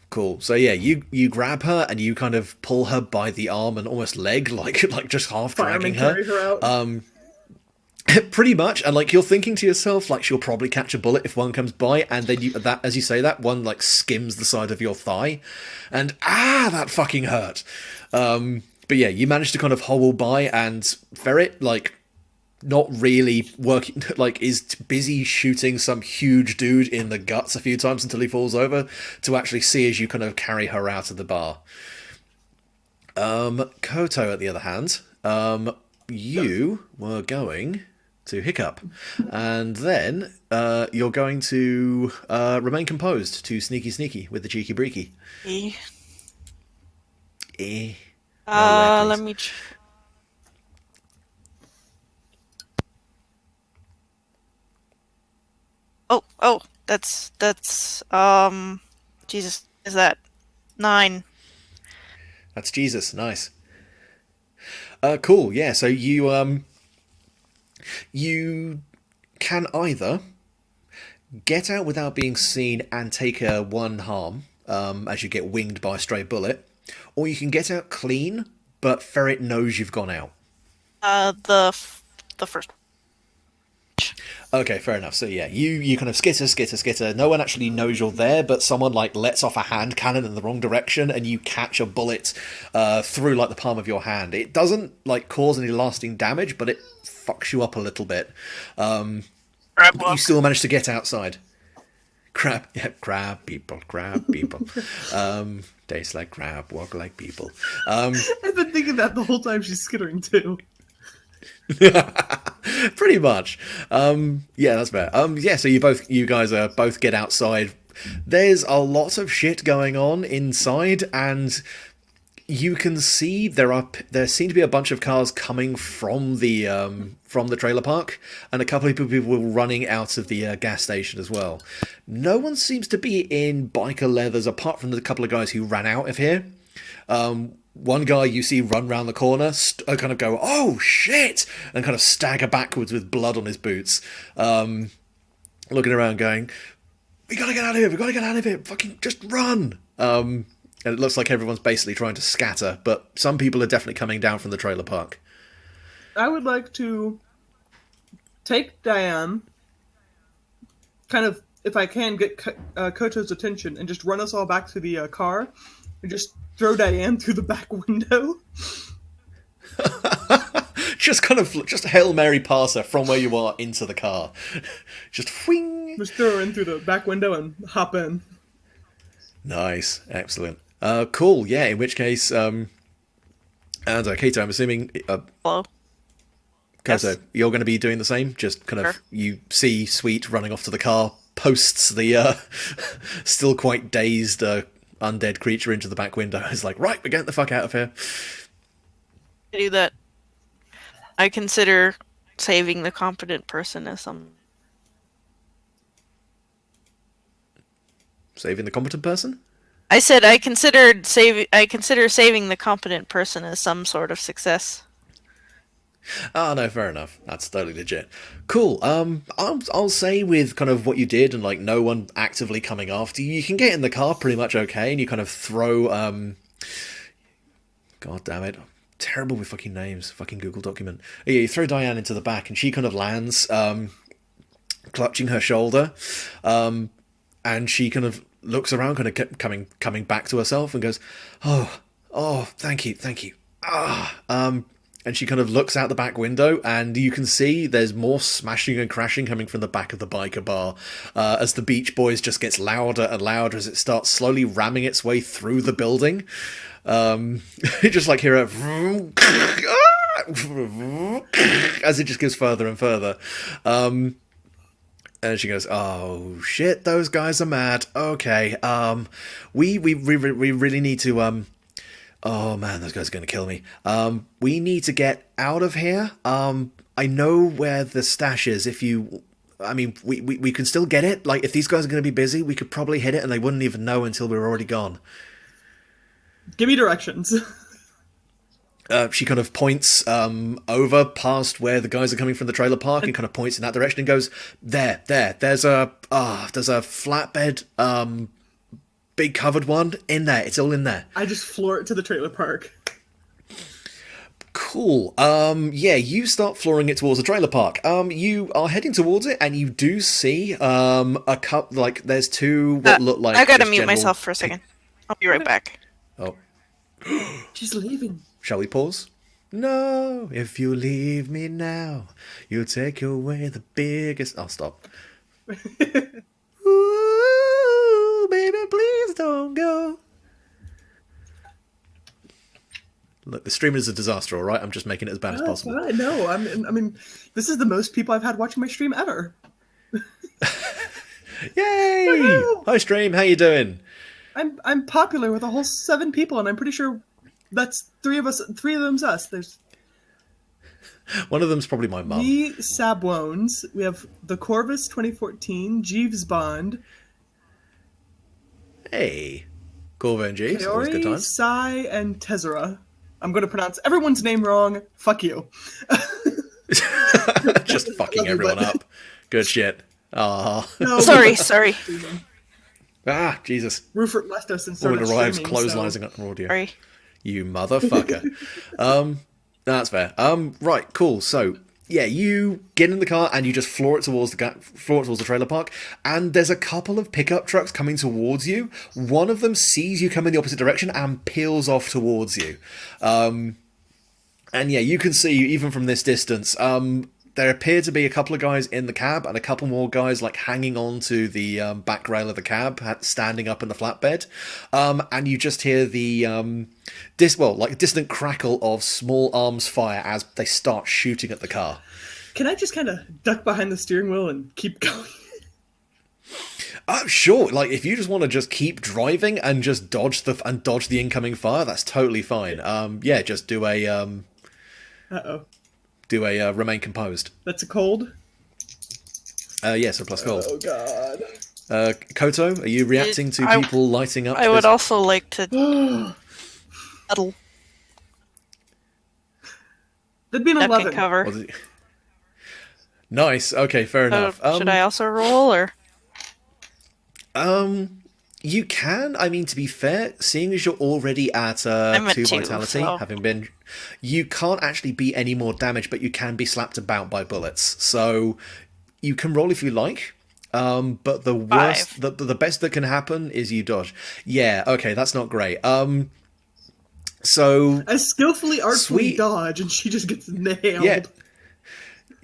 Cool. So yeah, you grab her and you kind of pull her by the arm and almost leg, like just half dragging her. Carry her out. Pretty much, and like you're thinking to yourself, like she'll probably catch a bullet if one comes by, and then as you say that, one like skims the side of your thigh, and that fucking hurt. But yeah, you manage to kind of hobble by, and Ferret, like, not really working, like, is busy shooting some huge dude in the guts a few times until he falls over, to actually see as you kind of carry her out of the bar. Koto, at the other hand, you were going to hiccup, and then you're going to remain composed to sneaky with the cheeky breaky. Let me... Oh, that's, Jesus, is that 9? That's Jesus, nice. Cool, yeah, so you can either get out without being seen and take a 1 harm, as you get winged by a stray bullet, or you can get out clean, but Ferret knows you've gone out. The first. Okay, fair enough. So yeah, you kind of skitter. No one actually knows you're there, but someone like lets off a hand cannon in the wrong direction, and you catch a bullet through like the palm of your hand. It doesn't like cause any lasting damage, but it fucks you up a little bit. But you still manage to get outside. Crab people. Taste like crab, walk like people. I've been thinking that the whole time she's skittering too. Pretty much. Yeah, that's fair. Yeah, so you guys both get outside. There's a lot of shit going on inside, and you can see there seem to be a bunch of cars coming from the trailer park, and a couple of people running out of the gas station as well. No one seems to be in biker leathers apart from the couple of guys who ran out of here. One guy you see run round the corner, kind of go, oh shit, and kind of stagger backwards with blood on his boots, looking around going, we gotta get out of here, fucking just run. And it looks like everyone's basically trying to scatter, but some people are definitely coming down from the trailer park. I would like to take Diane, kind of, if I can, get Koto's attention, and just run us all back to the car, and just throw Diane through the back window. just Hail Mary pass her from where you are into the car. Just whing. Just throw her in through the back window and hop in. Nice. Excellent. Cool. Yeah, in which case, and Kato, I'm assuming... Hello? Kato, Yes. You're going to be doing the same? Just kind of, you see Sweet running off to the car, posts the still quite dazed undead creature into the back window. It's like, right, we're getting the fuck out of here. I do that. I consider saving the competent person as some... Saving the competent person? I said I consider saving the competent person as some sort of success. Oh no, fair enough. That's totally legit. Cool. I'll say with kind of what you did and like no one actively coming after you, you can get in the car pretty much okay, and you kind of throw. God damn it, I'm terrible with fucking names. Fucking Google document. Yeah, you throw Diane into the back, and she kind of lands, clutching her shoulder, and she kind of looks around, kind of coming back to herself, and goes, "Oh, thank you." And she kind of looks out the back window, and you can see there's more smashing and crashing coming from the back of the biker bar, as the Beach Boys just gets louder and louder as it starts slowly ramming its way through the building. You just like hear it as it just goes further and further. And she goes, "Oh shit, those guys are mad. Okay, we really need to oh man, those guys are going to kill me. We need to get out of here. I know where the stash is. We can still get it. Like, if these guys are going to be busy, we could probably hit it and they wouldn't even know until we were already gone." Give me directions. She kind of points over past where the guys are coming from the trailer park and kind of points in that direction and goes, there. There's a flatbed, big covered one in there. It's all in there. I just floor it to the trailer park. Cool. Yeah, you start flooring it towards the trailer park. You are heading towards it, and you do see a cup. Like, there's two what look like. I gotta just mute general myself for a second. I'll be right back. Oh, She's leaving. shall we pause? No, if you leave me now, you'll take away the biggest. I'll stop. Ooh, baby, please don't go. Look, the stream is a disaster, all right? I'm just making it as bad as possible. I know. I mean, this is the most people I've had watching my stream ever. Yay! Woohoo! Hi, stream. How you doing? I'm popular with a whole 7 people, and I'm pretty sure that's 3 of us. 3 of them's us. There's One of them's probably my mum. me, Sabwones. We have the Corvus 2014, Jeeves Bond, Hey, Corvo and Jeeves. Always good Kaori, times. Sai, and Tezera. I'm going to pronounce everyone's name wrong. Fuck you. Just fucking Love you, everyone bud. up. Good shit. Ah, No, Sorry. Jesus. Rupert left us and Woman started arrives streaming, clotheslining up audio. Sorry. You motherfucker. That's fair. Right, cool. So, yeah, you get in the car and you just floor it towards the trailer park, and there's a couple of pickup trucks coming towards you. One of them sees you come in the opposite direction and peels off towards you. And yeah, you can see, even from this distance, there appear to be a couple of guys in the cab and a couple more guys like hanging on to the back rail of the cab, standing up in the flatbed. And you just hear the distant crackle of small arms fire as they start shooting at the car. Can I just kind of duck behind the steering wheel and keep going? Sure. Like, if you just want to just keep driving and just dodge the incoming fire, that's totally fine. Yeah, just do a Uh-oh. remain composed. That's a cold? Yes, a plus cold. Oh, God. Koto, are you reacting to people lighting up? I would also like to huddle. That'd be an Duck 11. and cover. What is it? Nice. Okay, fair enough. Should I also roll, or? You can. I mean, to be fair, seeing as you're already at I'm at 2 2, vitality, so- having been, you can't actually be any more damage, but you can be slapped about by bullets. So you can roll if you like. But the worst, 5. the best that can happen is you dodge. Yeah. Okay, that's not great. So I skillfully, artfully Sweet. dodge, and she just gets nailed. yeah.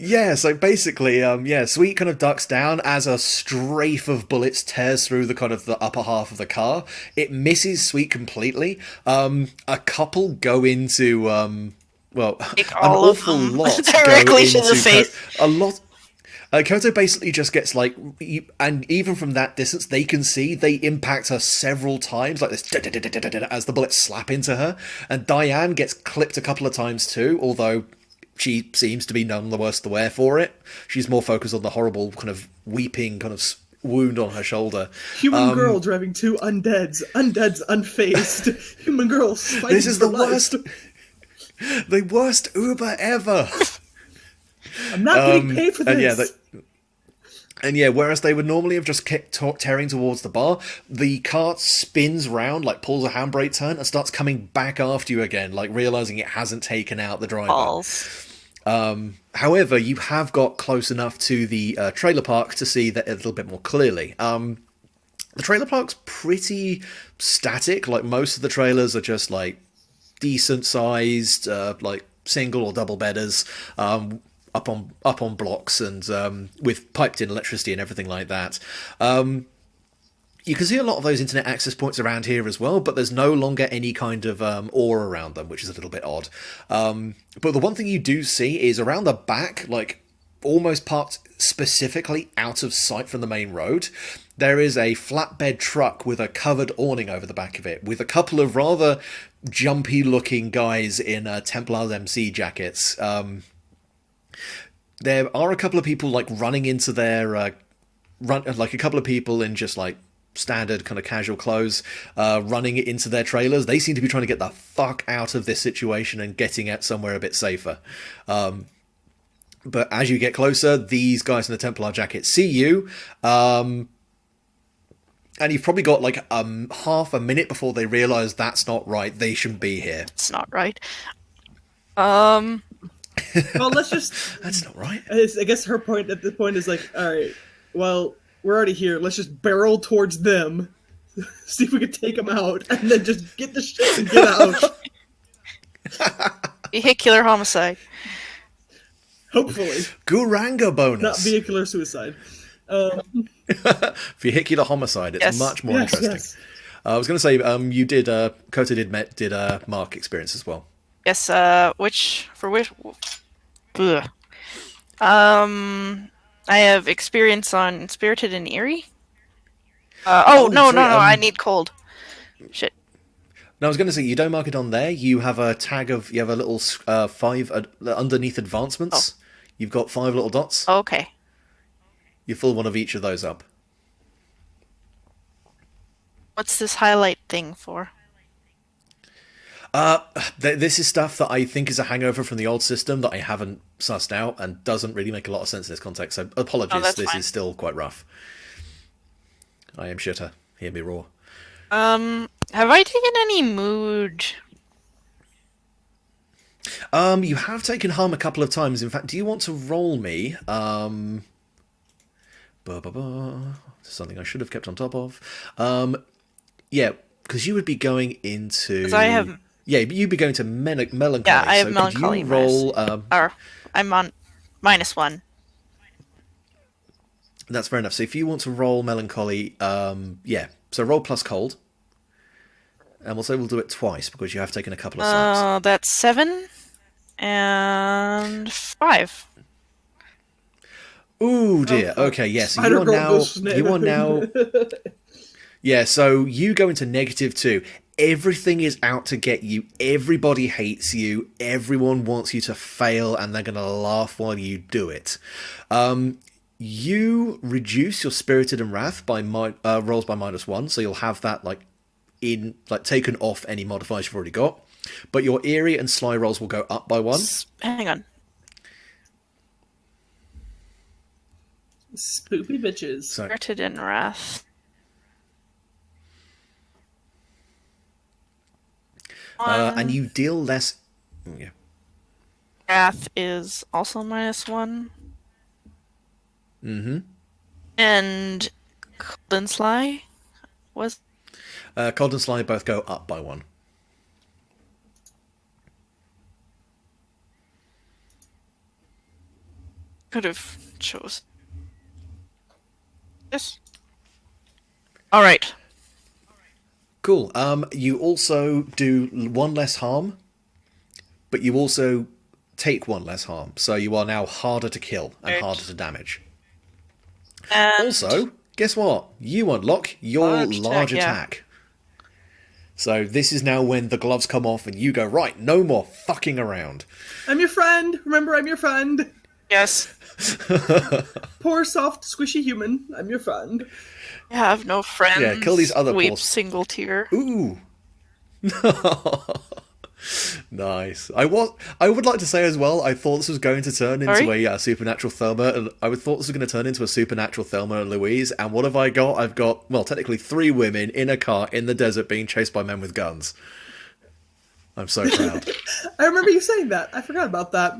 Yeah, so basically, Sweet kind of ducks down as a strafe of bullets tears through the kind of the upper half of the car. It misses Sweet completely. A couple go into, an all of awful them lot directly go to the into face. a lot. Koto basically just gets like, and even from that distance, they can see they impact her several times, like this, as the bullets slap into her. And Diane gets clipped a couple of times too, although she seems to be none the worse the wear for it. She's more focused on the horrible kind of weeping kind of wound on her shoulder. Human girl driving 2 undeads. Undeads unfazed. Human girl fighting This is for the life. worst. The worst Uber ever. I'm not getting paid for this. And yeah, whereas they would normally have just kept tearing towards the bar, the cart spins round, like pulls a handbrake turn, and starts coming back after you again, like realising it hasn't taken out the driver. Balls. However, you have got close enough to the trailer park to see that a little bit more clearly. The trailer park's pretty static, like most of the trailers are just like decent sized, like single or double bedders, up on blocks and with piped in electricity and everything like that. You can see a lot of those internet access points around here as well, but there's no longer any kind of aura around them, which is a little bit odd. But the one thing you do see is around the back, like almost parked specifically out of sight from the main road, there is a flatbed truck with a covered awning over the back of it, with a couple of rather jumpy looking guys in Templar's MC jackets. There are a couple of people like running into their like a couple of people in just like standard kind of casual clothes running into their trailers. They seem to be trying to get the fuck out of this situation and getting out somewhere a bit safer. But as you get closer, these guys in the Templar jacket see you, and you've probably got like half a minute before they realise that's not right. They shouldn't be here. It's not right. Well, let's just... That's not right. I guess her point at the point is like, all right, well, we're already here. Let's just barrel towards them, see if we can take them out, and then just get the shit and get out. Vehicular homicide. Hopefully. Guranga bonus. Not vehicular suicide. Vehicular homicide. It's much more interesting. Yes. I was going to say, you did, Kota did Mark experience as well. Yes, which... Ugh. I have experience on Spirited and Eerie. No, I need cold. Shit. No, I was going to say, you don't mark it on there. You have a tag of, you have a little 5 underneath advancements. Oh. You've got 5 little dots. Okay. You fill one of each of those up. What's this highlight thing for? This is stuff that I think is a hangover from the old system that I haven't sussed out and doesn't really make a lot of sense in this context. So apologies, this is still quite rough. I am shitter. Hear me roar. Have I taken any mood? You have taken harm a couple of times. In fact, do you want to roll me? Something I should have kept on top of. Yeah, because you would be going into... Because I have... Yeah, you'd be going to melancholy. Yeah, I have melancholy. Could you roll... I'm on -1. That's fair enough. So if you want to roll melancholy, yeah. So roll plus cold. And we'll say we'll do it twice because you have taken a couple of slaps. That's 7 and 5. Ooh dear. Okay, yes. Yeah, so you are now. Yeah. So you go into -2. Everything is out to get you. Everybody hates you. Everyone wants you to fail, and they're gonna laugh while you do it. You reduce your spirited and wrath by rolls by -1, so you'll have that taken off any modifiers you've already got. But your eerie and sly rolls will go up by 1. Hang on. Spoopy bitches. Spirited and wrath. And you deal less. Yeah. Wrath is also -1. Mm-hmm. And Cold and Sly was. Cold and Sly both go up by 1. Could have chose this. All right. Cool. You also do 1 less harm, but you also take 1 less harm. So you are now harder to kill and harder to damage. And also, guess what? You unlock your large attack. Yeah. So this is now when the gloves come off and you go, right, no more fucking around. I'm your friend. Remember, I'm your friend. Yes. Poor, soft, squishy human. I'm your friend. I have no friends. Yeah, kill these other Weep poor... single tear. Ooh. Nice. I would like to say as well, I thought this was going to turn into a supernatural Thelma, and I would thought this was going to turn into a supernatural Thelma and Louise, and what have I got? I've got, well, technically 3 women in a car in the desert being chased by men with guns. I'm so proud. I remember you saying that. I forgot about that.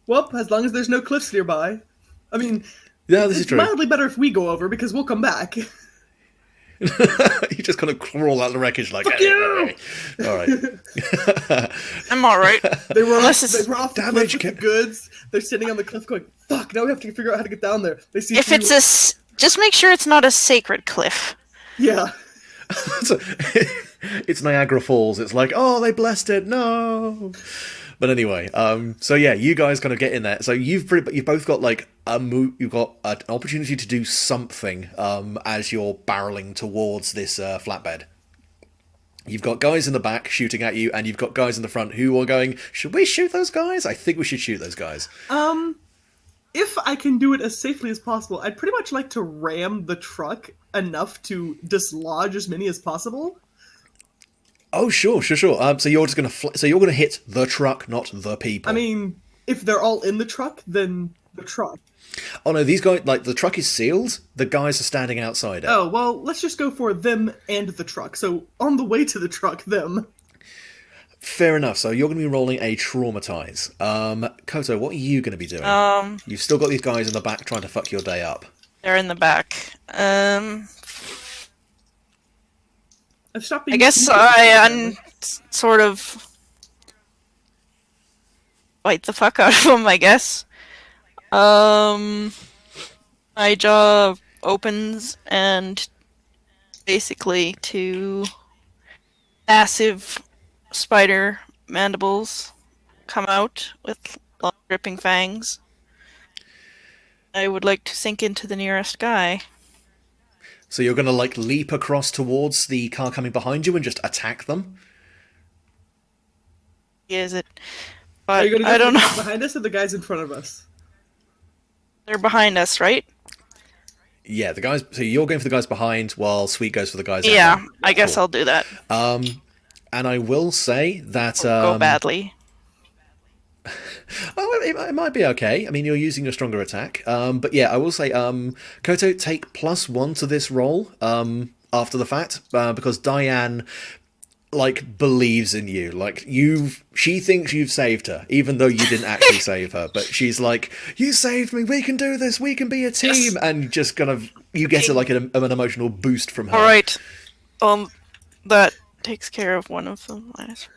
Well, as long as there's no cliffs nearby. I mean, Yeah, this is true. it's mildly better if we go over, because we'll come back. You just kind of crawl out of the wreckage like, Fuck you! All right. I'm all right. They were Unless off, it's- they were off the Damage cliff with kept- the goods. They're sitting on the cliff going, fuck, now we have to figure out how to get down there. They see If through- it's just make sure it's not a sacred cliff. Yeah. So, it's Niagara Falls. It's like, oh, they blessed it. No. But anyway, so yeah, you guys kind of get in there. So you've both got like you've got an opportunity to do something as you're barreling towards this flatbed. You've got guys in the back shooting at you, and you've got guys in the front who are going, should we shoot those guys? I think we should shoot those guys. If I can do it as safely as possible, I'd pretty much like to ram the truck enough to dislodge as many as possible. Oh, sure. So you're just gonna so you're gonna hit the truck, not the people. I mean, if they're all in the truck, then the truck. Oh no, these guys, like, the truck is sealed. The guys are standing outside it. Oh, well, let's just go for them and the truck. So, on the way to the truck, them. Fair enough. So you're going to be rolling a traumatize. Koto, what are you going to be doing? You've still got these guys in the back trying to fuck your day up. They're in the back. I've stopped being I guess stupid. I sort of bite the fuck out of them, I guess. My jaw opens and basically 2 massive spider mandibles come out with long dripping fangs. I would like to sink into the nearest guy. So you're going to, like, leap across towards the car coming behind you and just attack them? Is it? Are But you gonna go I for don't the know. guys behind us or the guys in front of us? They're behind us, right? Yeah, the guys. So you're going for the guys behind, while Sweet goes for the guys. Yeah, ahead. I guess Cool. I'll do that. And I will say that Go badly. Oh, it might be okay. I mean, you're using a stronger attack. But yeah, I will say, Koto, take +1 to this roll after the fact, because Diane, like, believes in you. Like, she thinks you've saved her, even though you didn't actually save her. But she's like, you saved me, we can do this, we can be a team. Yes. And just kind of, you get like an emotional boost from her. All right. That takes care of one of them. What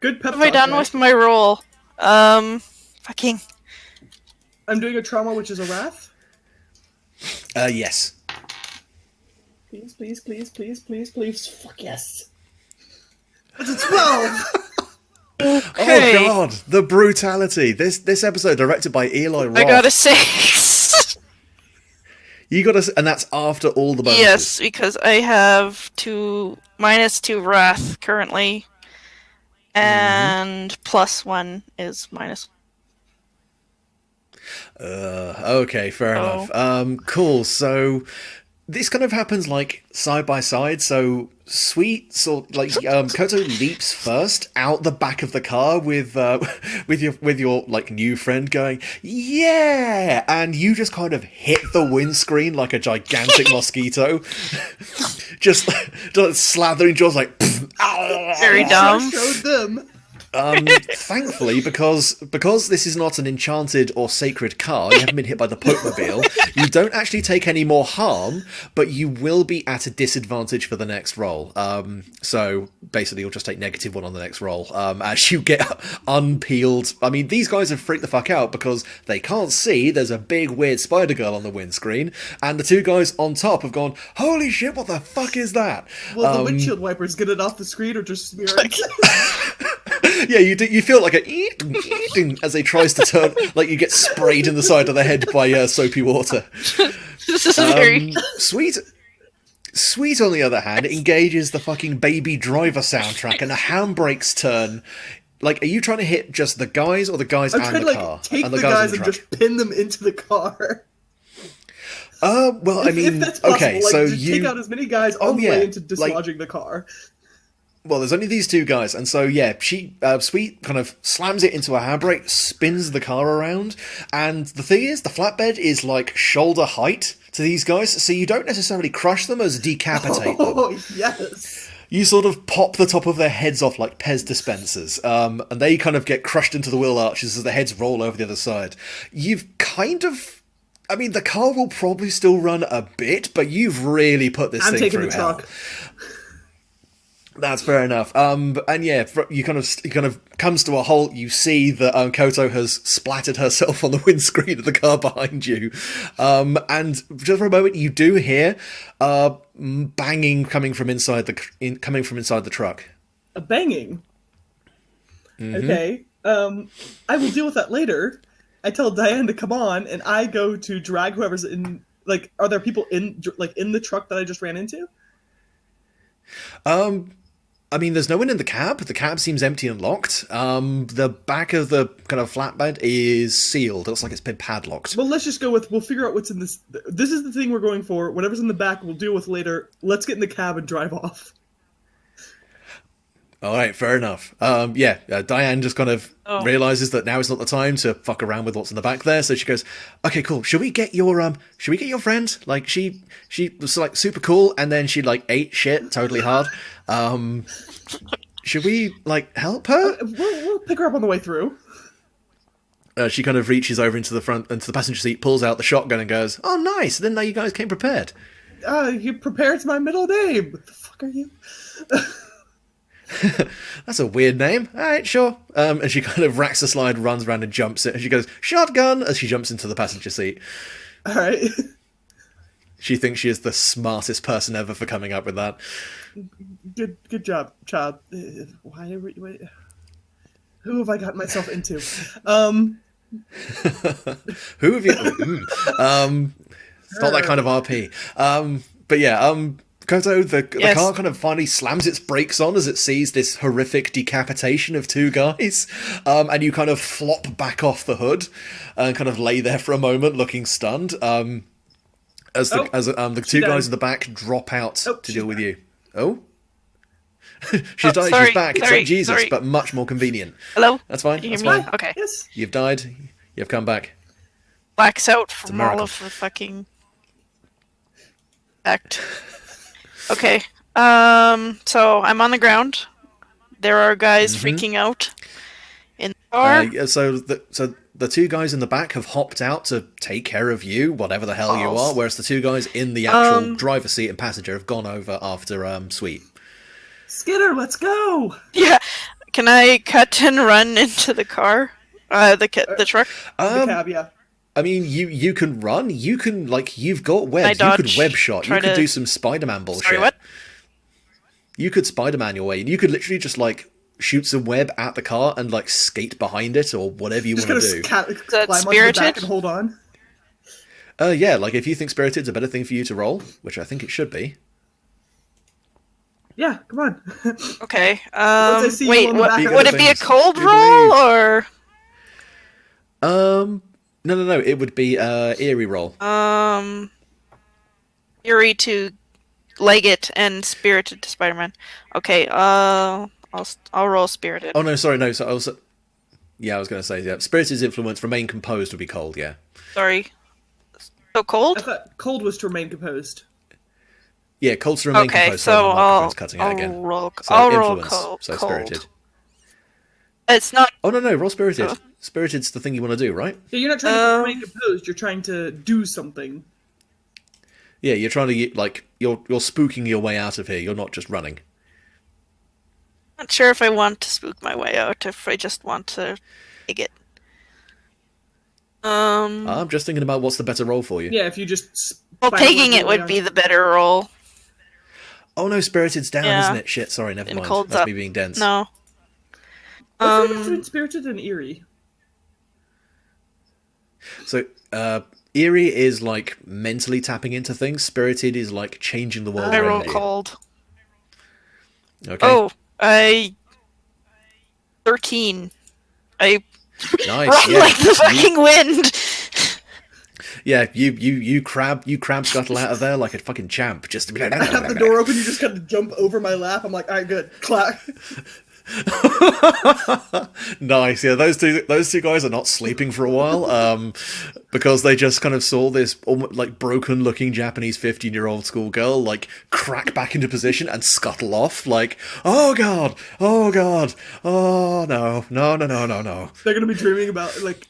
Good pep have I talk, done guys. with my roll? Fucking. I'm doing a trauma, which is a wrath. Yes. Please, please, please, please, please, please. Fuck yes. That's a 12! Okay. Oh god, the brutality. This episode directed by Eli Roth. I got a 6. You got and that's after all the bonuses. Yes, because I have -2 wrath currently, and +1 is minus. Okay, fair enough. Cool. So this kind of happens like side by side. So Sweet, Koto leaps first out the back of the car with your like new friend going, yeah, and you just kind of hit the windscreen like a gigantic mosquito, just slathering jaws like. Very I dumb. showed them. Thankfully, because this is not an enchanted or sacred car, you haven't been hit by the Pokemobile, you don't actually take any more harm, but you will be at a disadvantage for the next roll. So basically you'll just take -1 on the next roll as you get unpeeled. I mean, these guys have freaked the fuck out because they can't see there's a big weird spider girl on the windscreen, and the 2 guys on top have gone, holy shit, what the fuck is that? Will the windshield wipers get it off the screen or just smear it? Yeah, you feel like a as they tries to turn, like you get sprayed in the side of the head by soapy water. This is very. Sweet, on the other hand, engages the fucking Baby Driver soundtrack, and the handbrakes turn. Like, are you trying to hit just the guys or the guys I'm and trying the to car? take and the guys guys in and truck? just pin them into the car. Well, I If mean, that's possible, okay, like, so just take out as many guys on the yeah, way into like- dislodging the car. Well, there's only these two guys, and so yeah, Sweet kind of slams it into a handbrake, spins the car around, and the thing is, the flatbed is like shoulder height to these guys, so you don't necessarily crush them as decapitate them. Oh, yes. You sort of pop the top of their heads off like Pez dispensers, and they kind of get crushed into the wheel arches as their heads roll over the other side. You've kind of... I mean, the car will probably still run a bit, but you've really put this thing taking through the hell. truck. That's fair enough. And yeah, you kind of comes to a halt. You see that Koto has splattered herself on the windscreen of the car behind you, and just for a moment, you do hear banging coming from inside the truck. A banging. Mm-hmm. Okay. I will deal with that later. I tell Diane to come on, and I go to drag whoever's in. Like, are there people in the truck that I just ran into? I mean, there's no one in the cab. The cab seems empty and locked. The back of the kind of flatbed is sealed. It looks like it's been padlocked. Well, let's just go with. We'll figure out what's in this. This is the thing we're going for. Whatever's in the back, we'll deal with later. Let's get in the cab and drive off. All right, fair enough. Diane just kind of realizes that now is not the time to fuck around with what's in the back there. So she goes, "Okay, cool. Should we get your friend? Like she was like super cool, and then she like ate shit totally hard. Should we like help her?" We'll pick her up on the way through. She kind of reaches over into the passenger seat, pulls out the shotgun, and goes, "Oh, nice! Didn't know you guys came prepared." You prepared's my middle name. What the fuck are you? That's a weird name. All right, sure. And she kind of racks the slide, runs around and jumps it. And she goes, "Shotgun!" as she jumps into the passenger seat. All right. She thinks she is the smartest person ever for coming up with that. Good job, child. Wait. Who have I gotten myself into? Who have you... it's not that kind of RP. But yeah, Koto, the car kind of finally slams its brakes on as it sees this horrific decapitation of two guys, and you kind of flop back off the hood and kind of lay there for a moment looking stunned, as the two guys in the back drop out to deal with you. Oh? She's died. Sorry, she's back. It's sorry, like Jesus, sorry. but much more convenient. Hello? That's fine. Can you That's hear me? fine. Okay. Yes. You've died. You've come back. Blacks out from all miracle. of the fucking act. Okay. So I'm on the ground. There are guys freaking out in the car. So the two guys in the back have hopped out to take care of you, whatever the hell you are, whereas the two guys in the actual driver's seat and passenger have gone over after Sweet. Skinner, let's go. Yeah. Can I cut and run into the car? The truck? The cab, yeah. I mean, you can run. You can, like, you've got webs. You dodge, could web shot. You try could to- do some Spider-Man bullshit. Sorry, what? You could Spider-Man your way. You could literally just, like, shoot some web at the car and, like, skate behind it or whatever you Just want gonna to do. climb onto the back Spirited? and hold on. Yeah, like, if you think Spirited's a better thing for you to roll, which I think it should be. Yeah, come on. Okay. I see you Wait, on the back of would the it be a things, cold we roll believe. or No. It would be eerie roll. Fury to Leggett and Spirited to Spider-Man? Okay. I'll roll Spirited. Oh no, sorry, no. So I was going to say Spirited's influence remain composed would be cold. Yeah. Sorry. So I cold? thought cold was to remain composed. Yeah, cold to remain Okay, composed. so sorry, my I'll microphone's cutting out again. roll. So I'll roll influence, so cold. Spirited. It's not. Oh no, roll Spirited. Spirited's the thing you want to do, right? Yeah, you're not trying to remain composed. You're trying to do something. Yeah, you're trying to like you're spooking your way out of here. You're not just running. Not sure if I want to spook my way out. If I just want to take it. I'm just thinking about what's the better role for you. Yeah, if you just. Well, spider taking web it your way would be the better roll. Oh no, Spirited's down, Yeah. isn't it? Shit, sorry, never And mind. cold's That's up. me being dense. No. What's the difference between Spirited and Eerie? So, eerie is like mentally tapping into things. Spirited is like changing the world I around roll you. cold. Okay. Oh, 13. I Nice. run Yeah. like the fucking wind. Yeah, you crab scuttle out of there like a fucking champ, just to be like. I have the door open. You just kind of jump over my lap. I'm like, all right, good. Clack. Nice. Yeah, those two guys are not sleeping for a while, because they just kind of saw this almost like broken-looking Japanese 15-year-old schoolgirl like crack back into position and scuttle off. Like, oh god, oh no. They're gonna be dreaming about like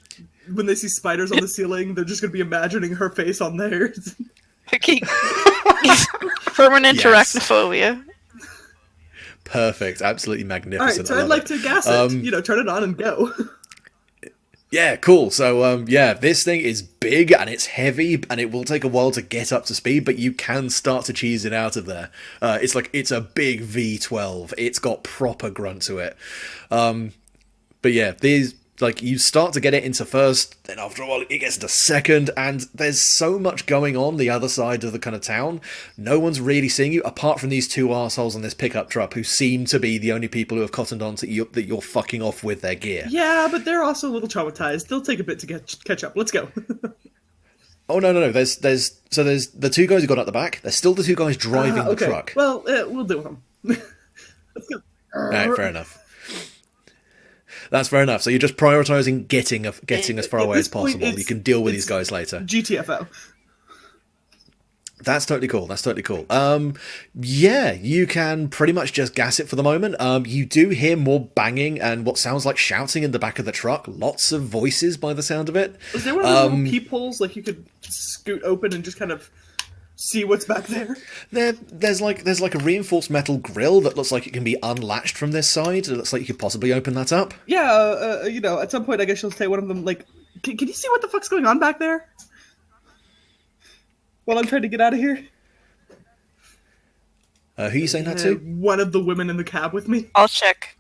when they see spiders on the ceiling. They're just gonna be imagining her face on theirs. Permanent Yes. arachnophobia. Perfect, absolutely All magnificent. right, so I I'd love like it. to gas it. Turn it on and go. Yeah, cool. So, this thing is big and it's heavy and it will take a while to get up to speed, but you can start to cheese it out of there. It's a big V12. It's got proper grunt to it. But yeah, these, like, you start to get it into first, then after a while it gets into second, and there's so much going on the other side of the kind of town. No one's really seeing you, apart from these two arseholes on this pickup truck, who seem to be the only people who have cottoned on to you, that you're fucking off with their gear. Yeah, but they're also a little traumatized. They'll take a bit to catch up. Let's go. Oh, no. There's the two guys who got out the back. There's still the two guys driving the truck. Well, we'll deal with them. Let's go. Right, fair enough. That's fair enough. So you're just prioritizing getting as far At away this as point, possible. You can deal with these guys later. GTFO. That's totally cool. Yeah, you can pretty much just gas it for the moment. You do hear more banging and what sounds like shouting in the back of the truck. Lots of voices by the sound of it. Is there one of those little peepholes like you could scoot open and just kind of see what's back there? There's like a reinforced metal grill that looks like it can be unlatched from this side. It looks like you could possibly open that up. Yeah, at some point I guess you'll say one of them like, can you see what the fuck's going on back there? While I'm trying to get out of here. Who are you saying that to? One of the women in the cab with me. I'll check.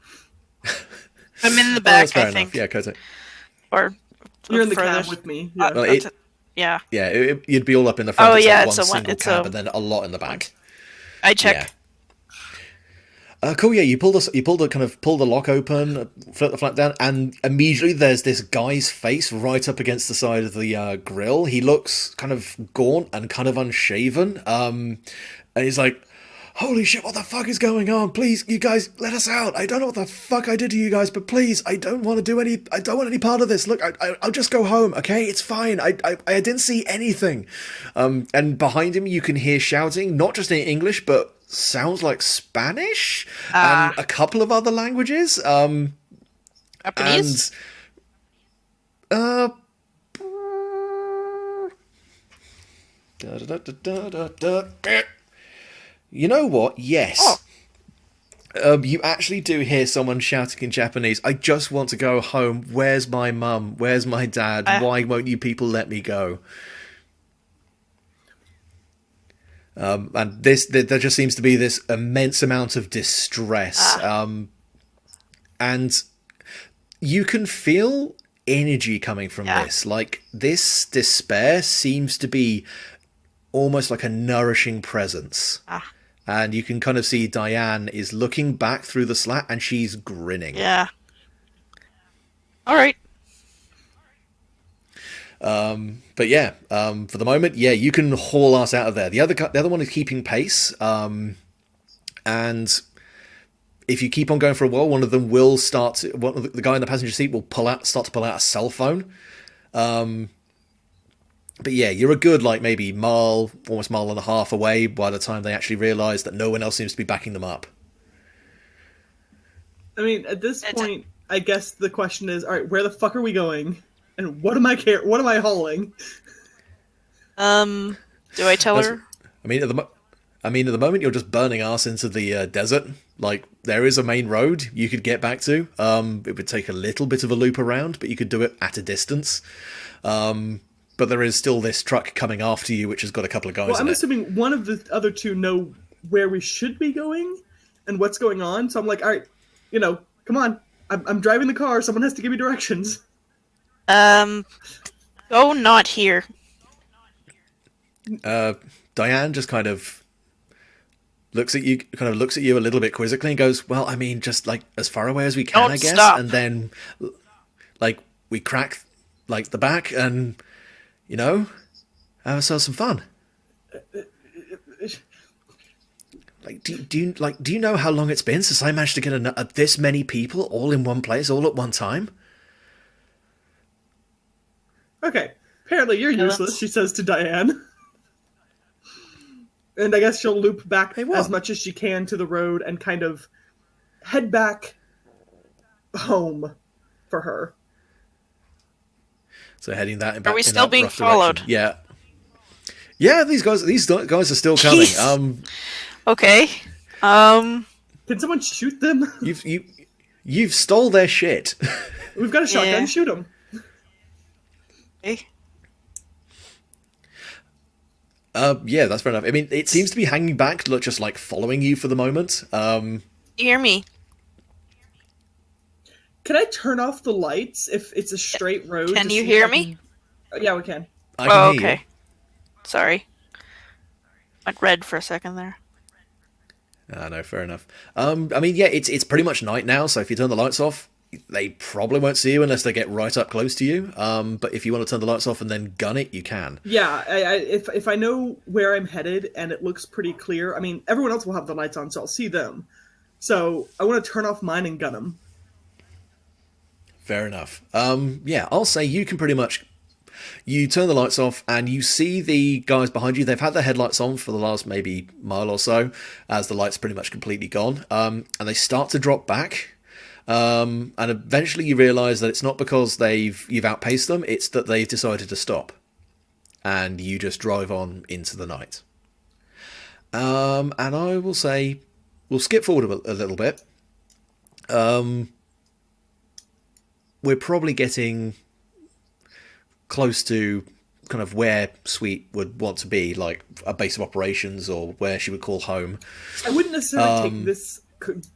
I'm in the back, fair I think. enough. Yeah, Koto. Or You're in the further. cab with me. Yeah. Well, Yeah. Yeah, you'd be all up in the front. Oh, It's yeah, like it's one a one- single it's cab, a- and then a lot in the back. I check. Cool. Yeah, you pull the lock open, flip the flap down, and immediately there's this guy's face right up against the side of the grill. He looks kind of gaunt and kind of unshaven. And he's like, "Holy shit! What the fuck is going on? Please, you guys, let us out. I don't know what the fuck I did to you guys, but please, I don't want any part of this. Look, I'll just go home. Okay, it's fine. I didn't see anything." And behind him, you can hear shouting, not just in English, but sounds like Spanish and a couple of other languages. Japanese? And you know what? Yes. You actually do hear someone shouting in Japanese. "I just want to go home. Where's my mum? Where's my dad? Why won't you people let me go?" And there just seems to be this immense amount of distress. And you can feel energy coming from this. Like, this despair seems to be almost like a nourishing presence. And you can kind of see Diane is looking back through the slat and she's grinning. Yeah. All right. But yeah, for the moment, yeah, you can haul us out of there. The other one is keeping pace. And if you keep on going for a while, one of them will the guy in the passenger seat will start to pull out a cell phone. But yeah, you're a good, like, maybe almost mile and a half away by the time they actually realise that no one else seems to be backing them up. I mean, at this point, I guess the question is, all right, where the fuck are we going? And what am I hauling? Do I tell her? I mean, at the moment, you're just burning ass into the desert. Like, there is a main road you could get back to. It would take a little bit of a loop around, but you could do it at a distance. But there is still this truck coming after you, which has got a couple of guys in it. I'm assuming one of the other two know where we should be going and what's going on. So I'm like, all right, come on. I'm driving the car. Someone has to give me directions. Go not here. Diane just kind of looks at you a little bit quizzically and goes, "Well, I mean, just like as far away as we can, Don't I guess." stop. And then, like, we crack like the back, and have ourselves some fun. Like, do you know how long it's been since I managed to get this many people all in one place, all at one time? Okay, apparently you're useless, she says to Diane. And I guess she'll loop back as much as she can to the road and kind of head back home for her. So heading that. Are we still being followed? Yeah. Yeah, these guys are still coming. Okay. Can someone shoot them? You've stole their shit. We've got a shotgun. Yeah. Shoot them. Okay. Yeah, that's fair enough. I mean, it seems to be hanging back, just like following you for the moment. You hear me? Can I turn off the lights if it's a straight road? Can you hear me? Yeah, we can. I can hear okay. Sorry. Went red for a second there. No, fair enough. I mean, yeah, it's pretty much night now, so if you turn the lights off, they probably won't see you unless they get right up close to you. But if you want to turn the lights off and then gun it, you can. Yeah, if I know where I'm headed and it looks pretty clear, I mean, everyone else will have the lights on, so I'll see them. So I want to turn off mine and gun them. Fair enough. Yeah, I'll say you can pretty much... You turn the lights off and you see the guys behind you. They've had their headlights on for the last maybe mile or so, as the light's pretty much completely gone. And they start to drop back. And eventually you realise that it's not because you've outpaced them, it's that they've decided to stop. And you just drive on into the night. And I will say, we'll skip forward a little bit. We're probably getting close to kind of where Sweet would want to be, like a base of operations or where she would call home. I wouldn't necessarily take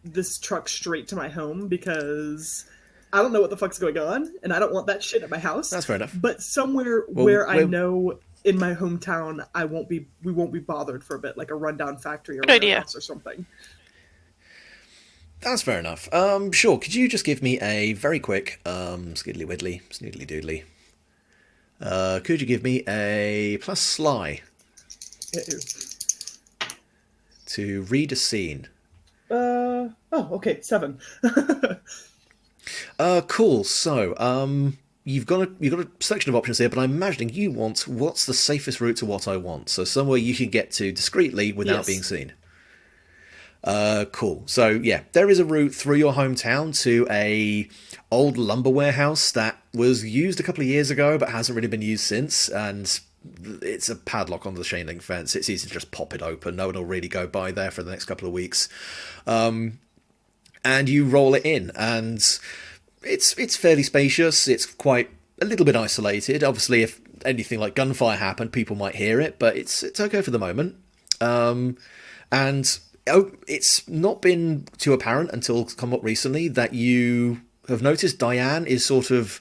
this truck straight to my home because I don't know what the fuck's going on and I don't want that shit at my house. That's fair enough. But somewhere where I know in my hometown we won't be bothered for a bit, like a rundown factory or warehouse or something. That's fair enough. Sure, could you just give me a very quick skiddly widdly, snoodly doodly? Could you give me a plus sly to read a scene? Okay, 7. Cool. So, you've got a selection of options here, but I'm imagining you want what's the safest route to what I want. So somewhere you can get to discreetly without being seen. Cool. So yeah, there is a route through your hometown to a old lumber warehouse that was used a couple of years ago, but hasn't really been used since. And it's a padlock on the chain link fence. It's easy to just pop it open. No one will really go by there for the next couple of weeks. And you roll it in, and it's fairly spacious. It's quite a little bit isolated. Obviously, if anything like gunfire happened, people might hear it, but it's okay for the moment. And it's not been too apparent until somewhat recently that you have noticed Diane is sort of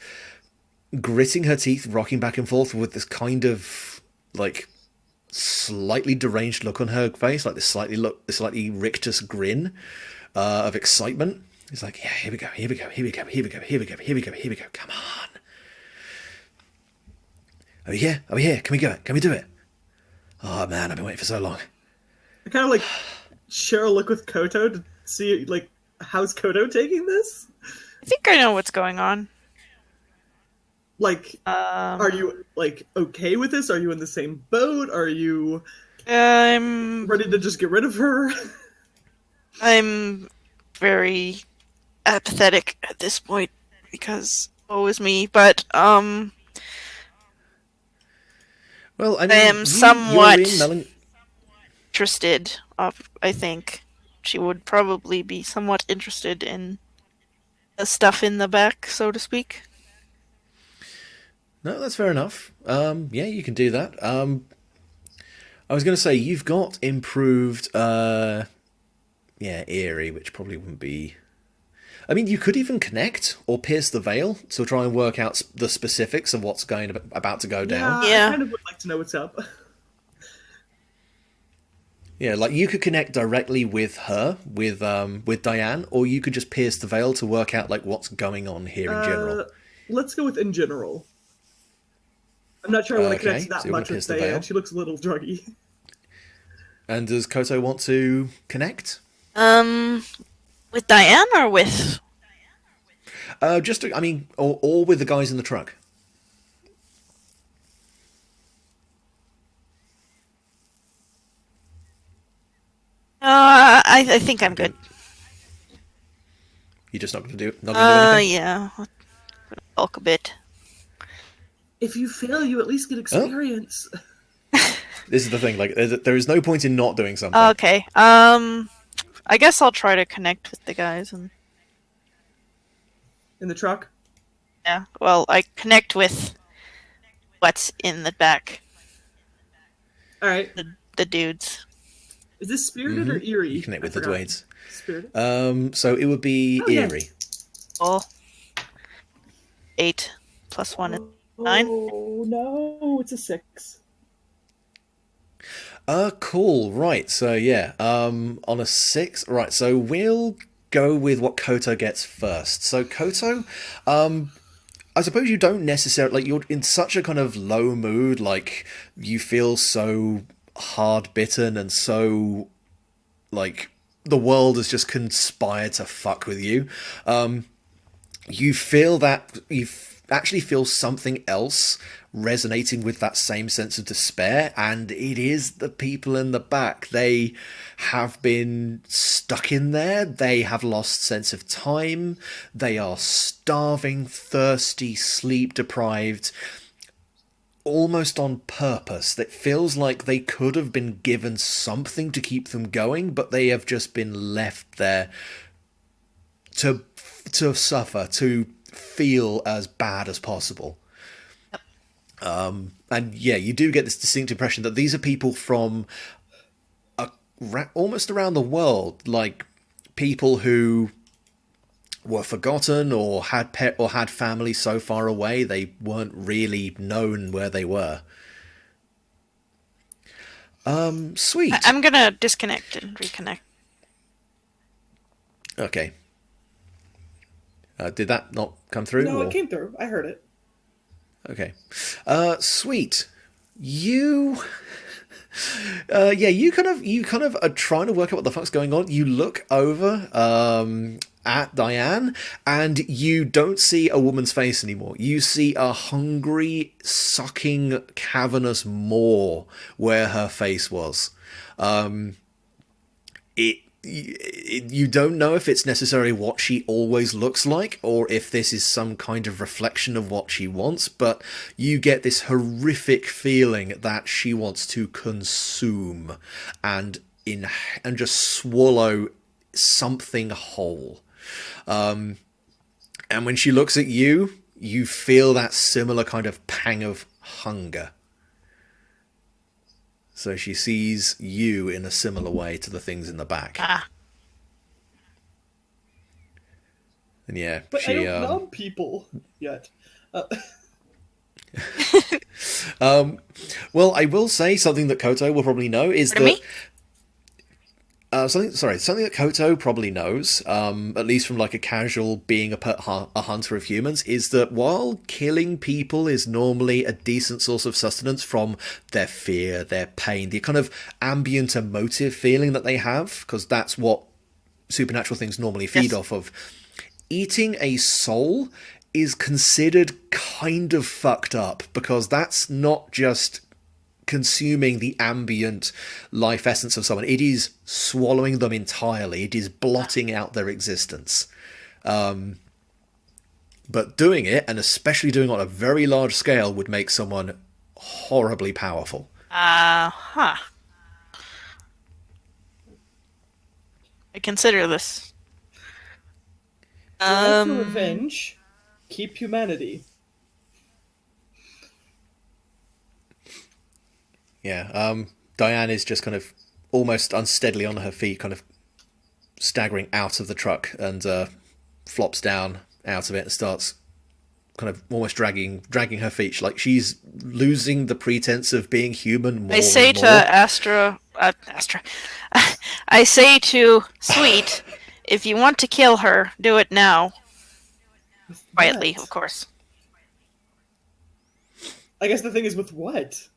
gritting her teeth, rocking back and forth with this kind of like slightly deranged look on her face, like this slightly rictus grin of excitement. It's like, yeah, here we go. Come on. Are we here? Can we go? Can we do it? Oh man, I've been waiting for so long. I kind of like share a look with Koto to see, like, how's Koto taking this? I think I know what's going on. Like, are you, like, okay with this? Are you in the same boat? Are you ready to just get rid of her? I'm very apathetic at this point because woe is me, but well, I mean, I am somewhat interested. I think she would probably be somewhat interested in the stuff in the back, so to speak. No, that's fair enough. Yeah, you can do that. I was going to say, you've got improved, eerie, which probably wouldn't be... I mean, you could even connect or pierce the veil to try and work out the specifics of what's about to go down. Yeah, I kind of would like to know what's up. Yeah, like you could connect directly with her, with Diane, or you could just pierce the veil to work out like what's going on here in general. Let's go with in general. I'm not sure I want to Okay, connect that so you wanna much with kiss the Diane. veil. She looks a little druggy. And does Koto want to connect? With Diane or with? Or with the guys in the truck. I think I'm good. You're just not going to do anything. Yeah. Bulk a bit. If you fail, you at least get experience. This is the thing. Like, there is no point in not doing something. Okay. I guess I'll try to connect with the guys and. In the truck? Yeah. Well, I connect with what's in the back. Alright. The dudes. Is this spirited or eerie? You connect with the Dwaynes. Spirited? So it would be eerie. Yes. Oh. 8 plus 1 is 9. Oh no, it's a 6. Cool. Right. So yeah. On a 6. Right. So we'll go with what Koto gets first. So Koto, I suppose you don't necessarily, like, you're in such a kind of low mood, like, you feel so hard bitten and so, like, the world has just conspired to fuck with you. You feel that actually feel something else resonating with that same sense of despair, and it is the people in the back. They have been stuck in there. They have lost sense of time. They are starving, thirsty, sleep deprived, almost on purpose. It feels like they could have been given something to keep them going, but they have just been left there to suffer, to feel as bad as possible. And yeah, you do get this distinct impression that these are people from almost around the world, like people who were forgotten or had family so far away they weren't really known where they were. Sweet. I'm gonna disconnect and reconnect. Okay. Did that not come through? No, or? it came through. I heard it. Okay. Sweet. You... you kind of are trying to work out what the fuck's going on. You look over at Diane, and you don't see a woman's face anymore. You see a hungry, sucking, cavernous maw where her face was. You don't know if it's necessarily what she always looks like, or if this is some kind of reflection of what she wants, but you get this horrific feeling that she wants to consume and just swallow something whole. And when she looks at you, you feel that similar kind of pang of hunger. So she sees you in a similar way to the things in the back. And yeah, But she, I don't numb people yet. Well, I will say something that Koto will probably know is Pardon that... Something that Koto probably knows, at least from like a casual being a hunter of humans, is that while killing people is normally a decent source of sustenance from their fear, their pain, the kind of ambient emotive feeling that they have, because that's what supernatural things normally feed off of, eating a soul is considered kind of fucked up, because that's not just consuming the ambient life essence of someone. It is swallowing them entirely. It is blotting out their existence. But doing it, and especially doing it on a very large scale, would make someone horribly powerful. I consider this. Drive for revenge. Keep humanity. Yeah, Diane is just kind of almost unsteadily on her feet, kind of staggering out of the truck, and flops down out of it and starts kind of almost dragging her feet, like she's losing the pretense of being human more I say and to more. Astra, I say to Sweet, if you want to kill her, do it now. Quietly, of course. I guess the thing is with what?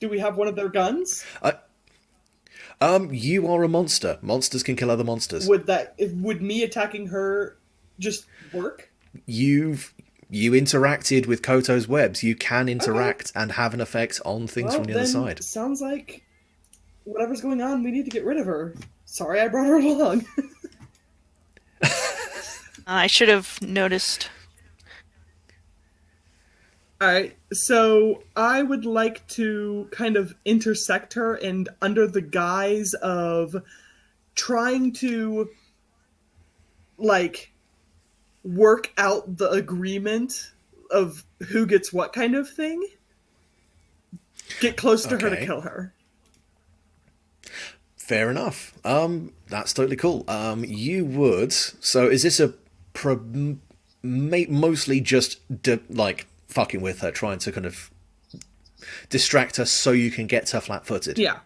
Do we have one of their guns? You are a monster. Monsters can kill other monsters. Would me attacking her just work? You interacted with Koto's webs. You can interact and have an effect on things from the other side. Sounds like whatever's going on, we need to get rid of her. Sorry I brought her along. I should have noticed. Alright, so I would like to kind of intersect her and under the guise of trying to, like, work out the agreement of who gets what kind of thing, get close to her to kill her. Fair enough. That's totally cool. You would... So is this mostly just, fucking with her, trying to kind of distract her so you can get her flat-footed? Yeah.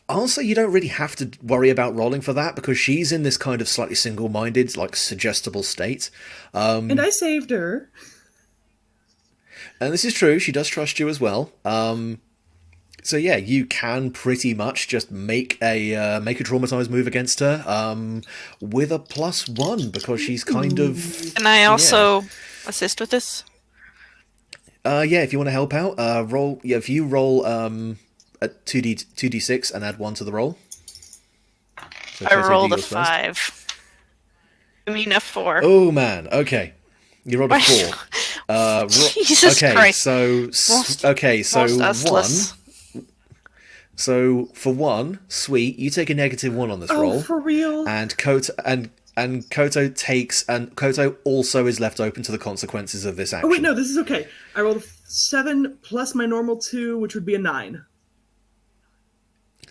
Also, you don't really have to worry about rolling for that, because she's in this kind of slightly single-minded, suggestible state. And I saved her. And this is true, she does trust you as well. So yeah, you can pretty much just make a traumatized move against her with a +1, because she's kind of... Can I also assist with this? Yeah, if you want to help out, roll. Yeah, if you roll a 2d6 and add 1 to the roll. So I rolled a yours 5. first. I mean a 4. Oh man, okay. You rolled a 4. Jesus Christ. So Most 1. So for 1, sweet, you take a -1 on this roll. Oh, for real? And Koto takes, and Koto also is left open to the consequences of this action. Oh wait, no, this is okay. I rolled a 7 plus my normal 2, which would be a 9.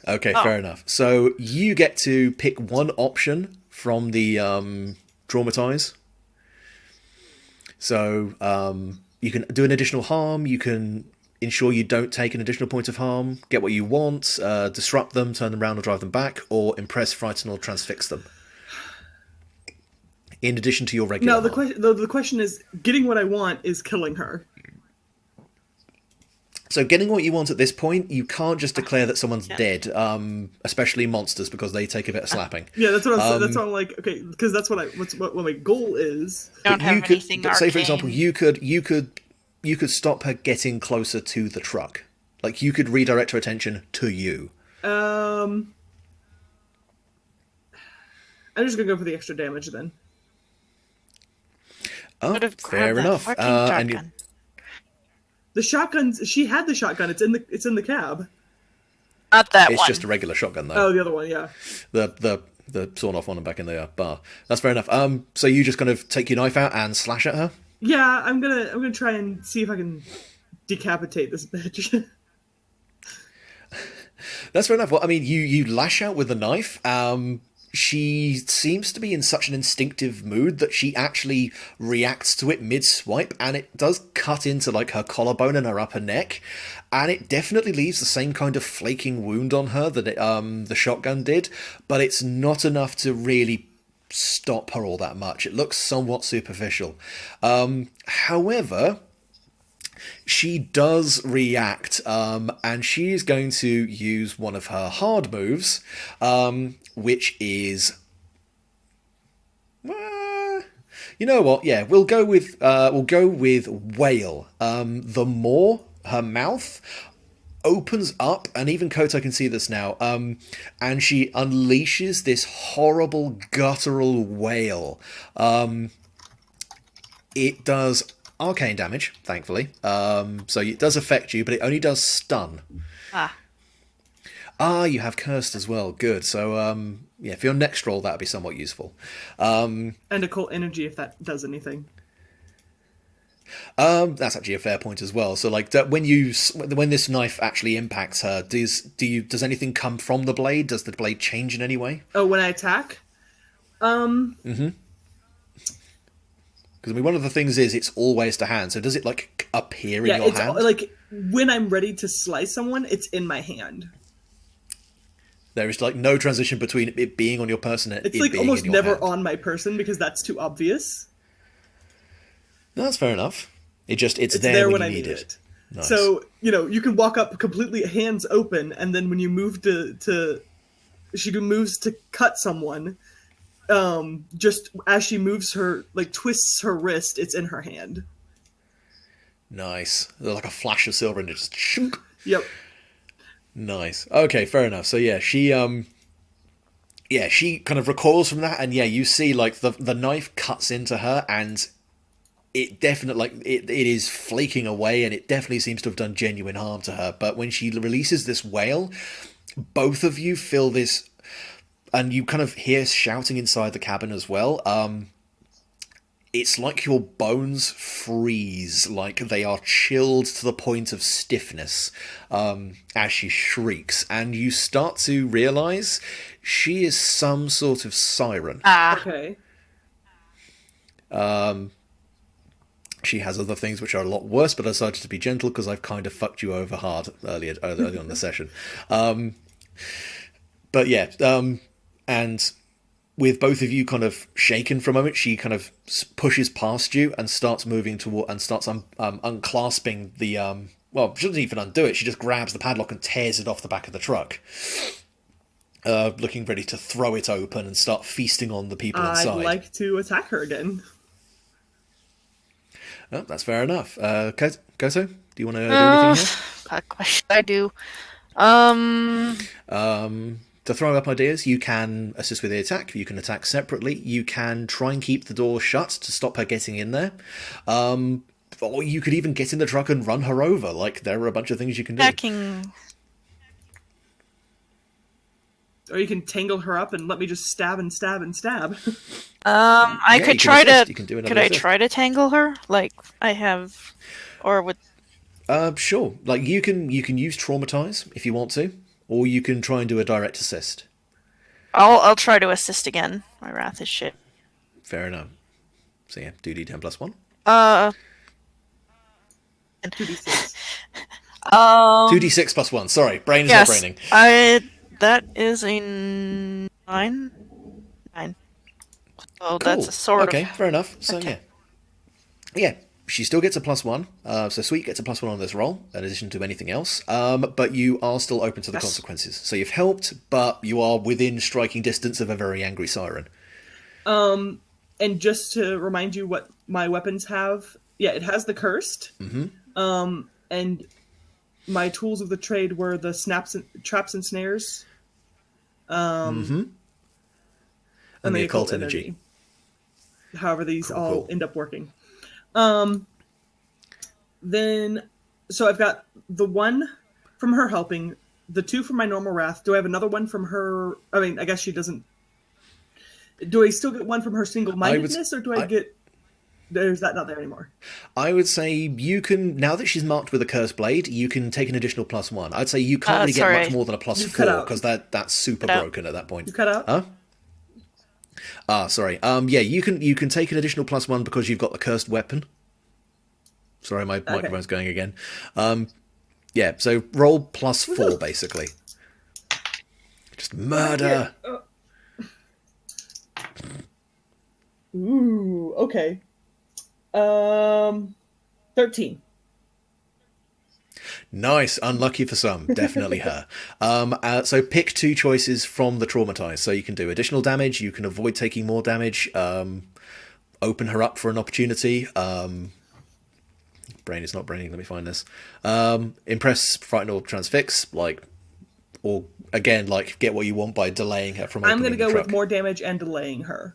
Okay, fair enough. So you get to pick one option from the traumatize. So you can do an additional harm, you can ensure you don't take an additional point of harm, get what you want, disrupt them, turn them around or drive them back, or impress, frighten, or transfix them. In addition to your regular harm. The question is, getting what I want is killing her. So getting what you want at this point, you can't just declare that someone's dead, especially monsters, because they take a bit of slapping. Yeah, that's what I'm saying. That's what I'm like, okay, because that's what my goal is. Don't have anything say, for example, you could stop her getting closer to the truck. Like, you could redirect her attention to you. I'm just gonna go for the extra damage then. Oh, fair enough. The shotgun. She had the shotgun. It's in the cab. Not that one. It's just a regular shotgun, though. Oh, the other one, yeah. The sawn-off one and back in the bar. That's fair enough. So you just kind of take your knife out and slash at her? Yeah, I'm gonna try and see if I can decapitate this bitch. That's fair enough. Well, I mean, you lash out with the knife. She seems to be in such an instinctive mood that she actually reacts to it mid-swipe, and it does cut into, like, her collarbone and her upper neck, and it definitely leaves the same kind of flaking wound on her that the shotgun did, but it's not enough to really stop her all that much. It looks somewhat superficial. However, she does react, and she's going to use one of her hard moves, which is... you know what? Yeah, we'll go with whale. The more her mouth opens up, and even Koto can see this now, and she unleashes this horrible guttural wail. It does arcane damage, thankfully. So it does affect you, but it only does stun. You have cursed as well. Good. So, yeah, for your next roll, that would be somewhat useful. And occult energy, if that does anything. That's actually a fair point as well. So, like, when this knife actually impacts her, does anything come from the blade? Does the blade change in any way? Oh, when I attack? Mm-hmm. Because, I mean, one of the things is it's always to hand. So does it, like, appear in your hand? Yeah, like, when I'm ready to slice someone, it's in my hand. There is, like, no transition between it being on your person and it being in your hand. It's, like, almost never on my person because that's too obvious. No, that's fair enough. It's there when you need it. it. Nice. So, you can walk up completely hands open, and then when you move she moves to cut someone, just as she moves her, like twists her wrist, it's in her hand. Nice. Like a flash of silver and it just shunk. Yep. Nice. Okay, fair enough. So she kind of recoils from that, and you see like the knife cuts into her, and it definitely it is flaking away, and it definitely seems to have done genuine harm to her. But when she releases this wail, both of you feel this, and you kind of hear shouting inside the cabin as well. It's like your bones freeze, like they are chilled to the point of stiffness as she shrieks, and you start to realise she is some sort of siren. Okay. She has other things which are a lot worse, but I decided to be gentle because I've kind of fucked you over hard early on the session. And with both of you kind of shaken for a moment, she kind of pushes past you and starts moving toward, and starts unclasping the well, she doesn't even undo it. She just grabs the padlock and tears it off the back of the truck, looking ready to throw it open and start feasting on the people inside. I'd like to attack her again. Oh, that's fair enough. Goto, do you want to do anything here? What question I do? To throw up ideas, you can assist with the attack. You can attack separately. You can try and keep the door shut to stop her getting in there. Or you could even get in the truck and run her over. Like, there are a bunch of things you can do. Attacking. Or you can tangle her up and let me just stab and stab and stab. I Yeah, could you can try assist. to. You can do another Could I assist. try to tangle her? Like I have, or would Sure. Like, you can use traumatize if you want to, or you can try and do a direct assist. I'll try to assist again. My wrath is shit. Fair enough. So yeah, 2d10 plus 1. 2d6. 2d6 plus 1. Sorry, brain is not Yes, braining. that is a 9. 9. Oh, Cool. that's a sort Okay, of. fair enough. So yeah, she still gets a plus 1. So Sweet gets a plus 1 on this roll, in addition to anything else. But you are still open to the consequences. So you've helped, but you are within striking distance of a very angry siren. And just to remind you what my weapons have, it has the cursed. Mm-hmm. And my tools of the trade were the traps and snares. Mm-hmm. And the occult energy. However, these all Cool. end up working. Then, so I've got the 1 from her helping, the 2 from my normal wrath. Do I have another one from her? I mean, I guess she doesn't. Do I still get 1 from her single-mindedness, or do I get? There's that not there anymore. I would say you can, now that she's marked with a cursed blade, you can take an additional plus 1. I'd say you can't really get much more than a plus 4, because that's super broken at that point. You cut out? Huh? Sorry. You can take an additional plus 1 because you've got the cursed weapon. Sorry, my microphone's going again. So roll plus 4, basically. Just murder. Ooh, okay. 13. Nice. Unlucky for some. Definitely her. So pick 2 choices from the traumatized. So you can do additional damage. You can avoid taking more damage. Open her up for an opportunity. Brain is not braining. Let me find this. Impress, frighten, or transfix. Or again, get what you want by delaying her from opening I'm going to the go truck. with more damage and delaying her.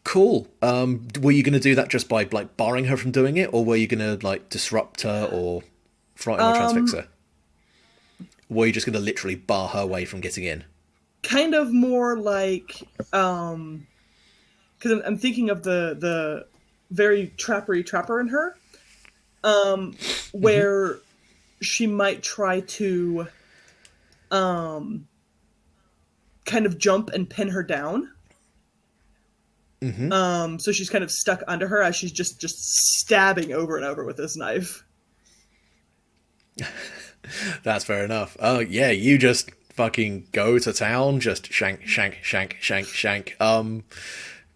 Cool. Were you going to do that just by barring her from doing it, or were you going to disrupt her or frighten or transfix her? Or were you just going to literally bar her way from getting in? Kind of more like, because I'm thinking of the very trapper in her, where she might try to, kind of jump and pin her down. Mm-hmm. So she's kind of stuck under her as she's just stabbing over and over with this knife. That's fair enough. You just fucking go to town, just shank.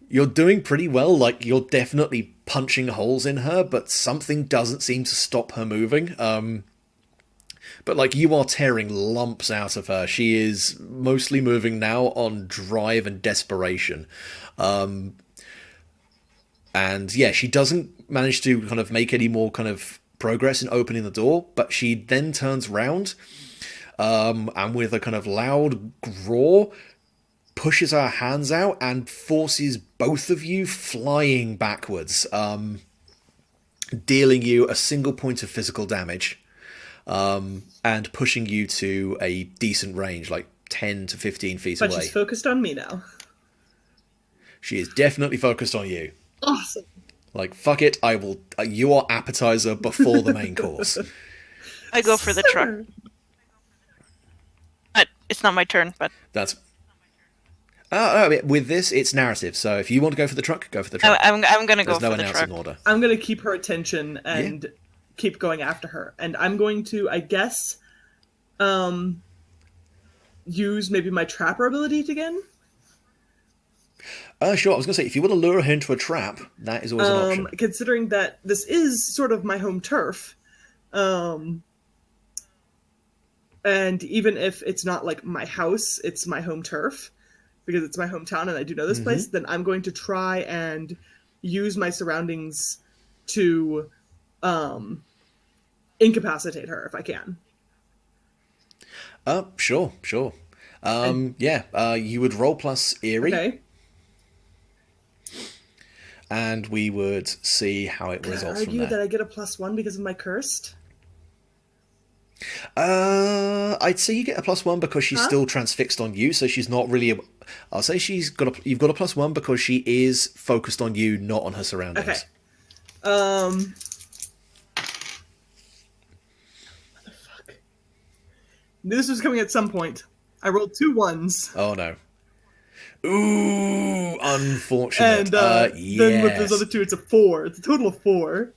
You're doing pretty well. Like, you're definitely punching holes in her, but something doesn't seem to stop her moving. But, like, you are tearing lumps out of her. She is mostly moving now on drive and desperation. And, yeah, she doesn't manage to kind of make any more kind of progress in opening the door, but she then turns round, and with a kind of loud roar, pushes her hands out and forces both of you flying backwards, dealing you a single point of physical damage. And pushing you to a decent range, like 10 to 15 feet But away. she's focused on me now. She is definitely focused on you. Awesome. Like, fuck it, I will. You are appetizer before the main course. I go for the truck. But it's not my turn, but... That's. With this, it's narrative. So if you want to go for the truck, go for the truck. I'm going to go There's no for the announcing truck. order. I'm going to keep her attention and keep going after her. And I'm going to, I guess, use maybe my trapper ability again. Sure, I was going to say, if you want to lure her into a trap, that is always an option. Considering that this is sort of my home turf. And even if it's not like my house, it's my home turf. Because it's my hometown and I do know this place, then I'm going to try and use my surroundings to incapacitate her if I can. Sure. You would roll plus Eerie, Okay. and we would see how it Could I results from argue there. that I get a +1 because of my cursed? I'd say you get a +1 because she's still transfixed on you, so she's not really. I'll say you've got a +1 because she is focused on you, not on her surroundings. Okay. Motherfuck. This was coming at some point. I rolled 2 1s. Oh no. Ooh, unfortunate. And then with yes. those other 2, it's a 4. It's a total of 4.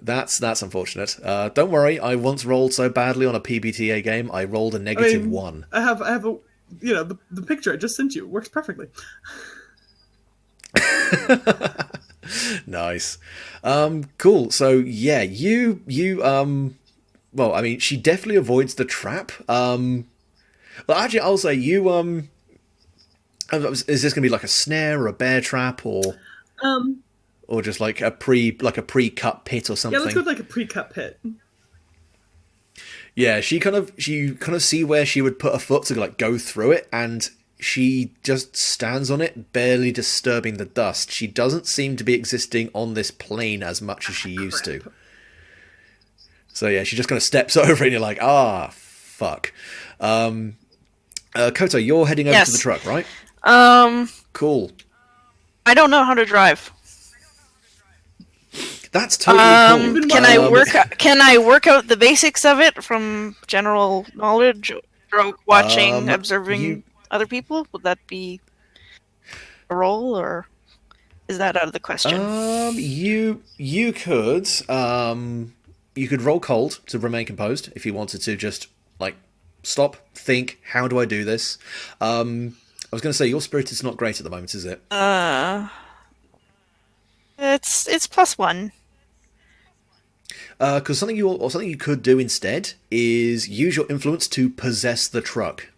That's unfortunate. Don't worry, I once rolled so badly on a PBTA game, I rolled a -1. I have a, the picture I just sent you. It works perfectly. Nice. Cool. So yeah, you well, I mean, she definitely avoids the trap. Well, actually, I'll say you is this gonna be like a snare or a bear trap or just like a pre-cut pit or something? Yeah, let's go with like a pre-cut pit. Yeah, you kind of see where she would put her foot to like go through it, and she just stands on it, barely disturbing the dust. She doesn't seem to be existing on this plane as much as she used to. So yeah, she just kind of steps over, and you're like, fuck. Koto, you're heading over to the truck, right? Cool. I don't know how to drive. That's totally cool. Can I work out the basics of it from general knowledge or watching, observing other people? Would that be a role, or is that out of the question? You could roll cold to remain composed if you wanted to. Just like stop, think. How do I do this? I was going to say your spirit is not great at the moment, is it? It's +1. Because something you could do instead is use your influence to possess the truck.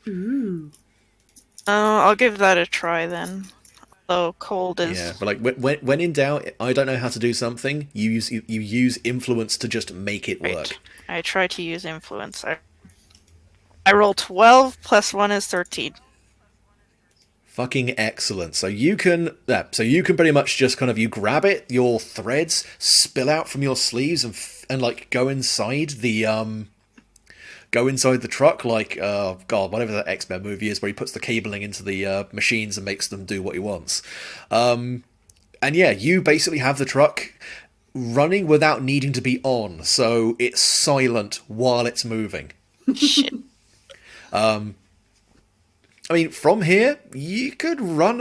Ooh. I'll give that a try then. Though cold is. Yeah, but like when in doubt, I don't know how to do something. You use influence to just make it work. Right. I try to use influence. I roll 12 +1 is 13. Fucking excellent. So you can pretty much just kind of you grab it, your threads spill out from your sleeves and like go inside the truck like whatever that X-Men movie is where he puts the cabling into the machines and makes them do what he wants. And yeah, you basically have the truck running without needing to be on, so it's silent while it's moving. Shit. I mean, from here, you could run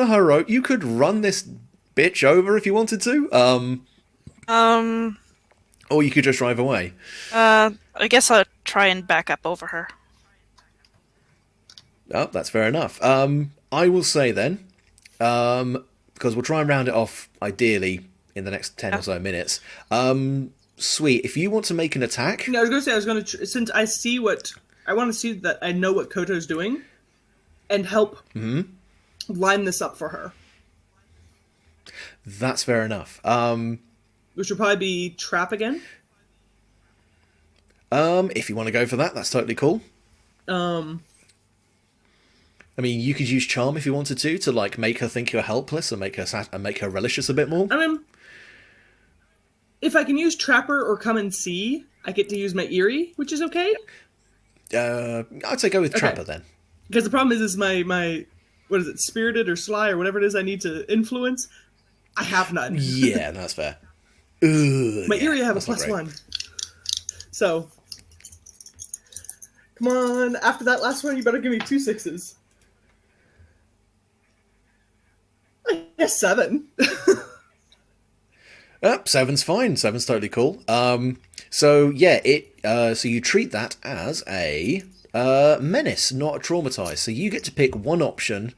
you could run this bitch over if you wanted to. Or you could just drive away. I guess I'll try and back up over her. Oh, that's fair enough. I will say then, because we'll try and round it off ideally in the next 10 or so minutes. Sweet, if you want to make an attack... No, I was going to... Since I see what... I want to see that I know what Koto's doing and help line this up for her. That's fair enough. Which would probably be trap again. If you want to go for that, that's totally cool. I mean, you could use charm if you wanted to like make her think you're helpless and make her relish us a bit more. I mean, if I can use trapper or come and see, I get to use my eerie, which is okay. I'd say go with trapper then. Because the problem is my what is it, spirited or sly or whatever it is I need to influence. I have none. Yeah, that's fair. My eerie I have a +1. So, come on. After that last one, you better give me 2 6s. I guess 7. 7's fine. 7's totally cool. So yeah, so you treat that as a menace, not a traumatize. So you get to pick one option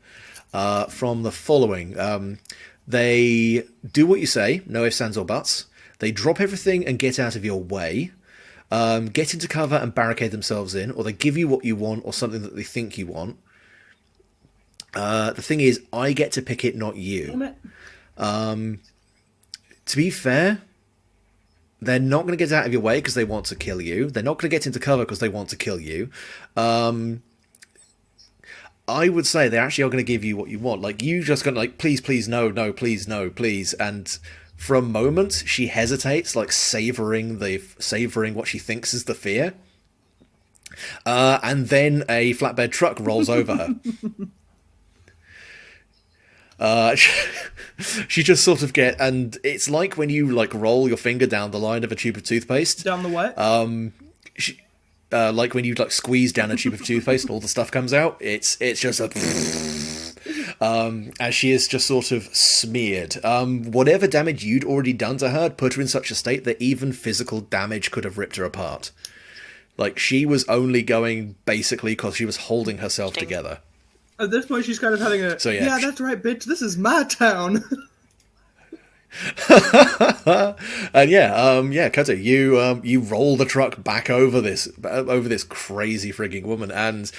from the following. They do what you say, no ifs, ands, or buts. They drop everything and get out of your way. Get into cover and barricade themselves in, or they give you what you want or something that they think you want. The thing is, I get to pick it, not you. To be fair, they're not going to get out of your way because they want to kill you. They're not going to get into cover because they want to kill you. I would say they actually are going to give you what you want. Like, you just going to like, please, please, no, please, no, please. And for a moment, she hesitates, like savoring what she thinks is the fear. And then a flatbed truck rolls over her. She just sort of and it's like when you like roll your finger down the line of a tube of toothpaste. Down the what? Like when you like squeeze down a tube of toothpaste and all the stuff comes out. It's just a as she is just sort of smeared. Whatever damage you'd already done to her put her in such a state that even physical damage could have ripped her apart. Like, she was only going basically because she was holding herself together. At this point, she's kind of having a, yeah, that's right, bitch, this is my town. And Koto, you roll the truck back over this crazy frigging woman, and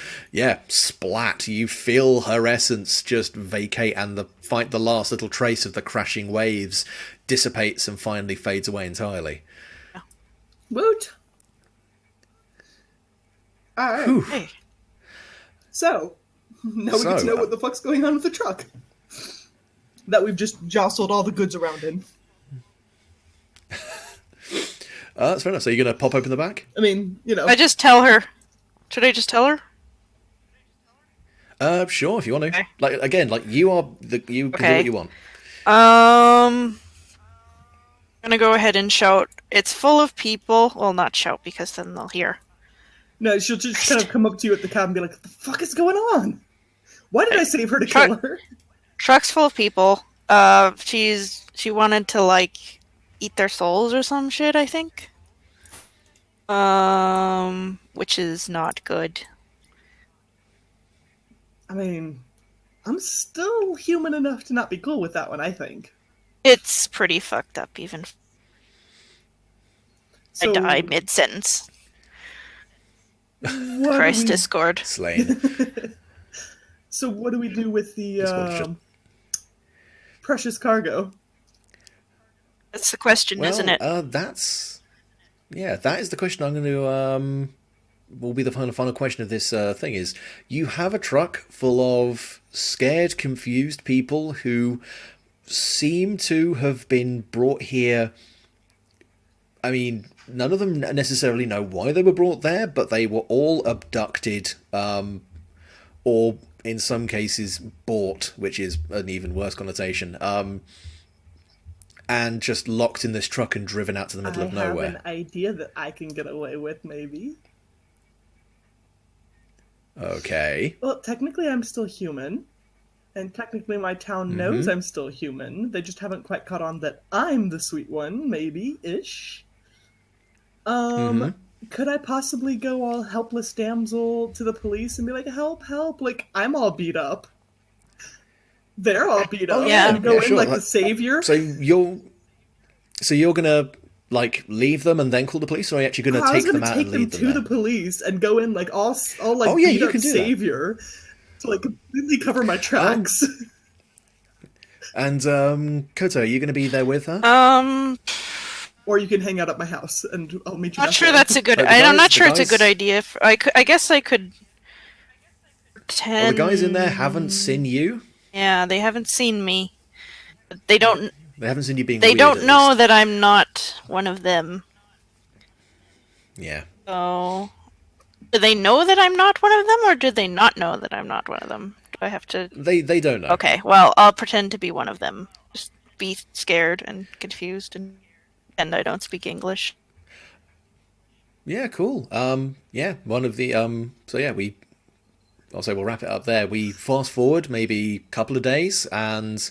splat, you feel her essence just vacate, and the last little trace of the crashing waves dissipates and finally fades away entirely. Woot! Alright. Hey. So, now we get to know what the fuck's going on with the truck. That we've just jostled all the goods around in. That's fair enough. So you're going to pop open the back? I mean, you know. I just tell her. Should I just tell her? Sure, if you want to. Okay. Like, again, like, you can do what you want. I'm gonna go ahead and shout, it's full of people. Well, not shout, because then they'll hear. No, she'll just kind of come up to you at the cab and be like, what the fuck is going on? Why did I save her to kill her? Truck's full of people. She wanted to, like, eat their souls or some shit, I think. Which is not good. I mean, I'm still human enough to not be cool with that one, I think. It's pretty fucked up, even. So, I die mid-sentence. Christ, Discord. Slain. So what do we do with the precious cargo? That's the question, isn't it? That is the question I'm going to will be the final question of this thing. Is you have a truck full of scared, confused people who seem to have been brought here. I mean, none of them necessarily know why they were brought there, but they were all abducted, or in some cases bought, which is an even worse connotation, and just locked in this truck and driven out to the middle of nowhere. I have an idea that I can get away with, maybe. Okay. Well, technically I'm still human, and technically my town knows I'm still human. They just haven't quite caught on that I'm the sweet one, maybe-ish. Could I possibly go all helpless damsel to the police and be like, help, help, like, I'm all beat up. They're all beat up. yeah. And go Yeah, in sure. like the savior. So you're gonna like leave them and then call the police, or are you actually gonna I was take them gonna out take and them leave to them the there? police and go in like all like Oh, yeah, beat you up can do that. savior to like completely cover my tracks. And Koto, are you gonna be there with her? Or you can hang out at my house and I'll meet you. Not back sure there. that's a good. Like, the I'm not guys- the sure it's a good guys- idea. I guess I could pretend. Well, the guys in there haven't seen you. Yeah, they haven't seen me. But they don't. They haven't seen you being. They weird, don't at know least. that I'm not one of them. Yeah. So, do they know that I'm not one of them, or do they not know that I'm not one of them? Do I have to? They don't know. Okay, well, I'll pretend to be one of them. Just be scared and confused, and I don't speak English. Yeah, cool. Yeah, one of the so yeah, I'll say we'll wrap it up there. We fast forward maybe a couple of days, and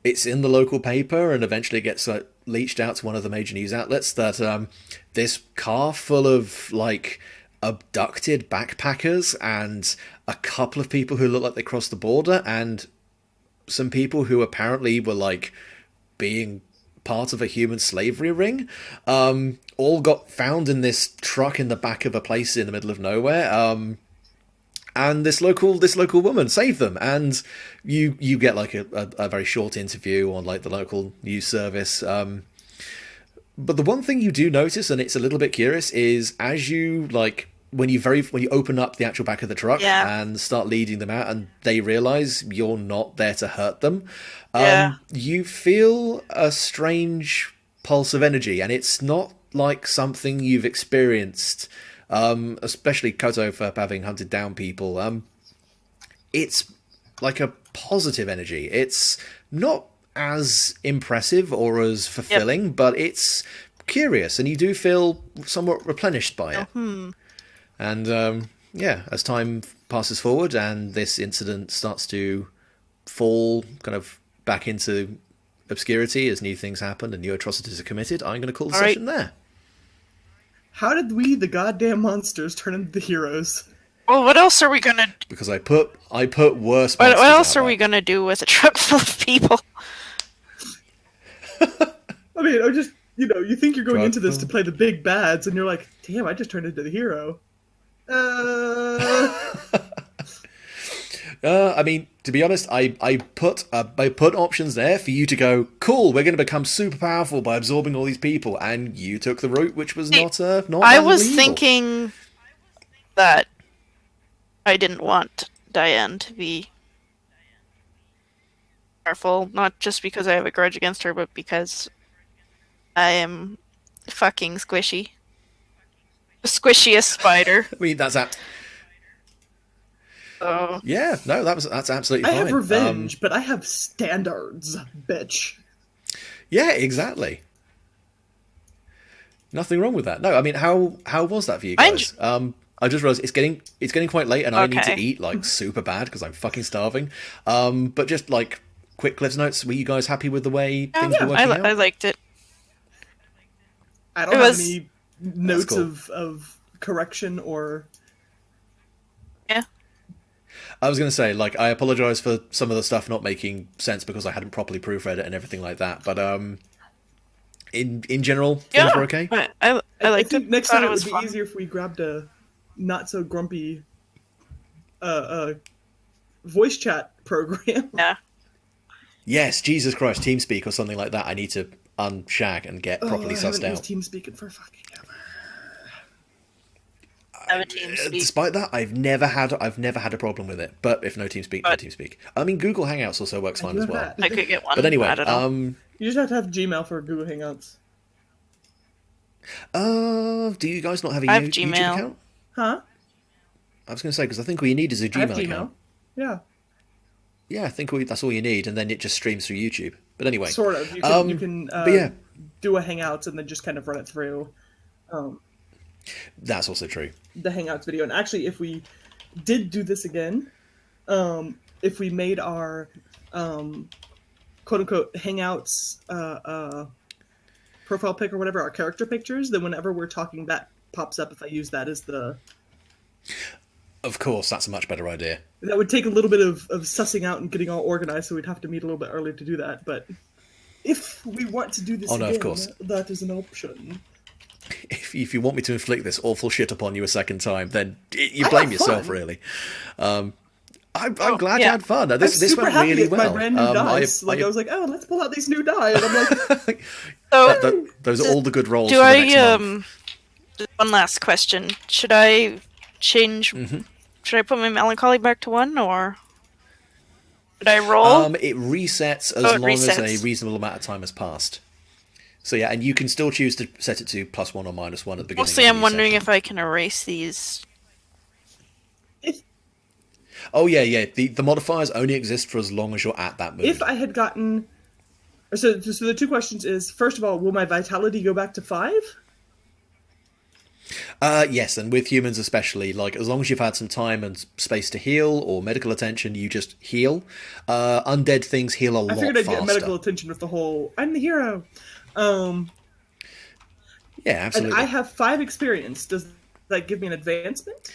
it's in the local paper, and eventually it gets leached out to one of the major news outlets that this car full of like abducted backpackers and a couple of people who look like they crossed the border, and some people who apparently were like being part of a human slavery ring, all got found in this truck in the back of a place in the middle of nowhere. And this local woman saved them, and you get like a very short interview on like the local news service. But the one thing you do notice, and it's a little bit curious, is as you like when you open up the actual back of the truck Yeah. and start leading them out, and they realize you're not there to hurt them. Yeah. You feel a strange pulse of energy, and it's not like something you've experienced. Especially Koto for having hunted down people. It's like a positive energy. It's not as impressive or as fulfilling, but it's curious, and you do feel somewhat replenished by it. And yeah, as time passes forward and this incident starts to fall kind of back into obscurity as new things happen and new atrocities are committed, I'm going to call the All right. session there. How did we, the goddamn monsters, turn into the heroes? Well, what else are we gonna? Because I put worse. What monsters else out are we there. gonna do with a truck full of people? I mean, I just, you think you're going Drug into this to film. play the big bads, and you're like, damn, I just turned into the hero. I mean, to be honest, I put options there for you to go. Cool, we're going to become super powerful by absorbing all these people, and you took the route which was not. I was evil. thinking that I didn't want Diane to be powerful, not just because I have a grudge against her, but because I am fucking squishy. The squishiest spider. I mean, that's So yeah. No, that's absolutely I fine. have revenge, but I have standards, bitch. Yeah, exactly. Nothing wrong with that. No, I mean, how was that for you I guys? I just realized it's getting quite late, and I need to Okay. eat like super bad because I'm fucking starving. But just like quick Cliff's notes. Were you guys happy with the way things were working out? I liked it. I don't It have was- any notes cool. of correction or... Yeah. I was going to say, like, I apologize for some of the stuff not making sense because I hadn't properly proofread it and everything like that. But in general, things were okay. I liked think it. next Thought time it would was be fun. easier if we grabbed a not so grumpy voice chat program. Yeah. Yes, Jesus Christ, TeamSpeak or something like that. I need to unshag and get properly I sussed haven't out. used TeamSpeak for fucking ever. Have a team speak. Despite that, I've never had a problem with it. But if no TeamSpeak, no But- TeamSpeak. I mean, Google Hangouts also works fine do as have well. that. I could get one. But anyway, I don't know. You just have to have Gmail for Google Hangouts. Do you guys not have a I have YouTube Gmail. account? Huh? I was going to say, because I think all you need is a I have Gmail Gmail. account. Yeah, Yeah, I think that's all you need, and then it just streams through YouTube. But anyway, sort of. You can but yeah, do a Hangouts and then just kind of run it through that's also true. the Hangouts video. And actually, if we did do this again, if we made our quote unquote Hangouts profile pic or whatever, our character pictures, then whenever we're talking, that pops up if I use that as the Of course, that's a much better idea. That would take a little bit of sussing out and getting all organized, so we'd have to meet a little bit early to do that. But if we want to do this Oh, no, again, of course. that is an option. If you want me to inflict this awful shit upon you a second time, then you blame yourself, fun. really. I'm glad you yeah. had fun. I'm This super went happy really with well. my brand new dice. I was like, oh, let's pull out these new die, and I'm like, So, those are all the good rolls do for the I next month. one last question. Should I change should I put my melancholy back to 1 or should I roll? It resets as it long as a resets. reasonable amount of time has passed. So yeah, and you can still choose to set it to +1 or -1 at the beginning. Mostly of I'm the wondering session. if I can erase these. Oh yeah. The modifiers only exist for as long as you're at that mood. if I had gotten. So the two questions is, first of all, will my vitality go back to 5? Yes, and with humans especially, like as long as you've had some time and space to heal or medical attention, you just heal. Undead things heal a lot I figured I'd faster. get medical attention with the whole I'm the hero. Yeah, And absolutely. I have 5 experience. Does that give me an advancement?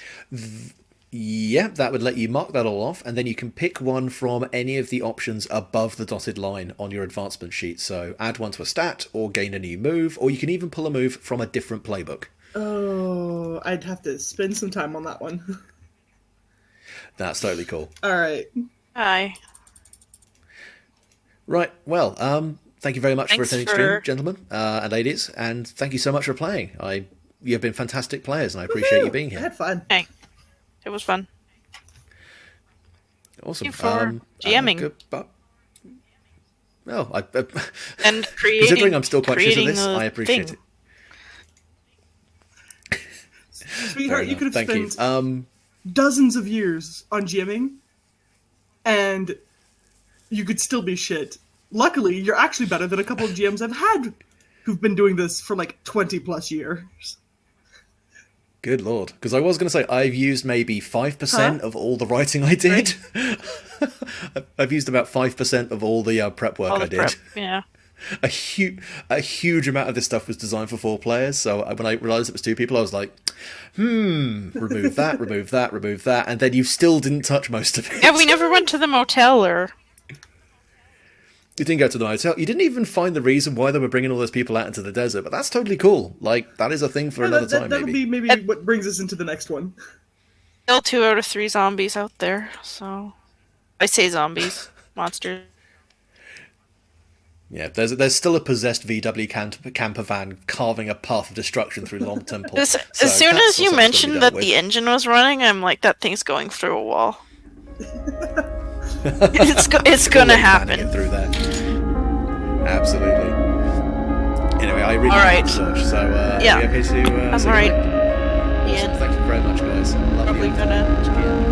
Yeah, that would let you mark that all off, and then you can pick one from any of the options above the dotted line on your advancement sheet. So add one to a stat, or gain a new move, or you can even pull a move from a different playbook. Oh, I'd have to spend some time on that one. That's totally cool. All right. Hi. Right, well, thank you very much for Thanks attending for- stream, gentlemen and ladies, and thank you so much for playing. You have been fantastic players, and I appreciate you being I here. had fun. Hey. It was fun. Awesome. Thank you for GMing. Goodbye. Oh, And creating considering I'm still quite shit at creating this, a I appreciate thing. it. Sweetheart, you could have Thank spent you. dozens of years on GMing, and you could still be shit. Luckily, you're actually better than a couple of GMs I've had who've been doing this for like 20 plus years. Good lord. Because I was going to say, I've used maybe 5% of all the writing I did. I've used about 5% of all the prep work All I the did. prep. Yeah. A huge amount of this stuff was designed for 4 players, so when I realised it was 2 people, I was like, remove that, remove that, and then you still didn't touch most of it. Yeah, we never went to the motel or... You didn't go to the motel. You didn't even find the reason why they were bringing all those people out into the desert, but that's totally cool. Like, that is a thing for another time, that'll maybe. be maybe what brings us into the next one. Still 2 out of 3 zombies out there, so... I say zombies. Monsters. Yeah, there's still a possessed VW camper van carving a path of destruction through Long Temple. As So soon that's as you what's gotta be mentioned dealt that with. the engine was running, I'm like, that thing's going through a wall. it's gonna We'll happen. get through there. Absolutely. Anyway, I really All need right. research, so Yeah. are you okay to I'm say alright. goodnight? Awesome. Yeah. Thank you very much, guys. Lovely. Probably gonna